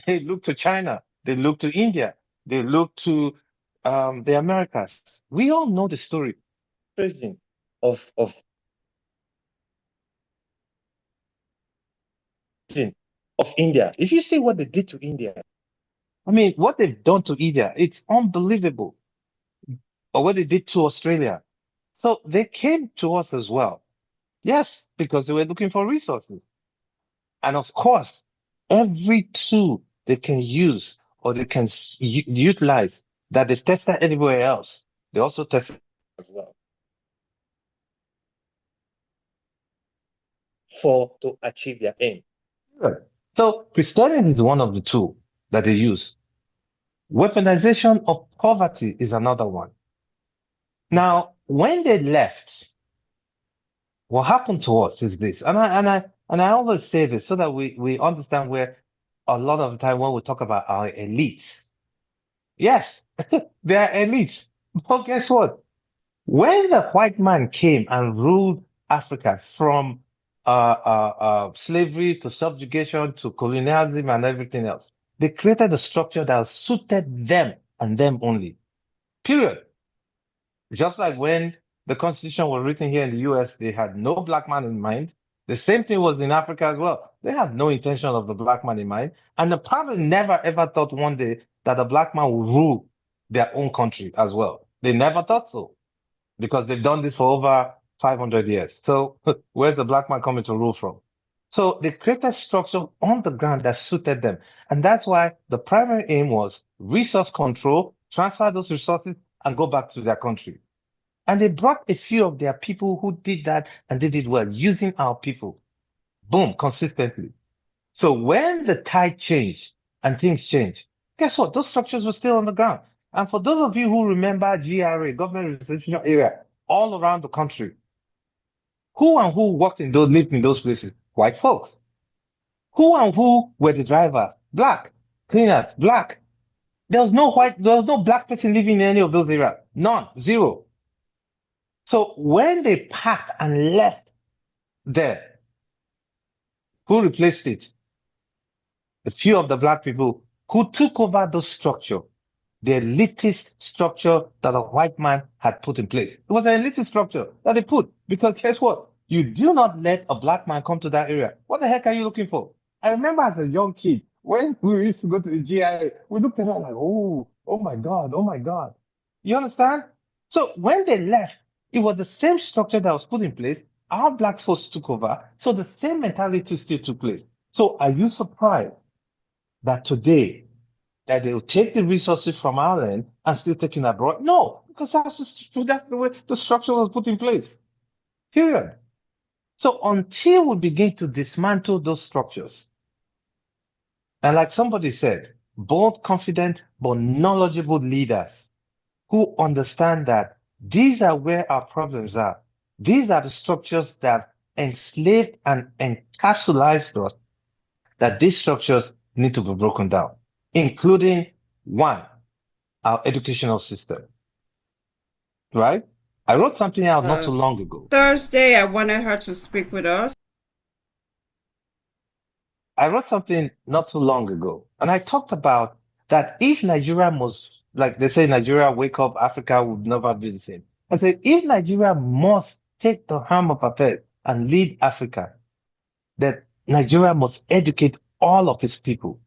They looked to China. They looked to India. They looked to the Americas. We all know the story of India. If you see what they did to India, I mean, what they've done to India, it's unbelievable. Or what they did to Australia. So they came to us as well. Yes, because they were looking for resources. And of course, every tool they can use or they can utilize that they've tested anywhere else, they also test as well for to achieve their aim. Right. So Christianity is one of the two that they use. Weaponization of poverty is another one. Now, when they left, what happened to us is this, and I always say this so that we understand where a lot of the time when we talk about our elites, yes, they are elites. But guess what? When the white man came and ruled Africa from slavery to subjugation to colonialism and everything else, they created a structure that suited them and them only. Period. Just like when the Constitution was written here in the US, they had no black man in mind. The same thing was in Africa as well. They had no intention of the black man in mind. And they probably never ever thought one day that the black man would rule their own country as well. They never thought so because they've done this for over 500 years. So where's the black man coming to rule from? So they created structure on the ground that suited them. And that's why the primary aim was resource control, transfer those resources and go back to their country. And they brought a few of their people who did that and they did well using our people. Boom, consistently. So when the tide changed and things changed, guess what? Those structures were still on the ground. And for those of you who remember GRA, government residential area, all around the country, who and who lived in those places? White folks. Who and who were the drivers? Black. Cleaners, black. There was no black person living in any of those areas. None. Zero. So when they packed and left there, who replaced it? A few of the black people who took over those structure, the elitist structure that a white man had put in place. It was an elitist structure that they put because guess what? You do not let a black man come to that area. What the heck are you looking for? I remember as a young kid, when we used to go to the GIA, we looked at it like, oh, Oh my God. Oh my God. You understand? So when they left, it was the same structure that was put in place. Our black folks took over. So the same mentality still took place. So are you surprised that today that they will take the resources from our land and still take it abroad? No, because that's the way the structure was put in place. Period. So until we begin to dismantle those structures, and like somebody said, bold, confident, but knowledgeable leaders who understand that these are where our problems are. These are the structures that enslaved and encapsulated us, that these structures need to be broken down, including one, our educational system, right? I wrote something out not too long ago. Thursday, I wanted her to speak with us. I wrote something not too long ago, and I talked about that if Nigeria must, like they say, Nigeria wake up, Africa would never be the same. I said, if Nigeria must take the helm of affairs and lead Africa, that Nigeria must educate all of its people.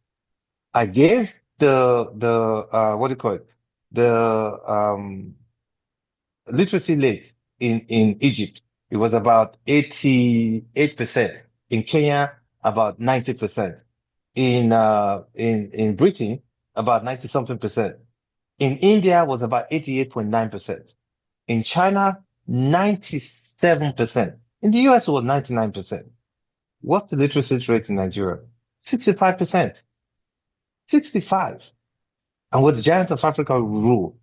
I gave the what do you call it? The literacy rate in Egypt. It was about 88%. In Kenya, about 90%. In Britain, about 90 something percent. In India was about 88.9%. In China, 97%. In the US, it was 99%. What's the literacy rate in Nigeria? 65%. 65. And with the giant of Africa rule.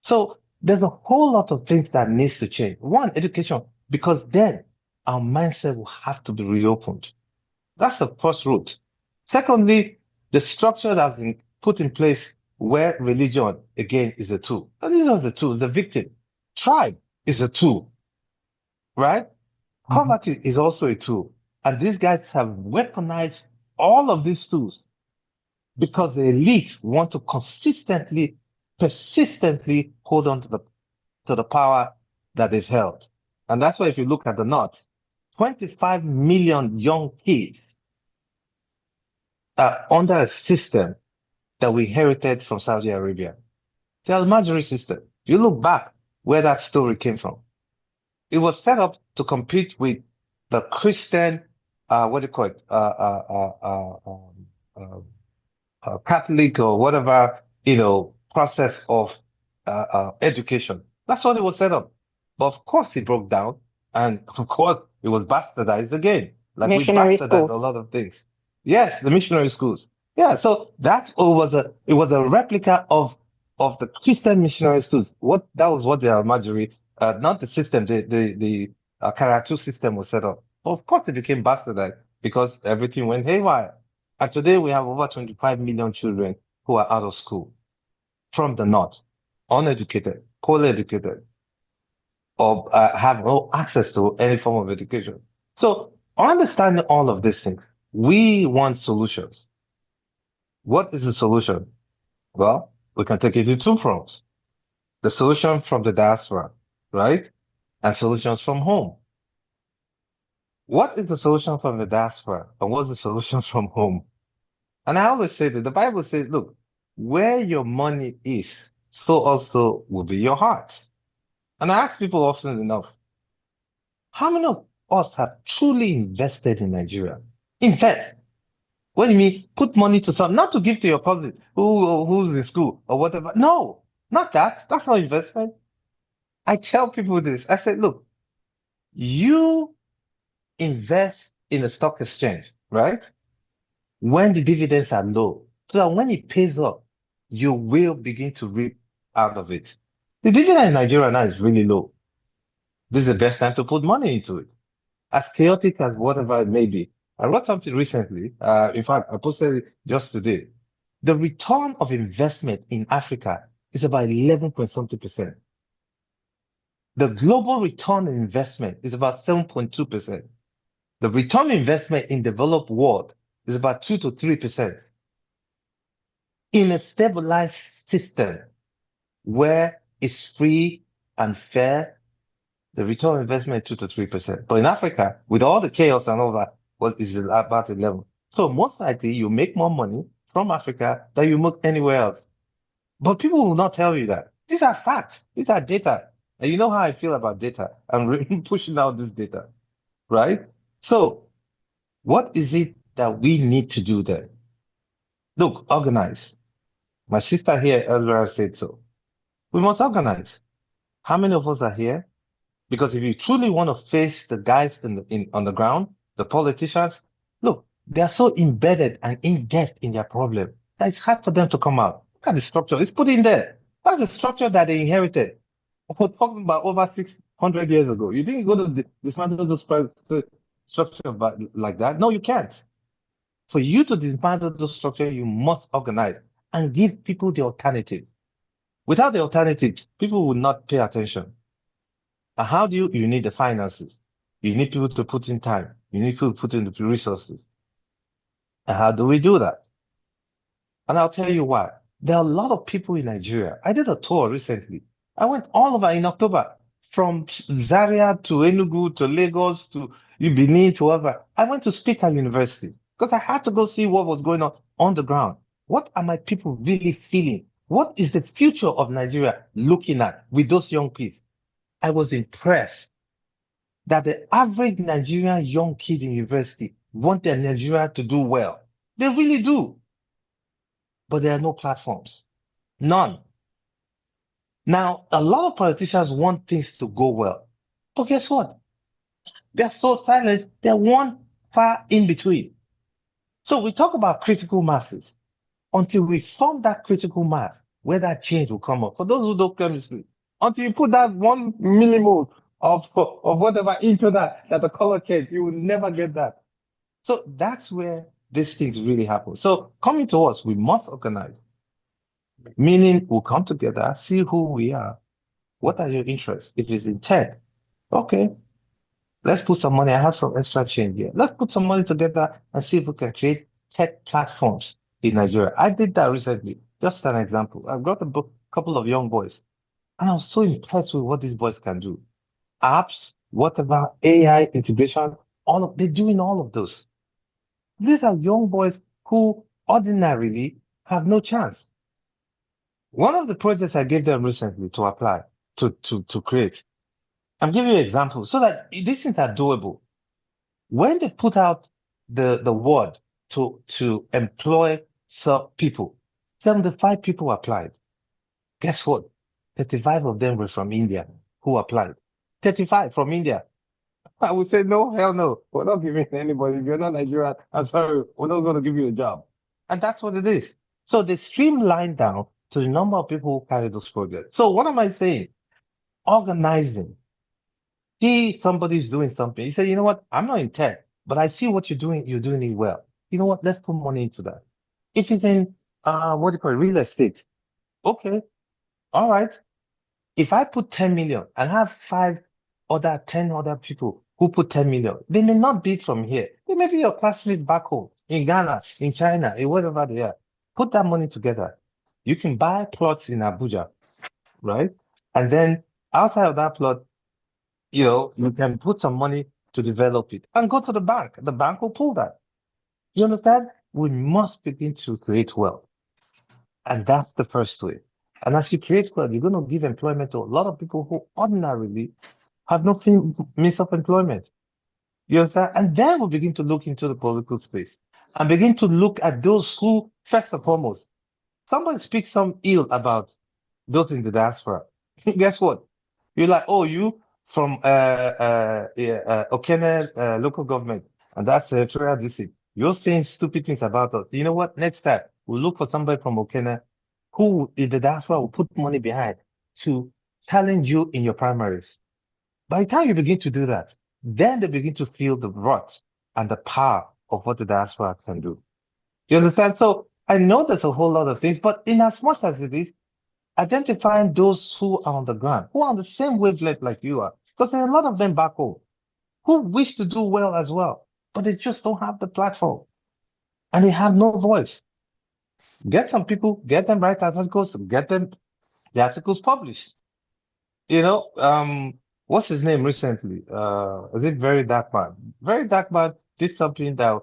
So there's a whole lot of things that needs to change. One, education, because then our mindset will have to be reopened. That's the first route. Secondly, the structure that's been put in place where religion, again, is a tool. Religion is a tool, is a victim. Tribe is a tool, right? Poverty is also a tool. And these guys have weaponized all of these tools because the elite want to consistently, persistently hold on to the power that they've held. And that's why if you look at the North, 25 million young kids are under a system that we inherited from Saudi Arabia. The Al-Majri system. If you look back where that story came from, it was set up to compete with the Christian, what do you call it, Catholic or whatever, process of education. That's what it was set up. But of course it broke down, and of course it was bastardized again. Like we Missionary bastardized a schools. lot of things. Yes, the missionary schools. Yeah, so that was a replica of the Christian missionary schools. That was what the Almajiri, not the system, the Karatu system was set up. But of course it became bastardized because everything went haywire. And today we have over 25 million children who are out of school from the north, uneducated, poorly educated, or have no access to any form of education. So understanding all of these things, we want solutions. What is the solution? Well, we can take it in two fronts. The solution from the diaspora, right? And solutions from home. What is the solution from the diaspora? And what's the solution from home? And I always say that the Bible says, look, where your money is, so also will be your heart. And I ask people often enough, how many of us have truly invested in Nigeria? Invest. What do you mean? Put money to some, not to give to your cousin who's in school or whatever. No, not that. That's not investment. I tell people this. I said, look, you invest in a stock exchange, right? When the dividends are low, so that when it pays off, you will begin to reap out of it. The dividend in Nigeria now is really low. This is the best time to put money into it. As chaotic as whatever it may be. I wrote something recently. In fact, I posted it just today. The return of investment in Africa is about 11 point something percent. The global return on investment is about 7.2%. The return on investment in developed world is about 2 to 3%. In a stabilized system where it's free and fair, the return on investment 2 to 3%. But in Africa, with all the chaos and all that, is about 11. So most likely you make more money from Africa than you make anywhere else. But people will not tell you that. These are facts. These are data. And you know how I feel about data. I'm really pushing out this data, right? So what is it that we need to do then? Look, organize. My sister here earlier said so. We must organize. How many of us are here? Because if you truly want to face the guys on the ground, the politicians, look, they are so embedded and in depth in their problem that it's hard for them to come out. Look at the structure. It's put in there. That's the structure that they inherited. We're talking about over 600 years ago. You think you go to dismantle those structure like that? No, you can't. For you to dismantle those structure, you must organize and give people the alternative. Without the alternative, people will not pay attention. And how do you need the finances? You need people to put in time. You need people to put in the resources. And how do we do that? And I'll tell you why. There are a lot of people in Nigeria. I did a tour recently. I went all over in October, from Zaria to Enugu to Lagos to Benin to wherever. I went to speak at university because I had to go see what was going on the ground. What are my people really feeling? What is the future of Nigeria looking at with those young kids? I was impressed that the average Nigerian young kid in university want their Nigeria to do well. They really do. But there are no platforms. None. Now, a lot of politicians want things to go well. But guess what? They're so silent, they're one far in between. So we talk about critical masses. Until we form that critical mass, where that change will come up. For those who don't chemistry, until you put that 1 millimole of whatever into that the color change, you will never get that. So that's where these things really happen. So coming to us, we must organize. Meaning we'll come together, see who we are. What are your interests? If it's in tech, okay, let's put some money. I have some extra change here. Let's put some money together and see if we can create tech platforms in Nigeria. I did that recently. Just an example. I've got a couple of young boys, and I was so impressed with what these boys can do. Apps, whatever, AI integration, they're doing all of those. These are young boys who ordinarily have no chance. One of the projects I gave them recently to apply, to create, I'm giving you an example so that these things are doable. When they put out the word to employ some people, 75 people applied. Guess what? 35 of them were from India who applied. 35 from India. I would say, no, hell no. We're not giving anybody. If you're not Nigerian, I'm sorry, we're not going to give you a job. And that's what it is. So they streamlined down to the number of people who carry those projects. So what am I saying? Organizing. See somebody's doing something. You say, you know what? I'm not in tech, but I see what you're doing it well. You know what? Let's put money into that. If it's in, what do you call it? Real estate. Okay. All right. If I put 10 million and have 10 other people who put 10 million, they may not be from here. They may be your classmate back home in Ghana, in China, in wherever they are. Put that money together. You can buy plots in Abuja, right? And then outside of that plot, you can put some money to develop it and go to the bank. The bank will pull that. You understand? We must begin to create wealth. And that's the first way. And as you create wealth, you're going to give employment to a lot of people who ordinarily have no means of employment. You understand? And then we'll begin to look into the political space and begin to look at those who, first and foremost, somebody speaks some ill about those in the diaspora. Guess what? You're like, oh, you from Okene local government, and that's Territorial District. You're saying stupid things about us. You know what? Next time we'll look for somebody from Okene who in the diaspora will put money behind to challenge you in your primaries. By the time you begin to do that, then they begin to feel the wrath and the power of what the diaspora can do. You understand? So I know there's a whole lot of things, but in as much as it is, identifying those who are on the ground, who are on the same wavelength like you are, because there are a lot of them back home who wish to do well as well, but they just don't have the platform and they have no voice. Get some people, get them write articles, get them the articles published. What's his name recently? Is it Very Dark Man? Very Dark Man did something that,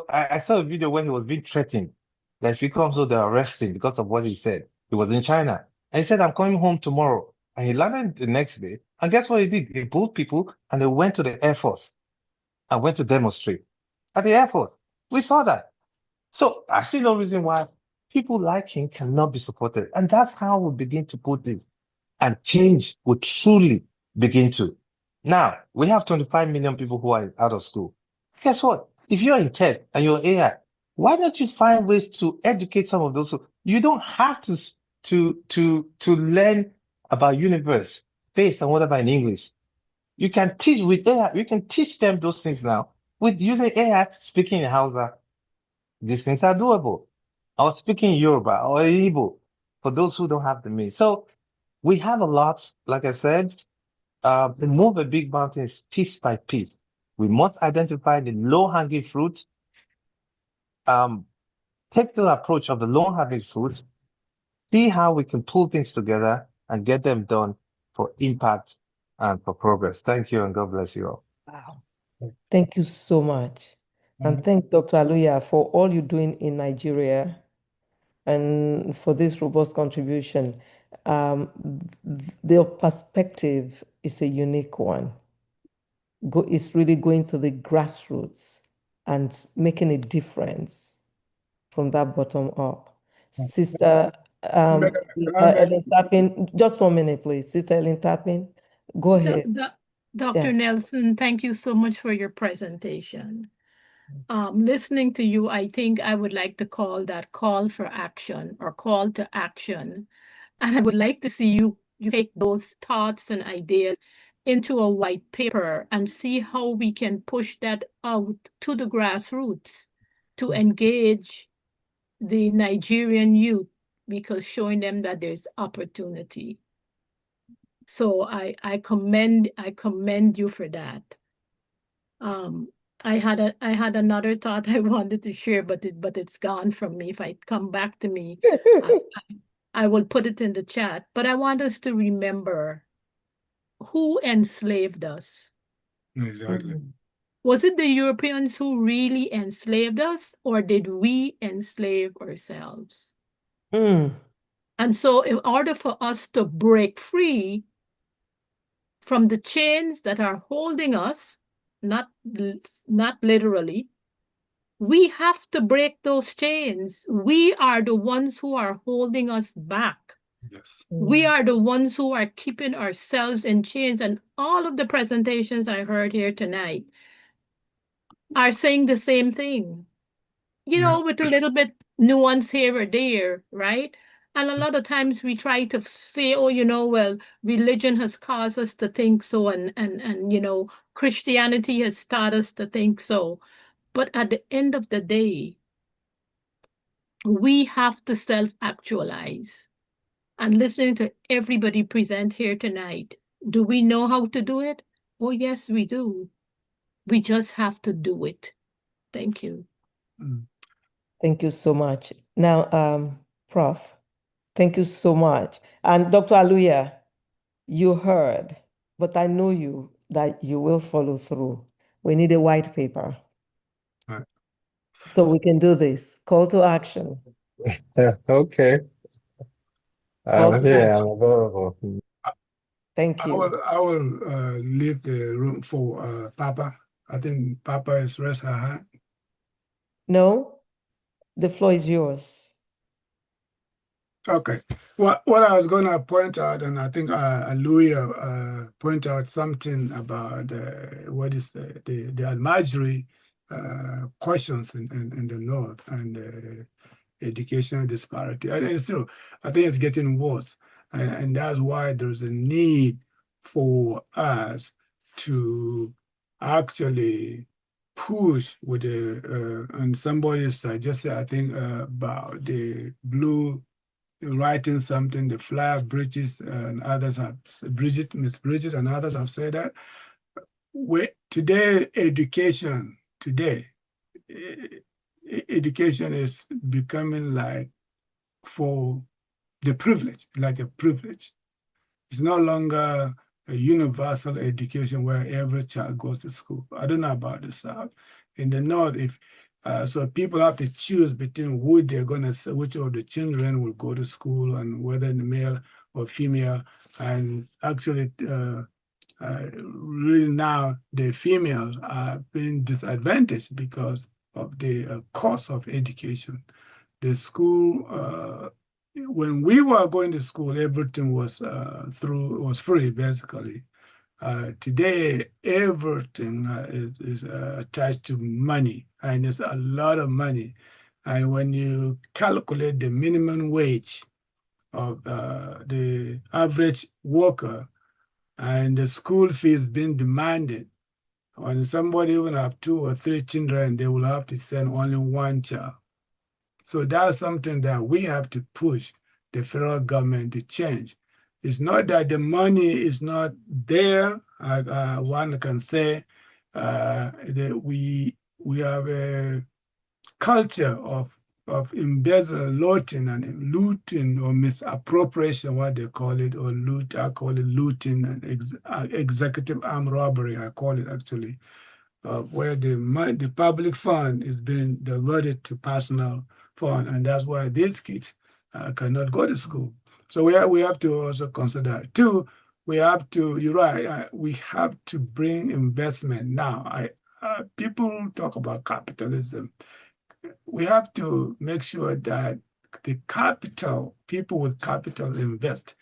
I saw a video when he was being threatened that if he comes out, they'll arrest him because of what he said. He was in China. And he said, I'm coming home tomorrow. And he landed the next day. And guess what he did? He pulled people and they went to the Air Force and went to demonstrate at the Air Force. We saw that. So I see no reason why people like him cannot be supported. And that's how we begin to put this. And change will truly begin to. Now, we have 25 million people who are out of school. Guess what? If you're in tech and you're AI, why don't you find ways to educate some of those? You don't have to learn about universe, space, and whatever in English. You can teach with AI. You can teach them those things now with using AI, speaking in Hausa. These things are doable. Or speaking Yoruba or Igbo for those who don't have the means. So we have a lot, like I said, to move a big mountain is piece by piece. We must identify the low-hanging fruit, take the approach of the low-hanging fruit, see how we can pull things together and get them done for impact and for progress. Thank you, and God bless you all. Wow. Thank you so much. And thanks, Dr. Aluya, for all you're doing in Nigeria and for this robust contribution. The perspective is a unique one. It's really going to the grassroots and making a difference from that bottom up. Sister Ellen Tapping, just 1 minute, please. Sister Ellen Tapping, go ahead. Dr. Yeah. Nelson, thank you so much for your presentation. Listening to you, I think I would like to call that call for action or call to action. And I would like to see you take those thoughts and ideas into a white paper and see how we can push that out to the grassroots to engage the Nigerian youth, because showing them that there's opportunity. So I commend you for that. I had another thought I wanted to share, but it's gone from me. If it come back to me, I will put it in the chat. But I want us to remember who enslaved us. Exactly. Was it the Europeans who really enslaved us, or did we enslave ourselves? And so in order for us to break free from the chains that are holding us, not literally, we have to break those chains. We are the ones who are holding us back. Yes. We are the ones who are keeping ourselves in chains. And all of the presentations I heard here tonight are saying the same thing, you know, with a little bit nuance here or there, right? And a lot of times we try to say, oh, you know, well, religion has caused us to think so, and you know, Christianity has taught us to think so. But at the end of the day, we have to self-actualize. And listening to everybody present here tonight, do we know how to do it? Oh, yes, we do. We just have to do it. Thank you. Thank you so much. Now, Prof, thank you so much. And Dr. Aluya, you heard, but I know you that you will follow through. We need a white paper. Right. So we can do this. Call to action. Okay. Call I'm to here. action. I'm available. Thank you. I will leave the room for Papa. I think Papa is raised her hand. No, the floor is yours. Okay. What I was going to point out, and I think Aluya point out something about what is the Almajiri questions in the north and educational disparity. And it's true. I think it's getting worse, and that's why there's a need for us to actually push with the and somebody suggested, I think, about the blue writing something, the flyer bridges, and others have Miss Bridget and others have said that. Today education is becoming like for the privilege, like a privilege. It's no longer a universal education where every child goes to school. I don't know about the South. In the North, if So people have to choose between who they're going to say, which of the children will go to school and whether the male or female. And actually, really now the females are being disadvantaged because of the cost of education. The school, when we were going to school, everything was was free basically. Today, everything is attached to money, and it's a lot of money. And when you calculate the minimum wage of the average worker and the school fees being demanded, when somebody even have 2 or 3 children, they will have to send only one child. So that's something that we have to push the federal government to change. It's not that the money is not there. One can say that we have a culture of embezzling, looting or misappropriation, what they call it, or loot. I call it looting and executive armed robbery. I call it actually, where the public fund is being diverted to personal fund, and that's why these kids cannot go to school. So we have to also consider. Two, we have to. You're right. We have to bring investment now. People talk about capitalism. We have to make sure that the capital, people with capital invest.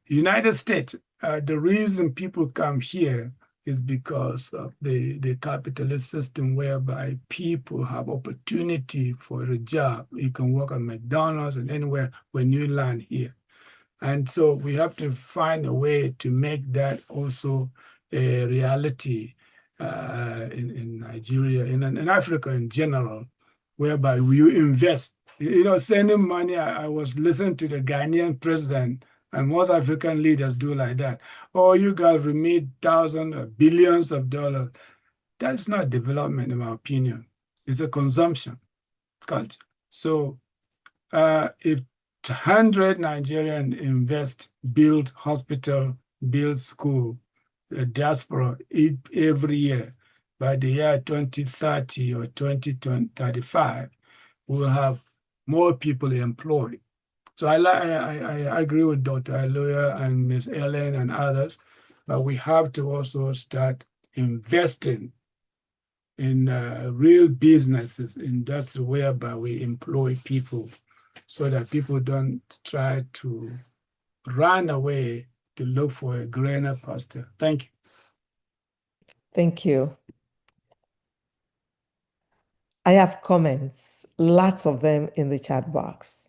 United States, the reason people come here is because of the capitalist system whereby people have opportunity for a job. You can work at McDonald's and anywhere when you land here. And so we have to find a way to make that also a reality in Nigeria, in Africa in general, whereby you invest. You know, sending money, I was listening to the Ghanaian president, and most African leaders do like that. Oh, you guys remit thousands or billions of dollars. That's not development, in my opinion. It's a consumption culture. So if 100 Nigerians invest, build hospital, build school, diaspora every year, by the year 2030 or 2035, we will have more people employed. So I agree with Dr. Aloya and Ms. Ellen and others, but we have to also start investing in real businesses, industry whereby we employ people so that people don't try to run away to look for a greener pasture. Thank you. Thank you. I have comments, lots of them in the chat box.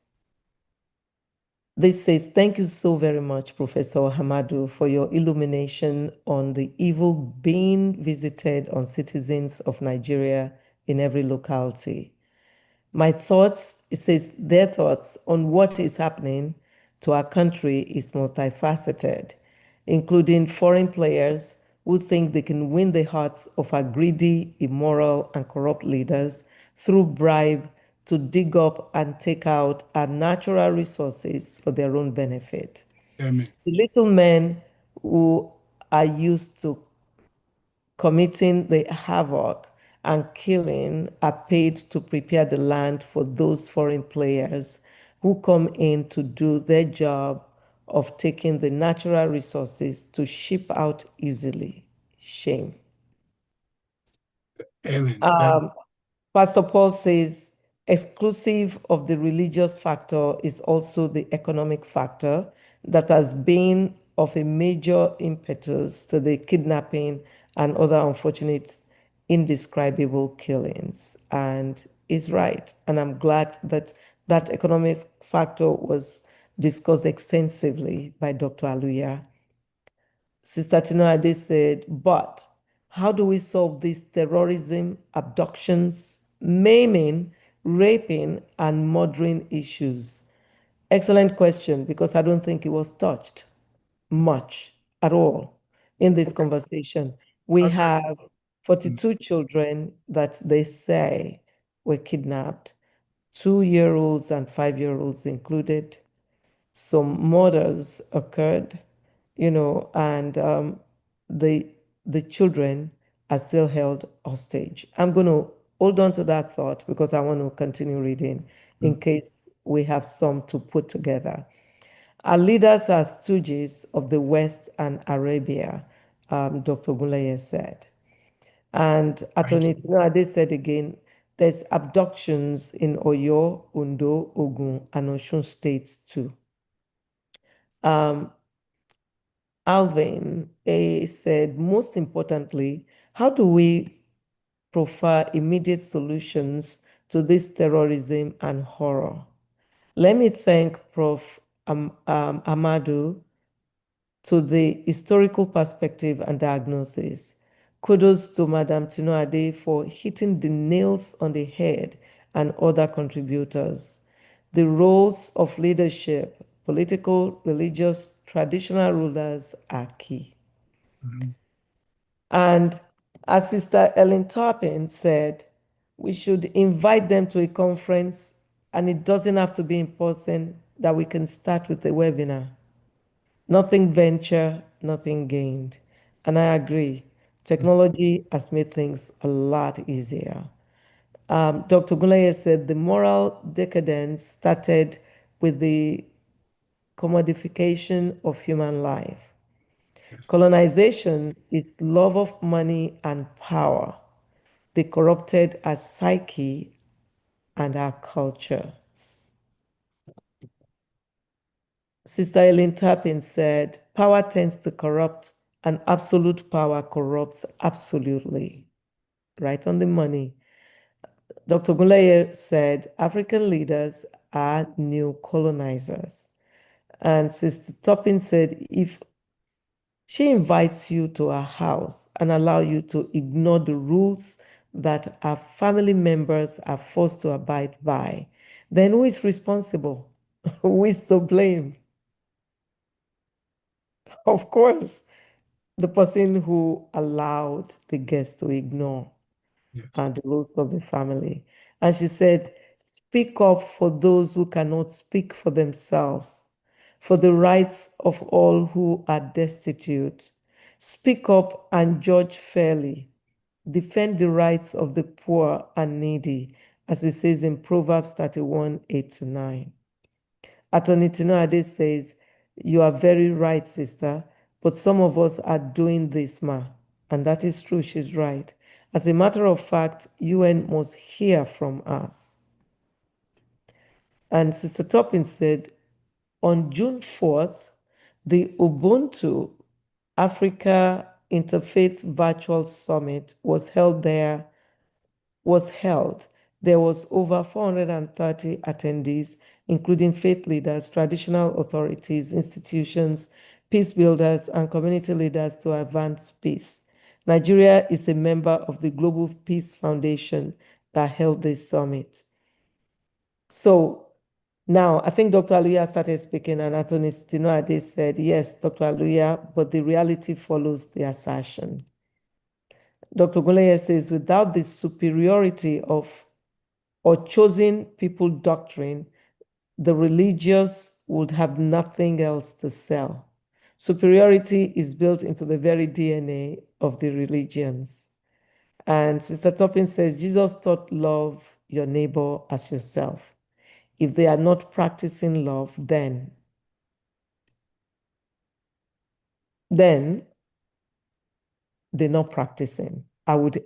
This says, thank you so very much, Professor Ahmadu, for your illumination on the evil being visited on citizens of Nigeria in every locality. My thoughts, it says, their thoughts on what is happening to our country is multifaceted, including foreign players who think they can win the hearts of our greedy, immoral, and corrupt leaders through bribe to dig up and take out our natural resources for their own benefit. Amen. The little men who are used to committing the havoc and killing are paid to prepare the land for those foreign players who come in to do their job of taking the natural resources to ship out easily. Shame. Amen. Pastor Paul says, exclusive of the religious factor is also the economic factor that has been of a major impetus to the kidnapping and other unfortunate, indescribable killings. And is right. And I'm glad that that economic factor was discussed extensively by Dr. Aluya. Sister Tinoade said, but how do we solve these terrorism, abductions, maiming, raping, and murdering issues? Excellent question, because I don't think it was touched much at all in this conversation. We Okay. have 42 children that they say were kidnapped, 2-year-olds and 5-year-olds included. Some murders occurred, and the children are still held hostage. I'm going to hold on to that thought because I want to continue reading in case we have some to put together. Our leaders are stooges of the West and Arabia, Dr. Guleye said. And Attorney Tinuade said again, there's abductions in Oyo, Ondo, Ogun, and Osun states too. Alvin A said, most importantly, how do we prefer immediate solutions to this terrorism and horror? Let me thank Prof. Ahmadu to the historical perspective and diagnosis. Kudos to Madam Tinuade for hitting the nails on the head and other contributors. The roles of leadership, political, religious, traditional rulers are key. And as Sister Ellen Tarpin said, we should invite them to a conference, and it doesn't have to be in person, that we can start with a webinar. Nothing venture, nothing gained. And I agree. Technology has made things a lot easier. Dr. Guleye said the moral decadence started with the commodification of human life. Yes. Colonization is love of money and power. They corrupted our psyche and our culture. Sister Eileen Tappin said, power tends to corrupt, and absolute power corrupts absolutely. Right on the money. Dr. Guleye said, African leaders are new colonizers. And Sister Toppin said, if she invites you to her house and allow you to ignore the rules that our family members are forced to abide by, then who is responsible? Who is to blame? Of course, the person who allowed the guest to ignore Yes. the rules of the family. And she said, speak up for those who cannot speak for themselves, for the rights of all who are destitute. Speak up and judge fairly. Defend the rights of the poor and needy, as it says in Proverbs 31, 8-9. Attorney Tinuade says, you are very right, sister, but some of us are doing this, ma. And that is true, she's right. As a matter of fact, UN must hear from us. And Sister Toppin said, on June 4th, the Ubuntu Africa Interfaith Virtual Summit was held. There was over 430 attendees, including faith leaders, traditional authorities, institutions, peace builders, and community leaders to advance peace. Nigeria is a member of the Global Peace Foundation that held this summit. So now, I think Dr. Aluya started speaking, and Attorney Tinuade said, yes, Dr. Aluya, but the reality follows the assertion. Dr. Guleye says, without the superiority of or chosen people doctrine, the religious would have nothing else to sell. Superiority is built into the very DNA of the religions. And Sister Toppin says, Jesus taught love your neighbor as yourself. If they are not practicing love, then they're not practicing. I would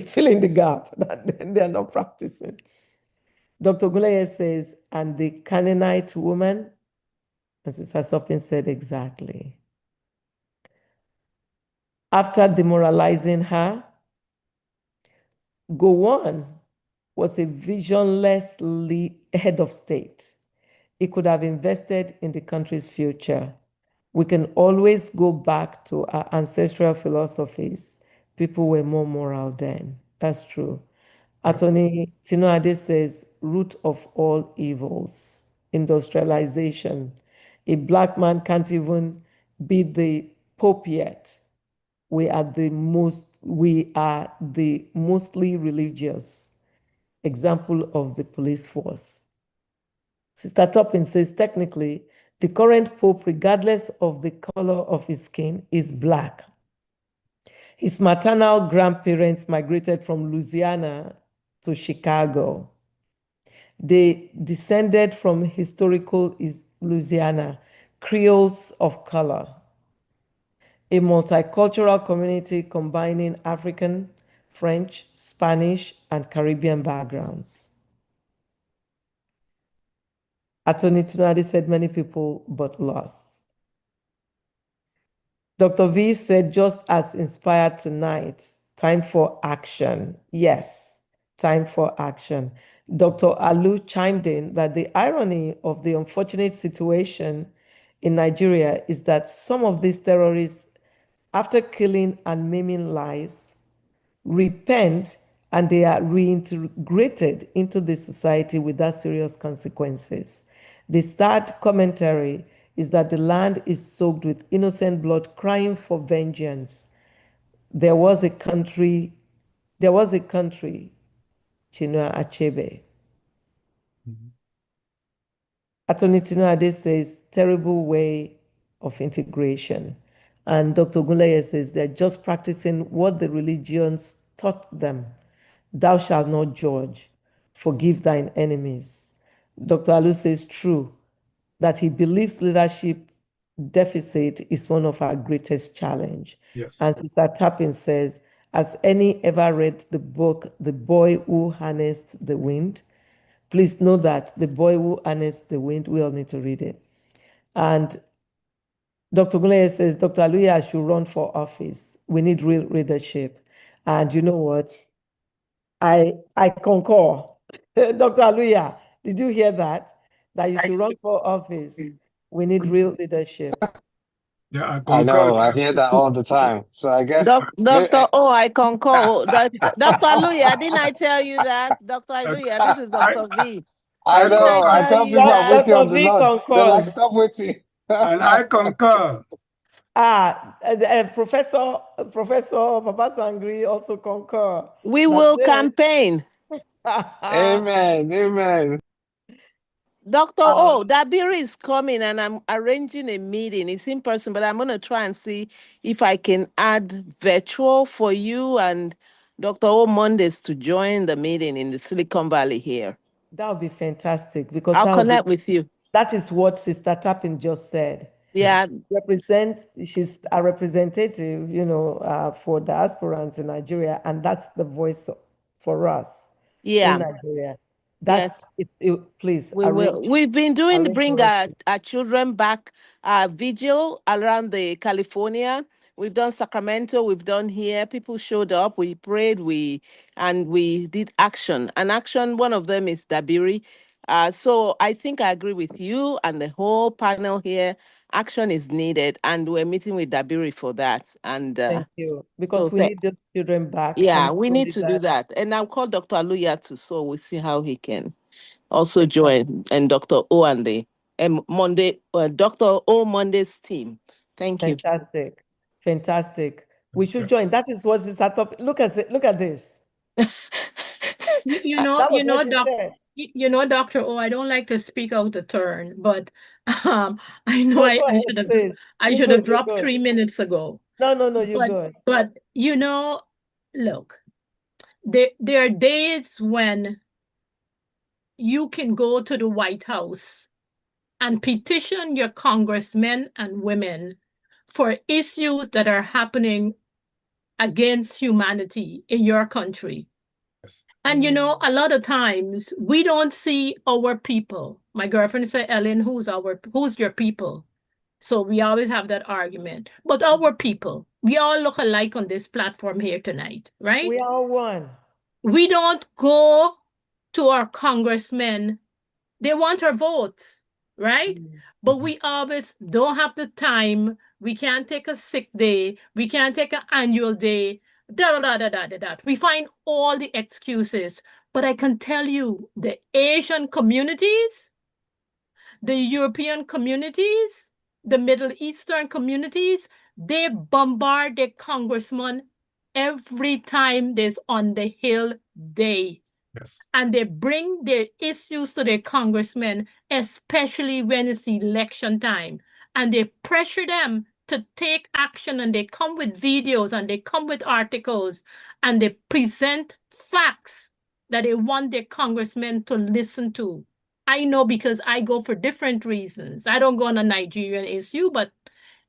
fill in the gap that they're not practicing. Dr. Guleye says, and the Canaanite woman, as Sister Toppin said, exactly. After demoralizing her, Gowon was a visionless head of state. He could have invested in the country's future. We can always go back to our ancestral philosophies. People were more moral then. That's true. Attorney Tinuade says, root of all evils, industrialization. A black man can't even be the pope yet. We are the mostly religious example of the police force. Sister Toppin says, technically, the current pope, regardless of the color of his skin, is black. His maternal grandparents migrated from Louisiana to Chicago. They descended from historical Louisiana, Creoles of color, a multicultural community combining African, French, Spanish, and Caribbean backgrounds. Attorney Tinade said many people but lost. Dr. V said, just as inspired tonight, time for action. Yes, time for action. Dr. Alu chimed in that the irony of the unfortunate situation in Nigeria is that some of these terrorists, after killing and maiming lives, repent and they are reintegrated into the society without serious consequences. The sad commentary is that the land is soaked with innocent blood crying for vengeance. There was a country, Chinua Achebe. Attorney Tinade says, terrible way of integration. And Dr. Guleye says they're just practicing what the religions taught them. Thou shalt not judge, forgive thine enemies. Dr. Alu says true, that he believes leadership deficit is one of our greatest challenge. Yes. And Sister Tapping says, has any ever read the book, The Boy Who Harnessed the Wind? Please know that The Boy Who Harnessed the Wind, we all need to read it. And Dr. Guleye says, Dr. Aluya should run for office. We need real leadership. And you know what? I concur. Dr. Aluya, did you hear that? That you should run for office. We need real leadership. Yeah, I I concur. know, I hear that all the time. So I guess Dr. O, I concur. Dr. Aluya, didn't I tell you that? Dr. Aluya, this is I, Dr. V. I Didn't I know. I tell tell you people I'm that? waiting on Dr. the V Lord. They're like, concurs. stop waiting. and I concur. Professor Baba-Singhri also concur. We That's will it. campaign. Amen. Amen. Dr. O, Dabiri is coming and I'm arranging a meeting. It's in person, but I'm going to try and see if I can add virtual for you and Dr. O Mondays to join the meeting in the Silicon Valley here. That would be fantastic because I'll connect with you. That is what Sister Tapping just said. Yeah. She's a representative, for diasporans in Nigeria, and that's the voice for us in Nigeria. That's it, please we will. arrange. We've been doing arrange bring for us. our children back vigil around the California. We've done Sacramento, we've done here. People showed up, we prayed, we did action. And action, one of them is Dabiri. So I think I agree with you and the whole panel here. Action is needed, and we're meeting with Dabiri for that. And Thank you. Because so we need the children back. yeah, and we not need only to do that. And I'll call Dr. Aluya too, so we'll see how he can also join, and Dr. O and the Dr. O Monday's team. Thank you. Fantastic. Fantastic. We should join. That is what is at top. Look at this. That was what she said. Dr. O, I don't like to speak out of turn, but I know No, I go ahead, should have please. I should have dropped 3 minutes ago. No, you're good. But look, there are days when you can go to the White House and petition your congressmen and women for issues that are happening against humanity in your country. Yes. And a lot of times we don't see our people. My girlfriend said, Ellen, who's your people? So we always have that argument. But our people, we all look alike on this platform here tonight, right? We are one. We don't go to our congressmen. They want our votes, right? But we always don't have the time. We can't take a sick day. We can't take an annual day. We find all the excuses. But I can tell you, the Asian communities, the European communities, the Middle Eastern communities, they bombard their congressman every time there's on the Hill Day. Yes. And they bring their issues to their congressmen, especially when it's election time. And they pressure them to take action, and they come with videos and they come with articles and they present facts that they want their congressmen to listen to. I know because I go for different reasons. I don't go on a Nigerian issue, but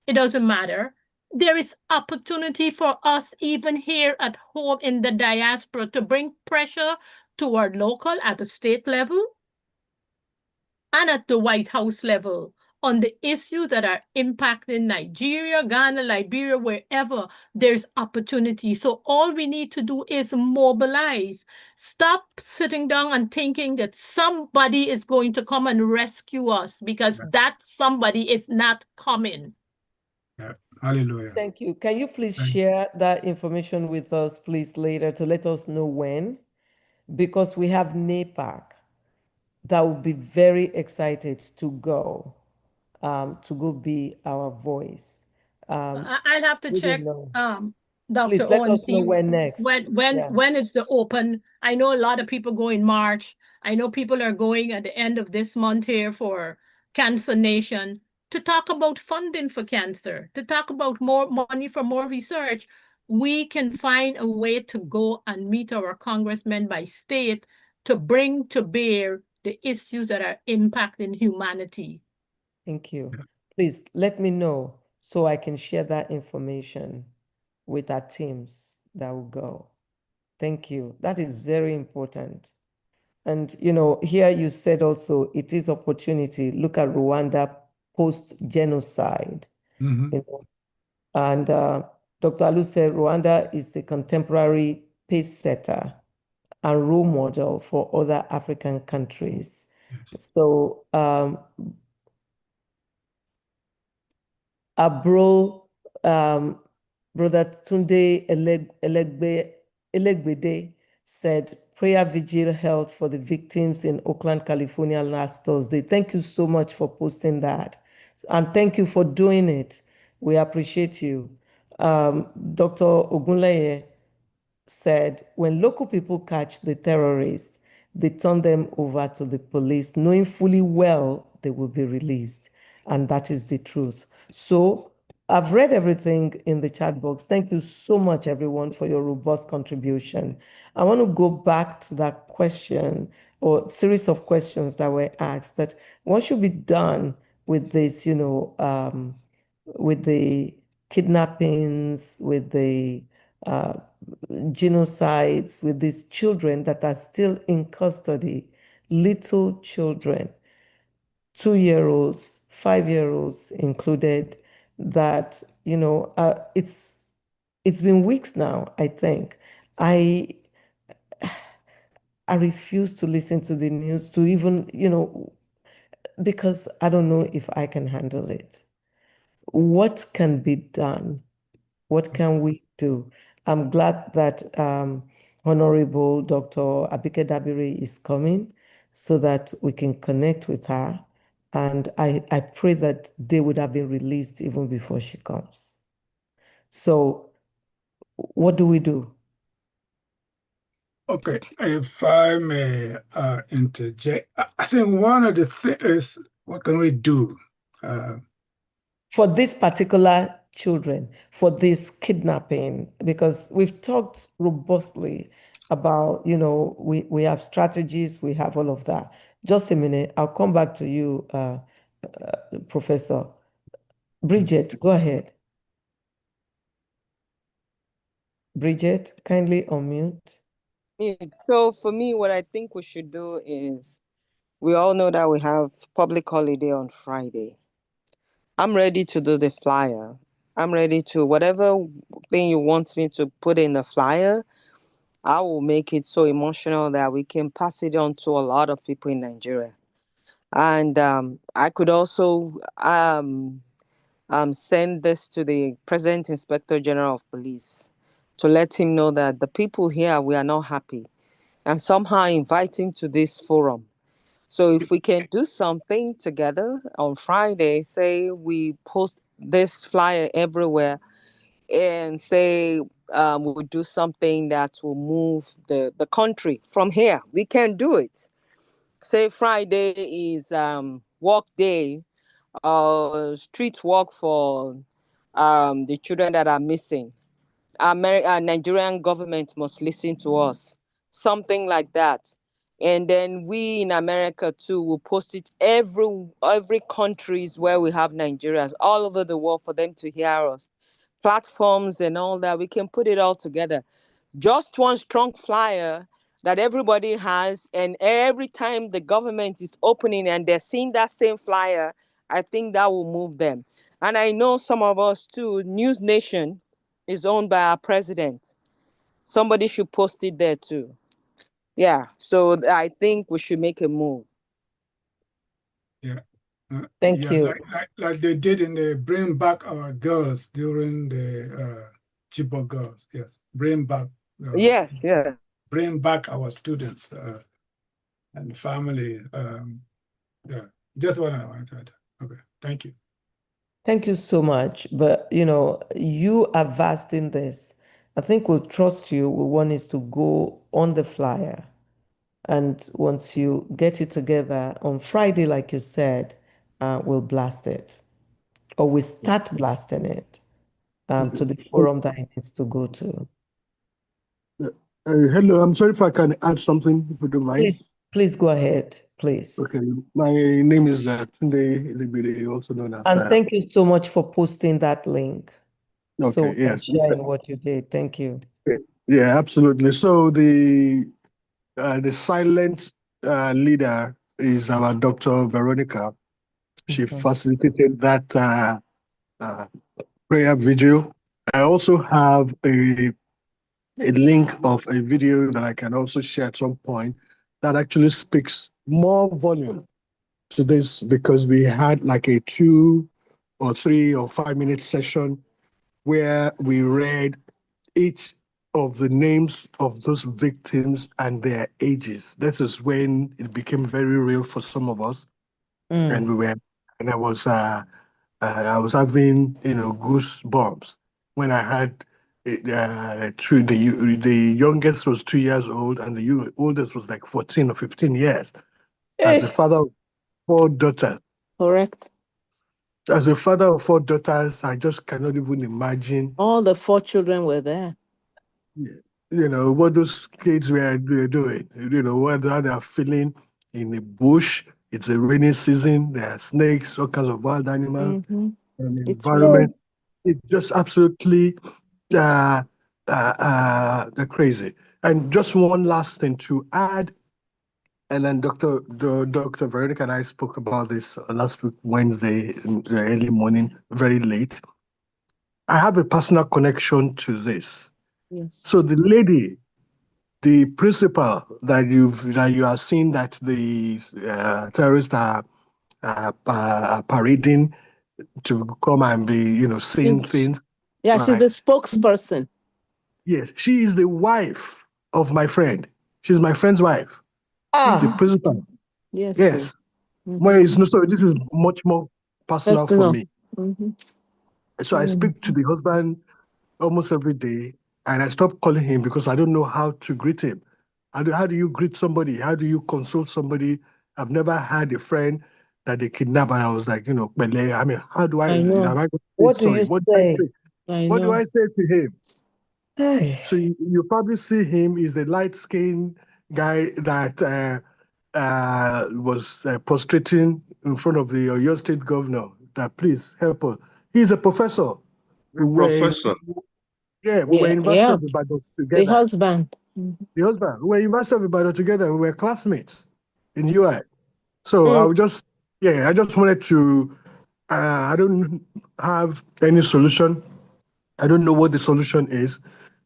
it doesn't matter. There is opportunity for us even here at home in the diaspora to bring pressure to our local at the state level and at the White House level on the issues that are impacting Nigeria, Ghana, Liberia, wherever there's opportunity. So all we need to do is mobilize. Stop sitting down and thinking that somebody is going to come and rescue us, because that somebody is not coming. Yeah. Hallelujah. Thank you. Can you please share that information with us, please, later to let us know when? Because we have NAPAC that will be very excited to go be our voice. I'll have to We check, don't know. Dr. Please let O, and us know see when next. Yeah. when it's the open. I know a lot of people go in March. I know people are going at the end of this month here for Cancer Nation to talk about funding for cancer, to talk about more money for more research. We can find a way to go and meet our congressmen by state to bring to bear the issues that are impacting humanity. Thank you. Please let me know so I can share that information with our teams that will go. Thank you. That is very important. And, here you said also it is opportunity. Look at Rwanda post-genocide. And Dr. Alu said Rwanda is a contemporary pace setter and role model for other African countries. Yes. So Brother Tunde Elegbede said prayer vigil held for the victims in Oakland, California last Thursday. Thank you so much for posting that. And thank you for doing it. We appreciate you. Dr. Ogunleye said, when local people catch the terrorists, they turn them over to the police, knowing fully well they will be released. And that is the truth. So I've read everything in the chat box. Thank you so much, everyone, for your robust contribution. I want to go back to that question or series of questions that were asked, that what should be done with this, with the kidnappings, with the genocides, with these children that are still in custody, little children, 2-year-olds, 5-year-olds included, that, it's been weeks now, I think. I refuse to listen to the news, to even, because I don't know if I can handle it. What can be done? What can we do? I'm glad that Honorable Dr. Abike Dabiri is coming so that we can connect with her. And I pray that they would have been released even before she comes. So what do we do? Okay, if I may interject, I think one of the things is, what can we do? For these particular children, for this kidnapping, because we've talked robustly about, we have strategies, we have all of that. Just a minute, I'll come back to you, Professor. Bridget, go ahead. Bridget, kindly unmute. So for me, what I think we should do is, we all know that we have public holiday on Friday. I'm ready to do the flyer. I'm ready to, whatever thing you want me to put in the flyer, I will make it so emotional that we can pass it on to a lot of people in Nigeria. And I could also send this to the President Inspector General of Police to let him know that the people here, we are not happy, and somehow invite him to this forum. So if we can do something together on Friday, say we post this flyer everywhere and say we'll do something that will move the country from here. We can do it. Say Friday is walk day, street walk for the children that are missing. Nigerian government must listen to us. Something like that. And then we in America too will post it every countries where we have Nigerians all over the world for them to hear us. Platforms and all that, we can put it all together. Just one strong flyer that everybody has, and every time the government is opening and they're seeing that same flyer, I think that will move them. And I know some of us too, News Nation is owned by our president. Somebody should post it there too. Yeah, so I think we should make a move. Yeah. Thank Yeah, you. like they did in the Bring Back Our Girls during the Chibok Girls. Yes, bring back Yes, yeah. bring back our students and family. Yeah, just what I wanted. Okay, thank you. Thank you so much. But you are vast in this. I think we'll trust you. We want is to go on the flyer. And once you get it together on Friday, like you said, we'll blast it. Or we start blasting it to the forum that it needs to go to. Hello, I'm sorry if I can add something, if you don't mind. Please go ahead, please. Okay, my name is Tunde Elebede, also known as. And thank you so much for posting that link. Okay, So yes. sharing what you did. Thank you. Yeah, absolutely. So the silent leader is our Dr. Veronica. She facilitated that prayer video. I also have a link of a video that I can also share at some point that actually speaks more volume to this, because we had like a 2 or 3 or 5 minute session where we read each of the names of those victims and their ages. This is when it became very real for some of us, and I was having goosebumps when I had the youngest was 2 years old and the oldest was like 14 or 15 years. As a father of 4 daughters. Correct. As a father of 4 daughters, I just cannot even imagine. All the 4 children were there. What those kids were doing, how they are feeling in the bush. It's a rainy season. There are snakes, all kinds of wild animals, and the environment. It's just absolutely they're crazy. And just one last thing to add, and then Dr. Veronica and I spoke about this last week, Wednesday, in the early morning, very late. I have a personal connection to this. Yes. So the lady, the principal that you are seeing that the terrorists are parading to come and be, saying things. Yeah, she's a spokesperson. Yes, she is the wife of my friend. She's my friend's wife. The principal. Yes. Yes. Well, so this is much more personal for me. So I speak to the husband almost every day, and I stop calling him because I don't know how to greet him. How do you greet somebody? How do you console somebody? I've never had a friend that they kidnap, and I was like, I mean, how do I know. am I going to say What do sorry? you What do I say? What do I say to him? So you probably see him. He's the light-skinned guy that was prostrating in front of the Oyo State governor that please help us. He's a professor. A professor. We were University of Ibadan together. The husband. The husband. We were University of Ibadan together. We were classmates in UI. So I just wanted to, I don't have any solution. I don't know what the solution is,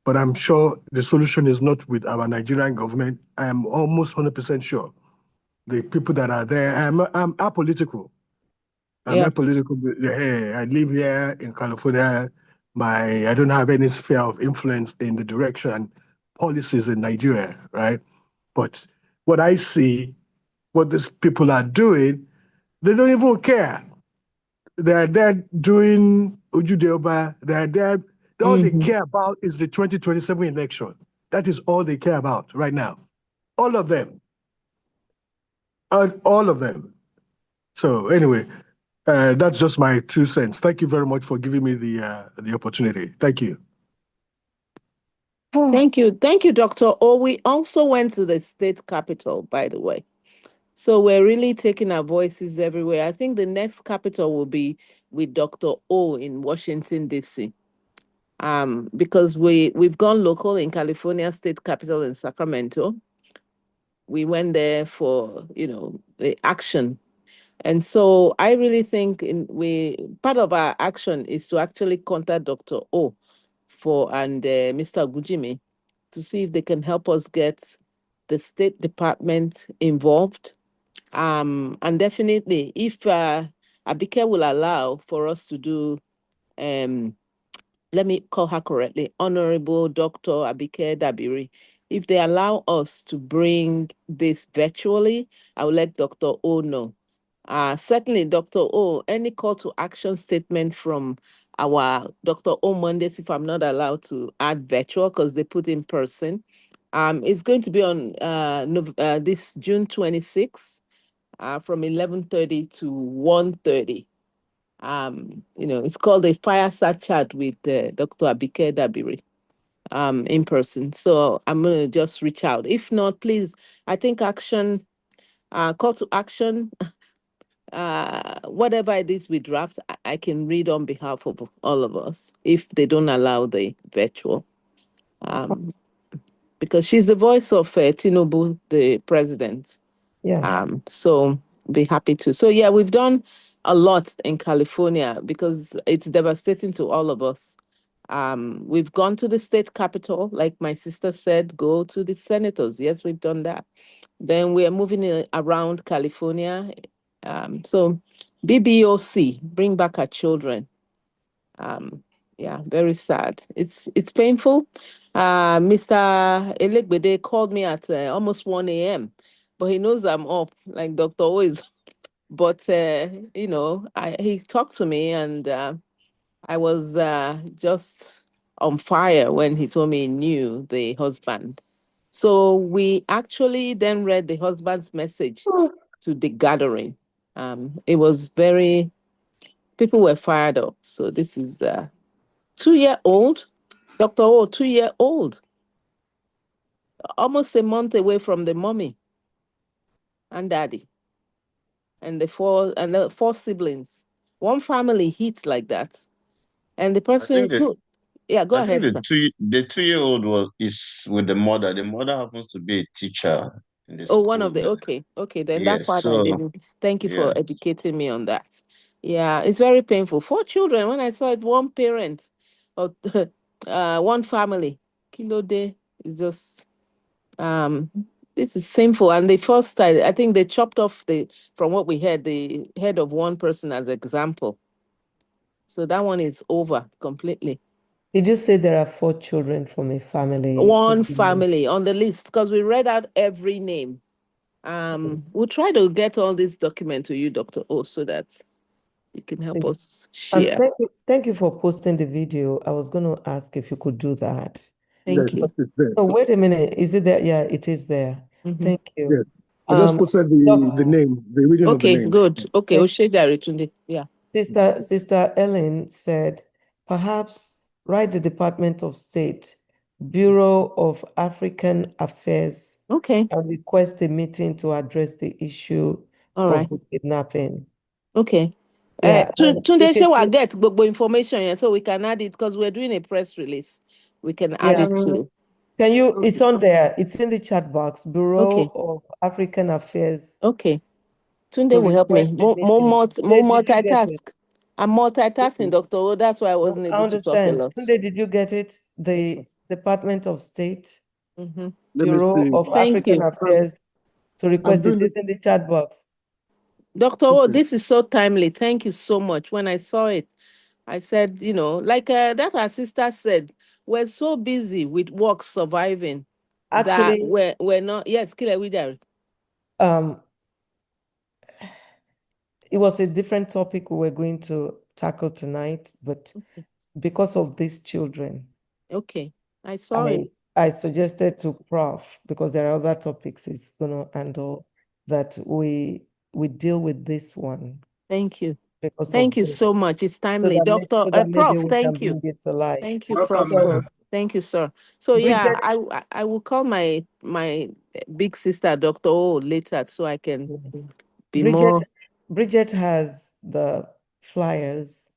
but I'm sure the solution is not with our Nigerian government. I am almost 100% sure. The people that are there, I'm apolitical. I'm apolitical. Hey, I live here in California. I don't have any sphere of influence in the direction and policies in Nigeria, right? But what I see, what these people are doing, they don't even care. They're there doing Ujudeoba. They're there. All they care about is the 2027 election. That is all they care about right now. All of them. All of them. So anyway, That's just my 2 cents. Thank you very much for giving me the opportunity. Thank you. Thank you, Dr. O. We also went to the state capital, by the way. So we're really taking our voices everywhere. I think the next capital will be with Dr. O in Washington, D.C. Because we've gone local in California state capital in Sacramento. We went there for, the action. And so I really think part of our action is to actually contact Dr. O and Mr. Gujimi to see if they can help us get the State Department involved. And definitely, if Abike will allow for us to do, let me call her correctly, Honorable Dr. Abike Dabiri, if they allow us to bring this virtually, I will let Dr. O know. Certainly, Dr. O, any call to action statement from our Dr. O Mondays, if I'm not allowed to add virtual because they put in person. It's going to be on this June 26th from 11:30 to 1:30. It's called a fireside chat with Dr. Abike Dabiri in person. So I'm going to just reach out. If not, please, I think call to action, whatever it is we draft, I can read on behalf of all of us if they don't allow the virtual. Because she's the voice of Tinubu, the president. Yeah. So be happy to. So yeah, we've done a lot in California because it's devastating to all of us. We've gone to the state capitol, like my sister said, go to the senators. Yes, we've done that. Then we are moving around California. So BBOC, bring back our children. Yeah, very sad. It's painful. Mr. Elegbede called me at almost 1 a.m., but he knows I'm up, like Dr. O is. But, he talked to me and I was just on fire when he told me he knew the husband. So we actually then read the husband's message to the gathering. It was people were fired up. So this is 2-year-old, Dr. O, 2-year-old, almost a month away from the mommy and daddy and the four siblings. One family hit like that. And the person, go I think ahead, sir. The 2-year-old is with the mother. The mother happens to be a teacher in the Oh, school. one of the, okay. Then that Yes, part I so didn't. Thank you for yeah. educating me on that. Yeah, it's very painful. 4 children. When I saw it, one parent or one family, kilo day is just this is sinful. And the first time, I think they chopped off from what we heard, the head of one person as example. So that one is over completely. Did you say there are 4 children from a family? One family on the list because we read out every name. We'll try to get all this document to you, Dr. O, so that you can help us And share. thank you for posting the video. I was going to ask if you could do that. Thank you. Oh, wait a minute. Is it there? Yeah, it is there. Thank you. Yes. I just posted the names, the reading of the names. Good. Okay, Oshedaretunde. Yeah. Sister Ellen said, perhaps write the Department of State, Bureau of African Affairs, Okay. and request a meeting to address the issue of the kidnapping. Okay. Yeah, Tunde say we'll get gbogbo information here so we can add it because we're doing a press release. We can add it to. Can you, it's on there. It's in the chat box, Bureau of African Affairs. Okay. Tunde will help me. More multitask. I'm multitasking, Dr. O. That's why I wasn't able to talk a lot. Tunde, did you get it? The Department of State, Bureau of African Affairs, to request it. It's in the chat box. Dr. O, this is so timely. Thank you so much. When I saw it, I said, like that our sister said, we're so busy with work surviving. Actually, that we're not. Yes, Kilewidari. It was a different topic we were going to tackle tonight, but because of these children. Okay, I saw it. I suggested to Prof, because there are other topics he's going to handle, that we deal with this one. Thank you. because Thank of you this, so much. It's so timely. so that maybe Prof, we can thank you. bring it to light. Thank you, Welcome, Prof. madam. Thank you, sir. So yeah, Bridget, I will call my big sister, Dr. O, later so I can be more. Bridget has the flyers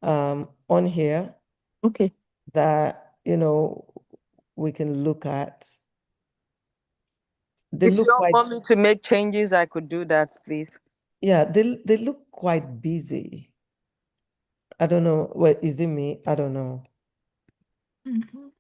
on here Okay. that, we can look at. They If you look all quite, want me to make changes, I could do that, please. yeah, they look quite busy. I don't know. Well, is it me? I don't know. Mhm.